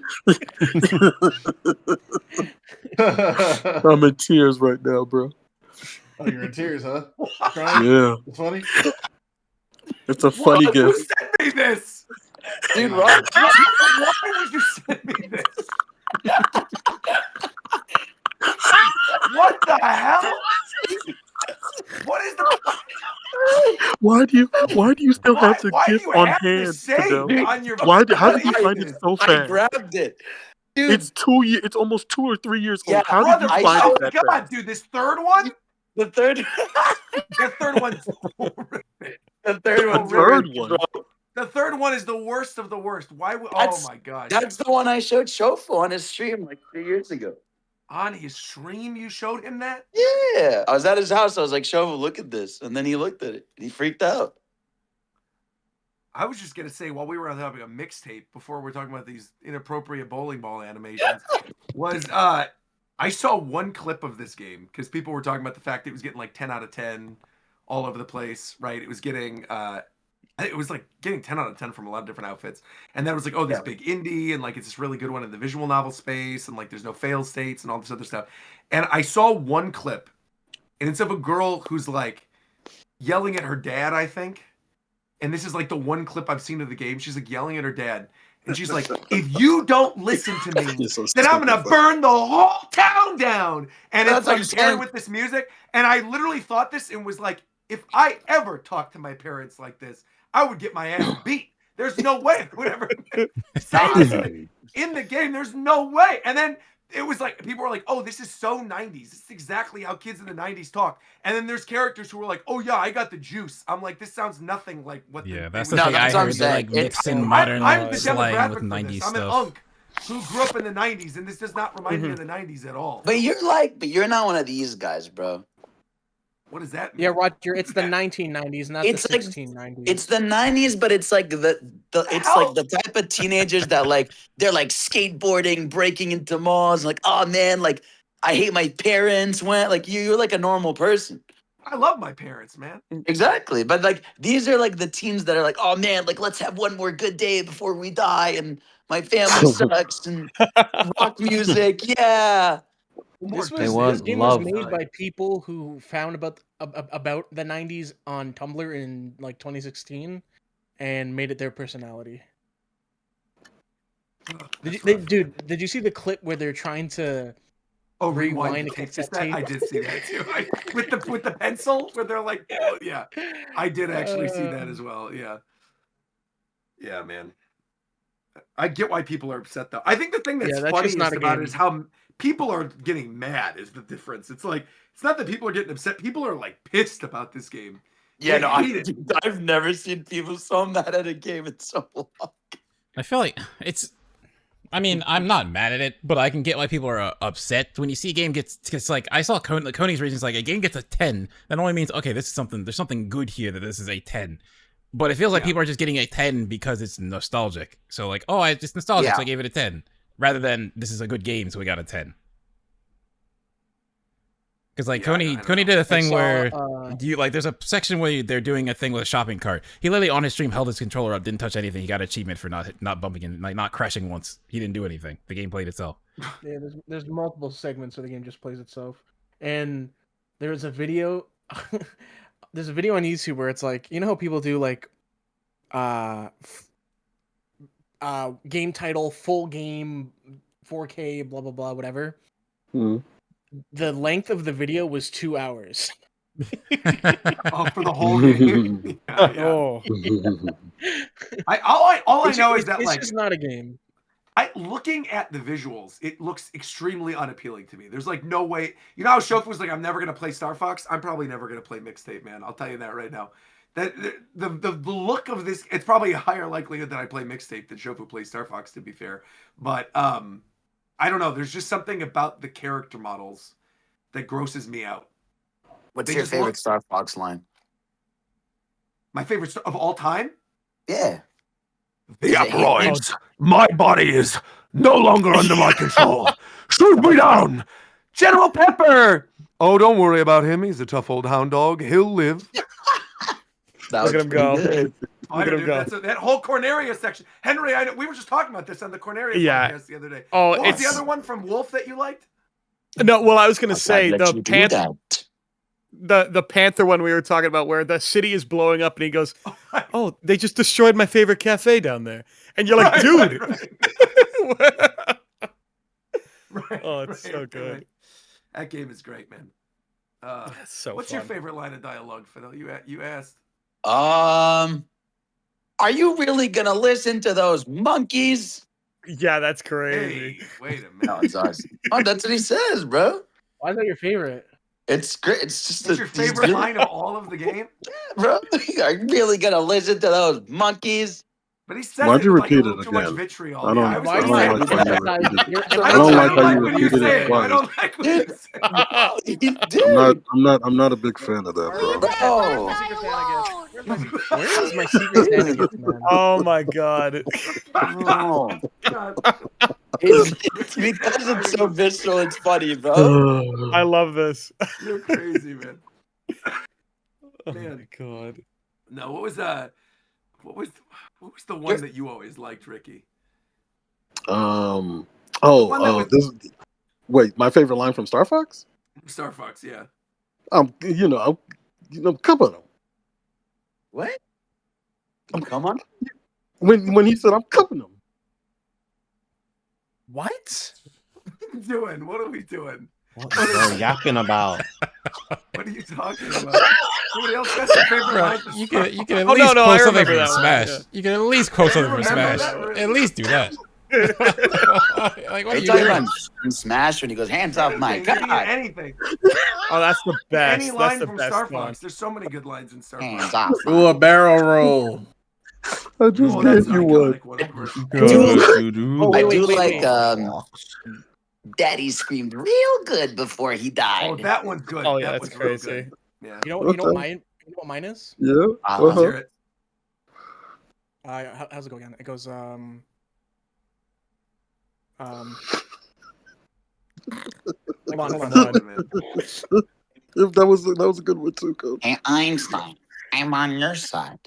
I'm in tears right now, bro. Oh, you're in tears, huh? Crying? Yeah, It's funny. it's a funny Who gift. sent me this? Dude, Roger. Why would you send me this? What the hell? What is the? Why do you still have the Why do GIF you on have the hand, save Fidel? on your? How did What you is find it this? so I fast? grabbed it, dude. It's 2 years. It's almost 2 or 3 years Yeah, old. How Brother, did you I find oh it that God, fast? dude, this third one, the third, the third one's horrific. the third The one's third horrific, one. bro. The third one is the worst of the worst. Why would? Oh That's my God, that's the one I showed Shofu on his stream like 3 years ago. on his stream, you showed him that? Yeah, I was at his house. I was like, Shofu, look at this, and then he looked at it. He freaked out. I was just gonna say while we were on the topic of mixtape before we're talking about these inappropriate bowling ball animations, was I saw one clip of this game because people were talking about the fact that it was getting like 10 out of 10 all over the place, right? It was getting it was like getting 10 out of 10 from a lot of different outfits. And then it was like, oh, this big indie, and like it's this really good one in the visual novel space, and like there's no fail states and all this other stuff. And I saw one clip, and it's of a girl who's like yelling at her dad, I think. And this is like the one clip I've seen of the game. She's like yelling at her dad. And she's like, if you don't listen to me, You're so then I'm going to stupid. burn the whole town down. And That's it's what like I'm paired saying. with this music. And I literally thought this and was like, if I ever talked to my parents like this, I would get my ass beat. There's no way I would ever say this in the game. There's no way. And then it was like, people were like, oh, this is so 90s. This is exactly how kids in the 90s talk. And then there's characters who were like, oh, yeah, I got the juice. I'm like, this sounds nothing like what Yeah, they that's would the No, thing I that's what I'm heard. They like saying. mix in modern I'm the slang demographic with for 90s this. I'm an stuff. unk who grew up in the 90s, and this does not remind me of the 90s at all. But you're not one of these guys, bro. What does that mean? Yeah, Roger, it's the 1990s, not It's the like 1690s. it's the 90s, but it's like it's like the type of teenagers that like they're like skateboarding, breaking into malls, like, oh man, like I hate my parents. When like you're like a normal person. I love my parents, man. Exactly. But like these are like the teens that are like, oh man, like let's have one more good day before we die, and my family sucks, and rock music, yeah. This They was want this game love. was made by people who found about the 90s on Tumblr in like 2016 and made it their personality. Did you see the clip where they're trying to rewind a the tape? cassette That, I tape? did see that too. With the pencil, where they're like, oh, yeah, I did actually see that as well. Yeah, yeah, man. I get why people are upset though. I think the thing that's that's just funniest not a about game. it is how people are getting mad. Is the difference? It's like it's not that people are getting upset. People are like pissed about this game. Yeah, They no, hate it. I've never seen people so mad at a game in so long. I feel like it's. I mean, I'm not mad at it, but I can get why people are upset when you see a game gets like I saw Coney's reasons like a game gets a 10. That only means okay, this is something. There's something good here that this is a 10. But it feels like people are just getting a 10 because it's nostalgic. So like, oh, it's nostalgic, so I gave it a 10, rather than this is a good game, so we got a 10. Because like Coney did a thing where there's a section where they're doing a thing with a shopping cart. He literally on his stream held his controller up, didn't touch anything. He got an achievement for not bumping in, like not crashing once. He didn't do anything. The game played itself. Yeah, there's multiple segments where the game just plays itself. And there's a video there's a video on YouTube where it's like, you know how people do like game title, full game, 4K, blah blah blah, whatever. The length of the video was 2 hours. Oh, for the whole game. Oh. All I know is that it's like just not a game. Looking at the visuals, it looks extremely unappealing to me. There's like no way. You know how Shofu was like, I'm never gonna play Star Fox. I'm probably never gonna play Mixtape, man. I'll tell you that right now. That the look of this, it's probably a higher likelihood that I play Mixtape than Shofu plays Star Fox, to be fair. But I don't know. There's just something about the character models that grosses me out. What's your favorite Star Fox line? My favorite of all time? Yeah. The Aperoids. My body is no longer under my control. Shoot me down! General Pepper! Oh, don't worry about him. He's a tough old hound dog. He'll live. Look at him go. Look at him go. That whole Corneria section. Henry, I know we were just talking about this on the Corneria podcast the other day. Oh, what was the other one from Wolf that you liked? No, well, I was going to say let the you do Panther. that. The Panther one we were talking about, where the city is blowing up, and he goes, "Oh, they just destroyed my favorite cafe down there," and you're like, "Dude." Oh, it's so good. Right. That game is great, man. That's so what's fun. your favorite line of dialogue, Fidel? You asked. Are you really gonna listen to those monkeys? Yeah, that's crazy. Hey, wait a No, minute. it's ours. Oh, that's what he says, bro. Why is that your favorite? It's great. It's just That's your favorite line of all of the game? bro. Are you really gonna listen to those monkeys? But he says Why'd it you with like a repeat little it too much again? vitriol. I don't. Yeah, I was Why gonna I say. don't like how you repeated. You're I don't like how you when you repeated say it it. I twice. don't like when you say it. Dude. I'm not a big fan of that, bro. Bro. Where's my secret Santa gift, man? Oh my god. Oh. God. It's because it's so visceral. It's funny, bro. I love this. You're crazy, man. Oh Man. my god. No, what was the one that you always liked, Ricky? one that was- This. Wait, my favorite line from Star Fox? Star Fox, yeah. I'm cupping him. What? Come on. When he said I'm cupping him. What? Doing? What are we doing? What are you yapping about? What are you talking about? Somebody else got their favorite Bro, line from you Star can you can at Oh, least no, I quote something remember from that one, Smash. yeah. You can at least quote something from remember Smash. that, really? At least do that. Like, what Are are you you talking doing? about Smash when he goes, hands off my Anything, god. anything. Oh, that's the best. Any That's line the from best Star one. Fox. There's so many good lines in Star Hands Fox. off. Ooh, a barrel roll. I just Oh, that's gave an you one. iconic one, of course. Oh, I wait, do wait, like wait. Daddy screamed real good before he Oh, died. that one's good. Oh, yeah, that that's one's real crazy. good. Yeah. You know what mine is? Yeah. Let's hear it. How's it go again? It goes hold on. If that was a good one too, Coach. Hey, Einstein, I'm on your side.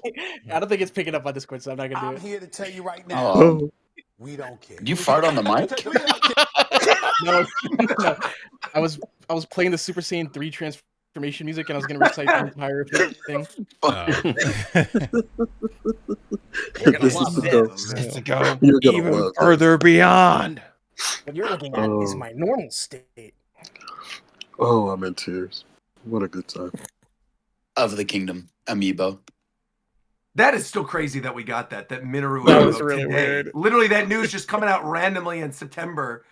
I don't think it's picking up on Discord, so I'm not gonna do it. here to tell you right now, Oh, we don't care. you fart on the mic? No, no. I was playing the Super Saiyan 3 transformation music, and I was gonna recite the entire thing. You're gonna This love is this. dope. To go You're gonna even love this. further beyond. What you're looking at is my normal state. Oh, I'm in tears. What a good time. Of the Kingdom amiibo. That is still crazy that we got that Minoru That amiibo was really today. weird. Literally, that news just coming out randomly in September,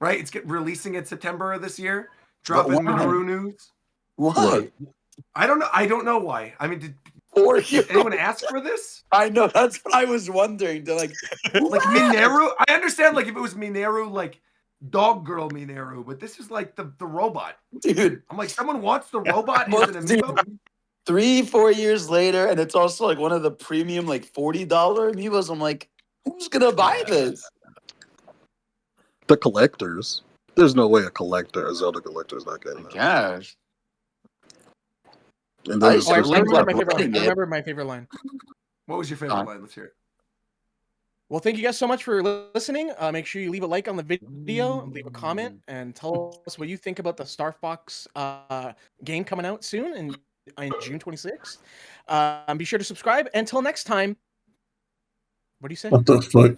right? It's releasing in September of this year. Dropping why? Minoru news. Why? I don't know. I don't know why. I mean, did For you. anyone ask for this? I know, that's what I was wondering. They're like, Like Mineru? I understand, like if it was Mineru, like Dog Girl Mineru, but this is like the robot. dude. I'm like, someone wants the robot as an amiibo? 3-4 years later, and it's also like one of the premium, like $40 amiibos. I'm like, who's gonna buy this? The collectors. There's no way a Zelda collector is not getting that. Gosh. And I then used to there's remember like, my favorite I remember my favorite line. What was your favorite line? Let's hear it. Well, thank you guys so much for listening. Make sure you leave a like on the video, leave a comment, and tell us what you think about the Star Fox game coming out soon in June 26th. Be sure to subscribe. Until next time, what do you say? What the fuck?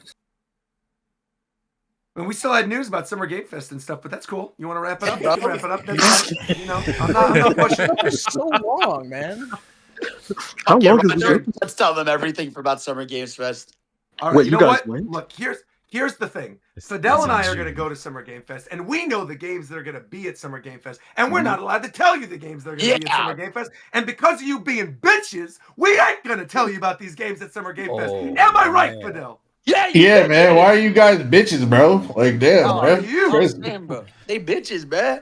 And we still had news about Summer Game Fest and stuff, but that's cool. You want to wrap it up? You can wrap it up. That's, you know, I'm not pushing. It's so long, man. how Okay, long is Roger, this? let's tell them everything about Summer Games Fest. All right, Wait, you you know guys what? went? Look, here's the thing. Fidel that's and I in are going to June. go to Summer Game Fest, and we know the games that are going to be at Summer Game Fest, and we're not allowed to tell you the games that are going to be at Yeah. Summer Game Fest. And because of you being bitches, we ain't going to tell you about these games at Summer Game Fest. Oh, Am I right, man. Fidel? Yeah, you Yeah, bitches. man. Why are you guys bitches, bro? Like, damn, Oh, bro. you? Crazy. Damn, bro. They bitches, man.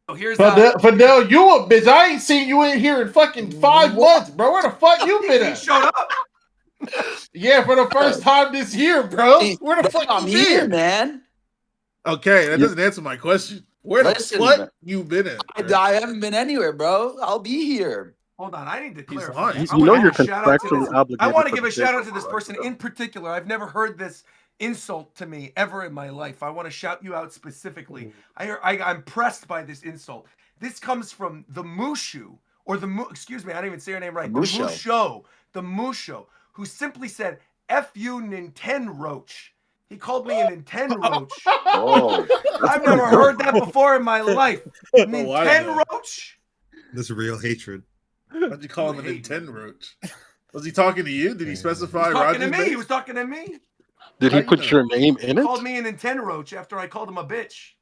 So here's Fidel, you a bitch. I ain't seen you in here in fucking 5 months, bro. Where the fuck you been he at? showed up. Yeah, for the first time this year, bro. Where the fuck I'm you here, been? man. Okay, that doesn't answer my question. Where Listen, the fuck bro. you been at? bro? I haven't been anywhere, bro. I'll be here. Hold on, I need to He's clarify. lying. I You know wanna you're give a shout out to contractually this. obligated. I want to for give the a shout out takeover, to this right, person Fidel? in particular. I've never heard this insult to me ever in my life. I want to shout you out specifically. I'm pressed by this insult. This comes from the Mushu, or excuse me, I didn't even say your name right. The Musho, who simply said, "F you, Nintendo Roach." He called me a Nintendo Roach. Oh, I've never heard that before in my life. Oh, Nintendo Roach? That's real hatred. Why'd you call him a Nintendo roach? Was he talking to you? Did he specify? He was talking to Roger's me. He base? was talking to me. Did he put your name in He it? called me a Nintendo roach after I called him a bitch.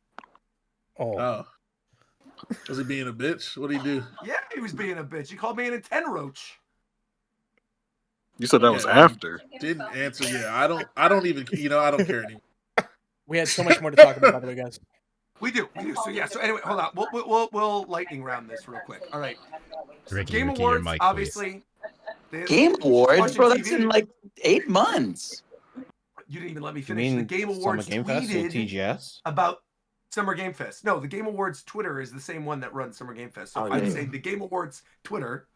Oh. Was he being a bitch? What did he do? Yeah, he was being a bitch. He called me a Nintendo roach. You said that was Yeah, after. Didn't answer. Yeah, I don't even. I don't care anymore. We had so much more to talk about, by the way, guys. We do. So yeah. So anyway, hold on. We'll lightning round this real quick. All right. Ricky, Game Ricky, your Awards, mic, obviously. Game Awards, Watching bro. That's TV. in like 8 months. You didn't even let me You finish. The mean Game Summer Awards Game Fest or tweeted TGS? about Summer Game Fest. No, the Game Awards Twitter is the same one that runs Summer Game Fest. So Oh, I'm yeah. saying the Game Awards Twitter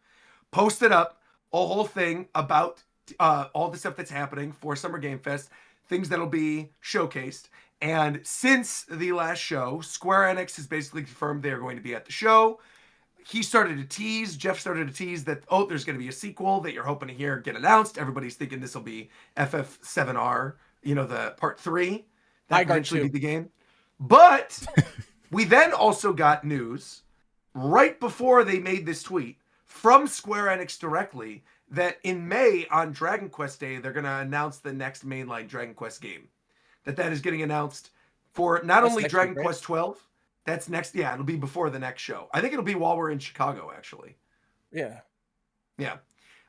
posted up a whole thing about all the stuff that's happening for Summer Game Fest, things that'll be showcased. And since the last show, Square Enix has basically confirmed they're going to be at the show. Jeff started to tease that, there's going to be a sequel that you're hoping to hear get announced. Everybody's thinking this will be FF7R, the part 3. That could eventually be the game. But we then also got news right before they made this tweet from Square Enix directly that in May on Dragon Quest Day, they're going to announce the next mainline Dragon Quest game. That is getting announced for not only Dragon Quest 12, that's next. Yeah, it'll be before the next show. I think it'll be while we're in Chicago, actually. Yeah. Yeah.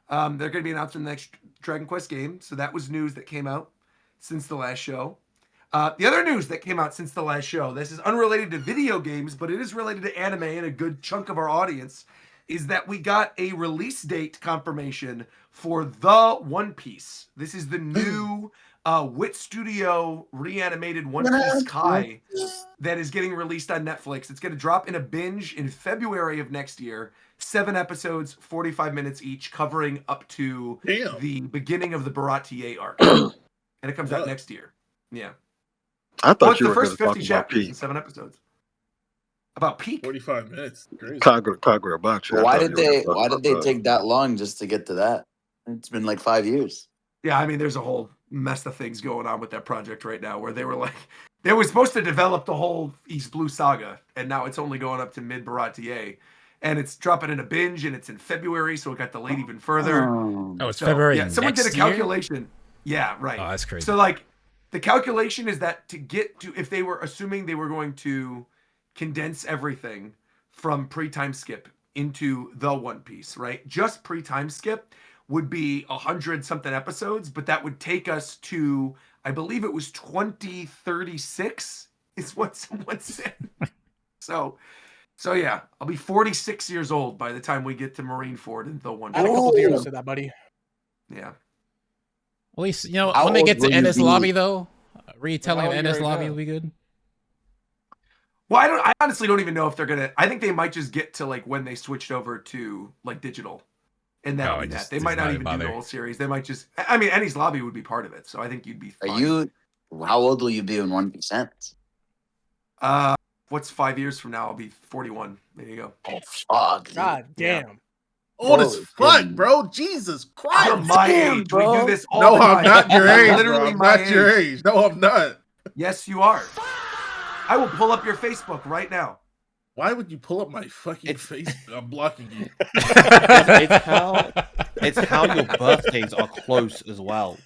They're going to be announcing the next Dragon Quest game. So that was news that came out since the last show. The other news that came out since the last show, this is unrelated to video games, but it is related to anime and a good chunk of our audience, is that we got a release date confirmation for The One Piece. This is the new Wit Studio reanimated One Piece Kai that is getting released on Netflix. It's going to drop in a binge in February of next year. 7 episodes, 45 minutes each, covering up to the beginning of the Baratier arc. And it comes out next year. Yeah. I thought you the were going first to talk 50 about chapters in Pete. 7 episodes. About Peak? 45 minutes. Crazy. Kagura Box. Why did they take that long just to get to that? It's been like 5 years. Yeah, I mean, there's a whole mess of things going on with that project right now where they were supposed to develop the whole East Blue saga, and now it's only going up to mid Baratier. And it's dropping in a binge, and it's in February, so it got delayed even further. Oh, it's February. Yeah, someone did a next year? calculation. Yeah, right. Oh, that's crazy. So, the calculation is that to get to, if they were assuming they were going to condense everything from pre-time skip into the One Piece, right? Just pre-time skip would be 100-something episodes, but that would take us to, I believe it was 2036 is what someone said. So yeah, I'll be 46 years old by the time we get to Marineford and the One Piece. Add a couple zeros to that, buddy. Yeah. At least, when they get to Ennis Lobby, though, retelling of Ennis Lobby will be good. Well, I honestly don't even know if they're gonna. I think they might just get to when they switched over to digital, and that'll be that. They might not even do the whole series. They might just. I mean, Ennis Lobby would be part of it, so I think you'd be fine. How old will you be in 1%? What's 5 years from now? I'll be 41. There you go. Oh fuck! God damn. Yeah. Old as fuck, bro. Jesus Christ. I'm my age. Bro. We do this all No, the time. I'm not your age. Literally Bro. I'm my not your age. No, I'm not. Yes, you are. I will pull up your Facebook right now. Why would you pull up my fucking face? I'm blocking you. It's how your birthdays are close as well.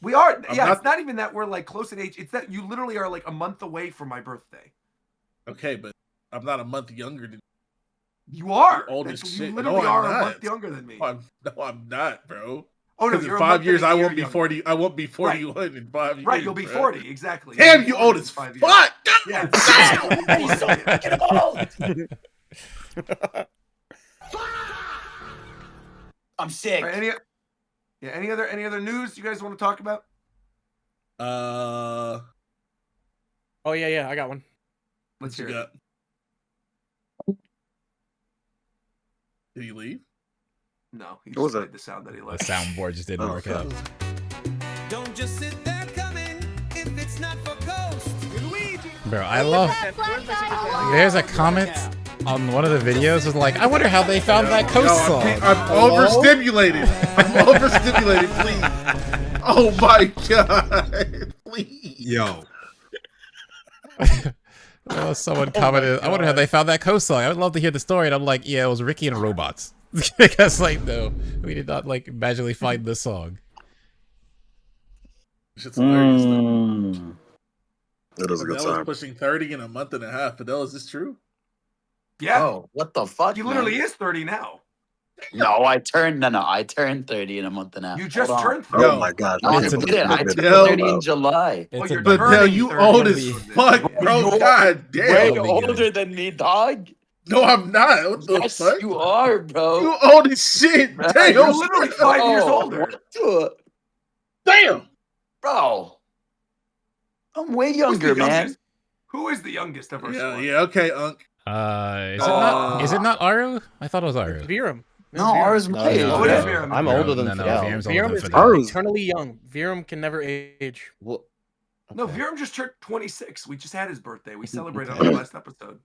We are. It's not even that we're close in age. It's that you literally are a month away from my birthday. Okay, but I'm not a month younger than you. Are. Old as You shit. literally No, are I'm a not. month younger than me. No, I'm not, bro. Oh no, in you're 5 years I won't be younger. 40. I won't be 41 in 5 years. Right, you'll be bro. 40 exactly. Damn, you old as fuck. Yeah. He's so fucking old. I'm sick. Right, any other news you guys want to talk about? Oh yeah, I got one. Let's hear it. Did he leave? No, he What was just that? played the sound that he The left. soundboard just didn't work out. Don't just sit there coming if it's not for Coast. Luigi. Bro, I love. There's a comment on one of the videos was I wonder how they found that coast song. I'm overstimulated. I'm overstimulated, please. Oh my god. Please. Yo. Someone commented, I wonder how they found that coast song. I would love to hear the story. And I'm like, yeah, it was Ricky and Robots. Because like no, we did not like magically find the song. Shit's hilarious. That is a good Fidel's time. pushing 30 in a month and a half. Fidel, is this true? Yeah. Oh, what the fuck? He literally man? is 30 now. No, I turned 30 in a month and a half. You just Hold on. turned 30. Oh my gosh. No, I It's a- didn't. I turned Fidel. 30 in July. Oh, It's you're a Fidel, turning you 30 old on as this fuck, day. bro. You're God Way damn. It'll be older good. than me, dog. No, I'm not. What the Yes, fuck? you are, bro. You old as shit. Man, Damn. You're literally 5 years Oh, older. what the- Damn. Bro. I'm way Who's the younger, man. youngest? Who is the youngest of our Yeah, squad? yeah, okay, Unc. Is it not Aru? I thought it was Aru. Virum. No, ours No, my age. Oh, it is bro. Virum. I'm older than No, Fidel. Virum's older Virum than is Fidel. eternally young. Virum can never age. What? No, Okay. Virum just turned 26. We just had his birthday. We celebrated on the last episode.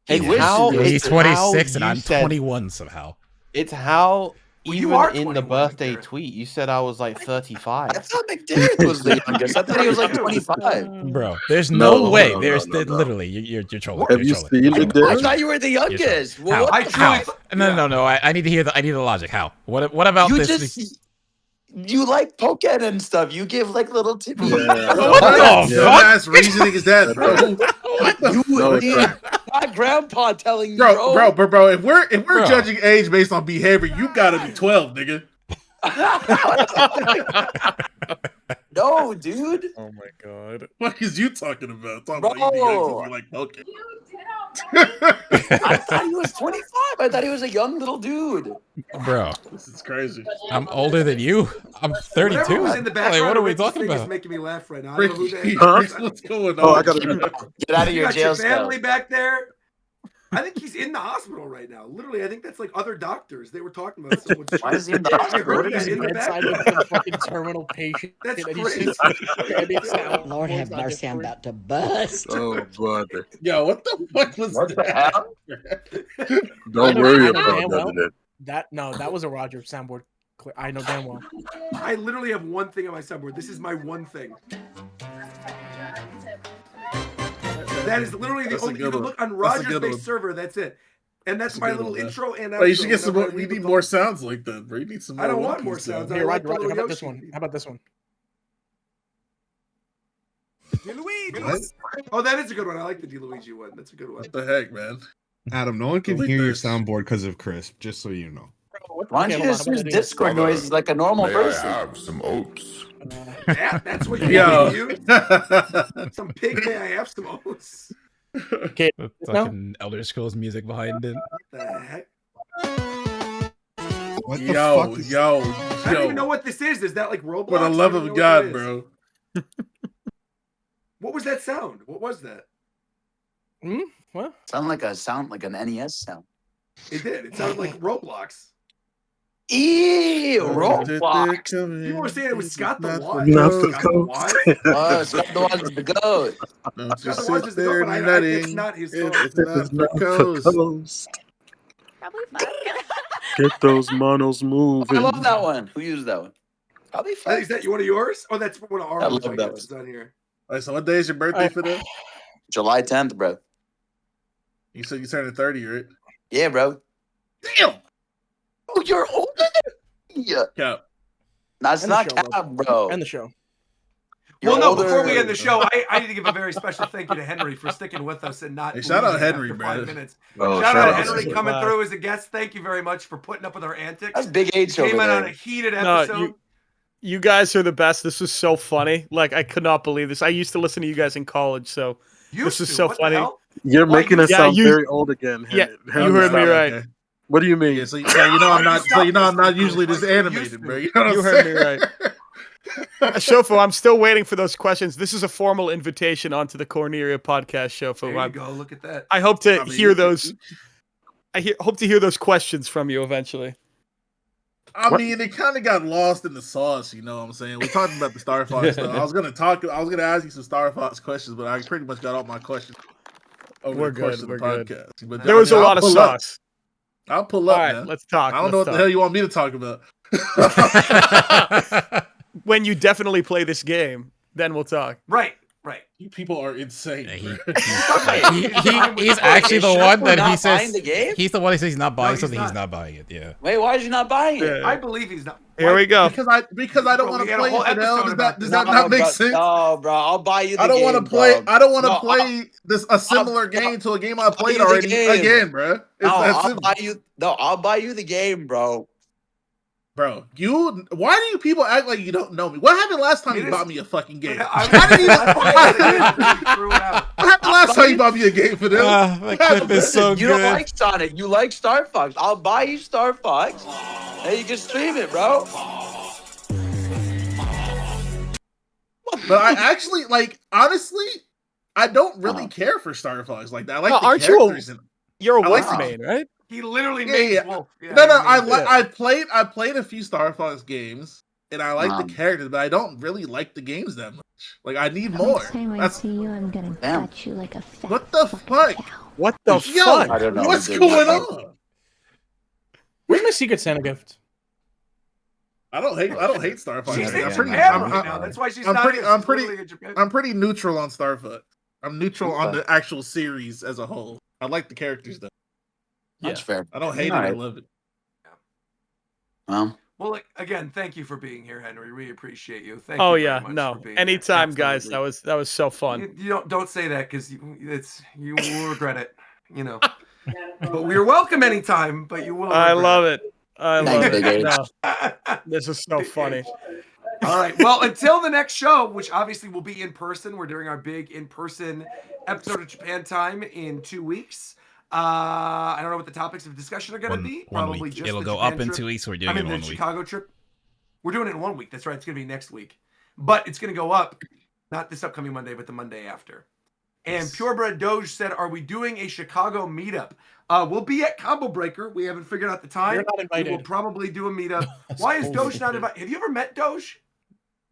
It's Hey, how listen, He's it's how 26 and you I'm said- 21 somehow. It's how Well, you even are in the 21, birthday Garrett. tweet you said I was like 35. I thought McDermott was the youngest. I thought he was like 25. Bro, there's no way. no, There's no, no. literally you're trolling. Have You're you trolling. seen it, I Derek? thought you were the youngest. Well, what I the truly fuck? No. I need to hear I need the logic. How? What about You this? just you like Pokémon and stuff. You give like little tippy. Yeah. What the fuck? dumbass reasoning is that, bro? You, dude, my grandpa telling you, Bro, if we're Bro. judging age based on behavior, you gotta be 12, nigga. No, dude. Oh my god. What is you talking about? Talking about you Bro. young, like Pokemon. I thought he was 25. I thought he was a young little dude. Bro, This is crazy. I'm older than you. I'm 32. Whatever was in the background Like, what are we of Ricky's talking thing is about? making me laugh right now. I don't know who Ricky, that is. what's going on? Oh, I gotta Get out of You your got jail your cell. family back there. I think he's in the hospital right now. Literally, I think that's like other doctors. They were talking about someone's. Why is he in the I hospital? heard He's that in the bedside background. with some fucking terminal patient. That's and he crazy. sits- and it's not- Lord have not mercy, I'm different. about to bust. Oh, brother. Yo, what the fuck was What the that? hell? Don't I worry know about damn none well. of that. That was a Roger soundboard. I know damn well. I literally have one thing on my subboard. This is my one thing. That is literally the That's a only. You good can one. look on That's a Rogers good Base one. server. That's it. And that's That's a my good little one, man. intro and Bro, you outro should get some whenever more. I You leave need the more phone. sounds like that, bro. You need some more. I don't One want more Piece sounds. sounds. I Here, like Roger, the Roger, how little about this Yoshi one? theme. How about this one? What? Oh, that is a good one. I like the DeLuigi one. That's a good one. What the heck, man? Adam, no one can Delete hear your this. soundboard because of Crisp, just so you know. Why Okay, don't you hold on, just I'm use gonna do this. Discord noises like a normal person? some oats? Yeah, that's what you Yo. want to use. Some pig. May I have some oats? Okay, With No. fucking Elder Scrolls music behind it. What the heck? What the Yo, fuck is yo, I don't even know yo. what this is. Is that like Roblox? For the I love don't even of know what that God, is. bro. What was that sound? What was that? What? Sound like an NES sound. It did. It sounded like Roblox. Ew, Roblox. People were saying it was Scott the Wise. Not the Scott the Wise. Oh, Scott the Wise is the goat. Don't Scott just the Wise sit is the there goat, but nutting. it's not his fault. It's not for coast. Probably fine. Get those monos I moving. love that one. Who used that one? Probably fun. Is that one of yours? Oh, that's one of ours. I love I that guess. It's on here. All right, so what day is your birthday for them? July 10th, bro. You said you turned 30, right? Yeah, bro. Damn. Oh, you're older than me. Cap. That's End the not show, cap, bro. End the show. You're Well, no, older. before we end the show, I need to give a very special thank you to Henry for sticking with us and not Hey, shout out leaving Henry, after man. 5 minutes. Oh, shout out out Henry to coming Wow. through as a guest. Thank you very much for putting up with our antics. That's Big H Came over out on a there. heated No, episode. you guys are the best. This was so funny. Like I could not believe this. I used to listen to you guys in college, so Used this is to. so What the funny. hell? You're Why making you- us Yeah, sound you- very old again. Yeah, Henry. you heard me Stop, right. okay. What do you mean? Yeah, so you know I'm not. So you know I'm not usually this animated, bro. You know what You I'm heard saying? me right. Shofo, I'm still waiting for those questions. This is a formal invitation onto the Corneria podcast, Shofo. There you go. Look at that. I hope to I mean, hear those. Hope to hear those questions from you eventually. I mean, it kind of got lost in the sauce. You know what I'm saying? We talked about the Star Fox stuff. I was gonna ask you some Star Fox questions, but I pretty much got all my questions over We're the course good, of the we're good. podcast. But There was a I'll lot of pull up. sauce. I'll pull up, All right, man. let's talk. I don't know what the hell you want me to talk about. When you definitely play this game, then we'll talk. Right. Right. You people are insane. He's Wait, actually is the Chef one for that not he says buying the game? he's the one who says he's not buying he's something. not. He's not buying it. Yeah. Wait, why is he not buying it? I believe he's not. Here we go. Because I don't Bro, want we to had a play whole it, Fidel. episode about Does this. that not make bro, sense? No, bro, I'll buy you the I don't game, want to play. bro. I don't want to No, play a similar game to a game I played you the already game. again, bro. It's No, that I'll simple. buy you. No, I'll buy you the game, bro. Bro, why do you people act like you don't know me? What happened last time you bought me a fucking game? I didn't even. threw it out. What happened last time you bought me a game for this? That clip is so You good. don't like Sonic. You like Star Fox. I'll buy you Star Fox. Hey, you can stream it, bro. But I actually honestly, I don't really care for Star Fox like that. I like Well, the aren't you characters. You're a I like wolf the- main, right? He literally Yeah, made yeah. Wolf. Yeah, No, he made Wolf. I played a few Star Fox games, and I like the characters, but I don't really like the games that much. Like, I need more. Next time I see you, I'm gonna cut you like a fat What the fuck? What the Yo, fuck? I don't know. what's dude. going on? Where's my Secret Santa gift? I don't hate Star Fox. She's I'm in pretty, Japan I'm- right now. That's why she's I'm not pretty, here. I'm She's pretty, literally in Japan. I'm pretty neutral on Star Fox. I'm neutral on Okay. the actual series as a whole. I like the characters though. That's fair. I don't hate it. I love it. Well, Well, again, thank you for being here, Henry. We appreciate you. Thank Oh you very yeah, much no. for being Anytime, here. guys. Absolutely. That was so fun. You don't say that because you will regret it. You know. But we're welcome anytime. But you will. I regret love it. I love Thanks, it. Big H. No, this is so funny. All right. Well, until the next show, which obviously will be in person, we're doing our big in-person episode of Japan Time in 2 weeks. I don't know what the topics of discussion are going to be. One Probably week. just It'll the go Japan up in trip. 2 weeks. We're doing I mean, it in the 1 week. Chicago trip. We're doing it in 1 week. That's right. It's going to be next week, but it's going to go up not this upcoming Monday, but the Monday after. And Purebred Doge said, "Are we doing a Chicago meetup?" We'll be at Combo Breaker. We haven't figured out the time. You're not invited. We will probably do a meetup. Why is Doge not invited? Have you ever met Doge?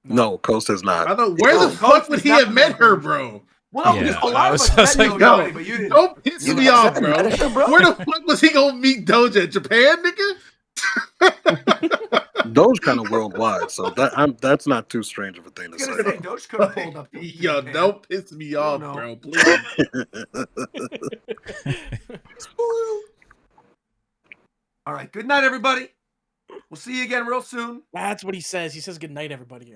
No, Coast has not. I don't. Where the fuck would he have met her, bro? Well, no, Yeah, because a lot I of was- us I was met like, Doge already, but you didn't. Don't piss me off, bro. Where the fuck was he gonna meet Doja? Japan, nigga? Doge kind of worldwide, so that's not too strange of a thing to I was gonna say say. Doge could have pulled up. to Yo, Japan. don't piss me off, no. bro. Please. All right. Good night, everybody. We'll see you again real soon. That's what he says. He says good night, everybody.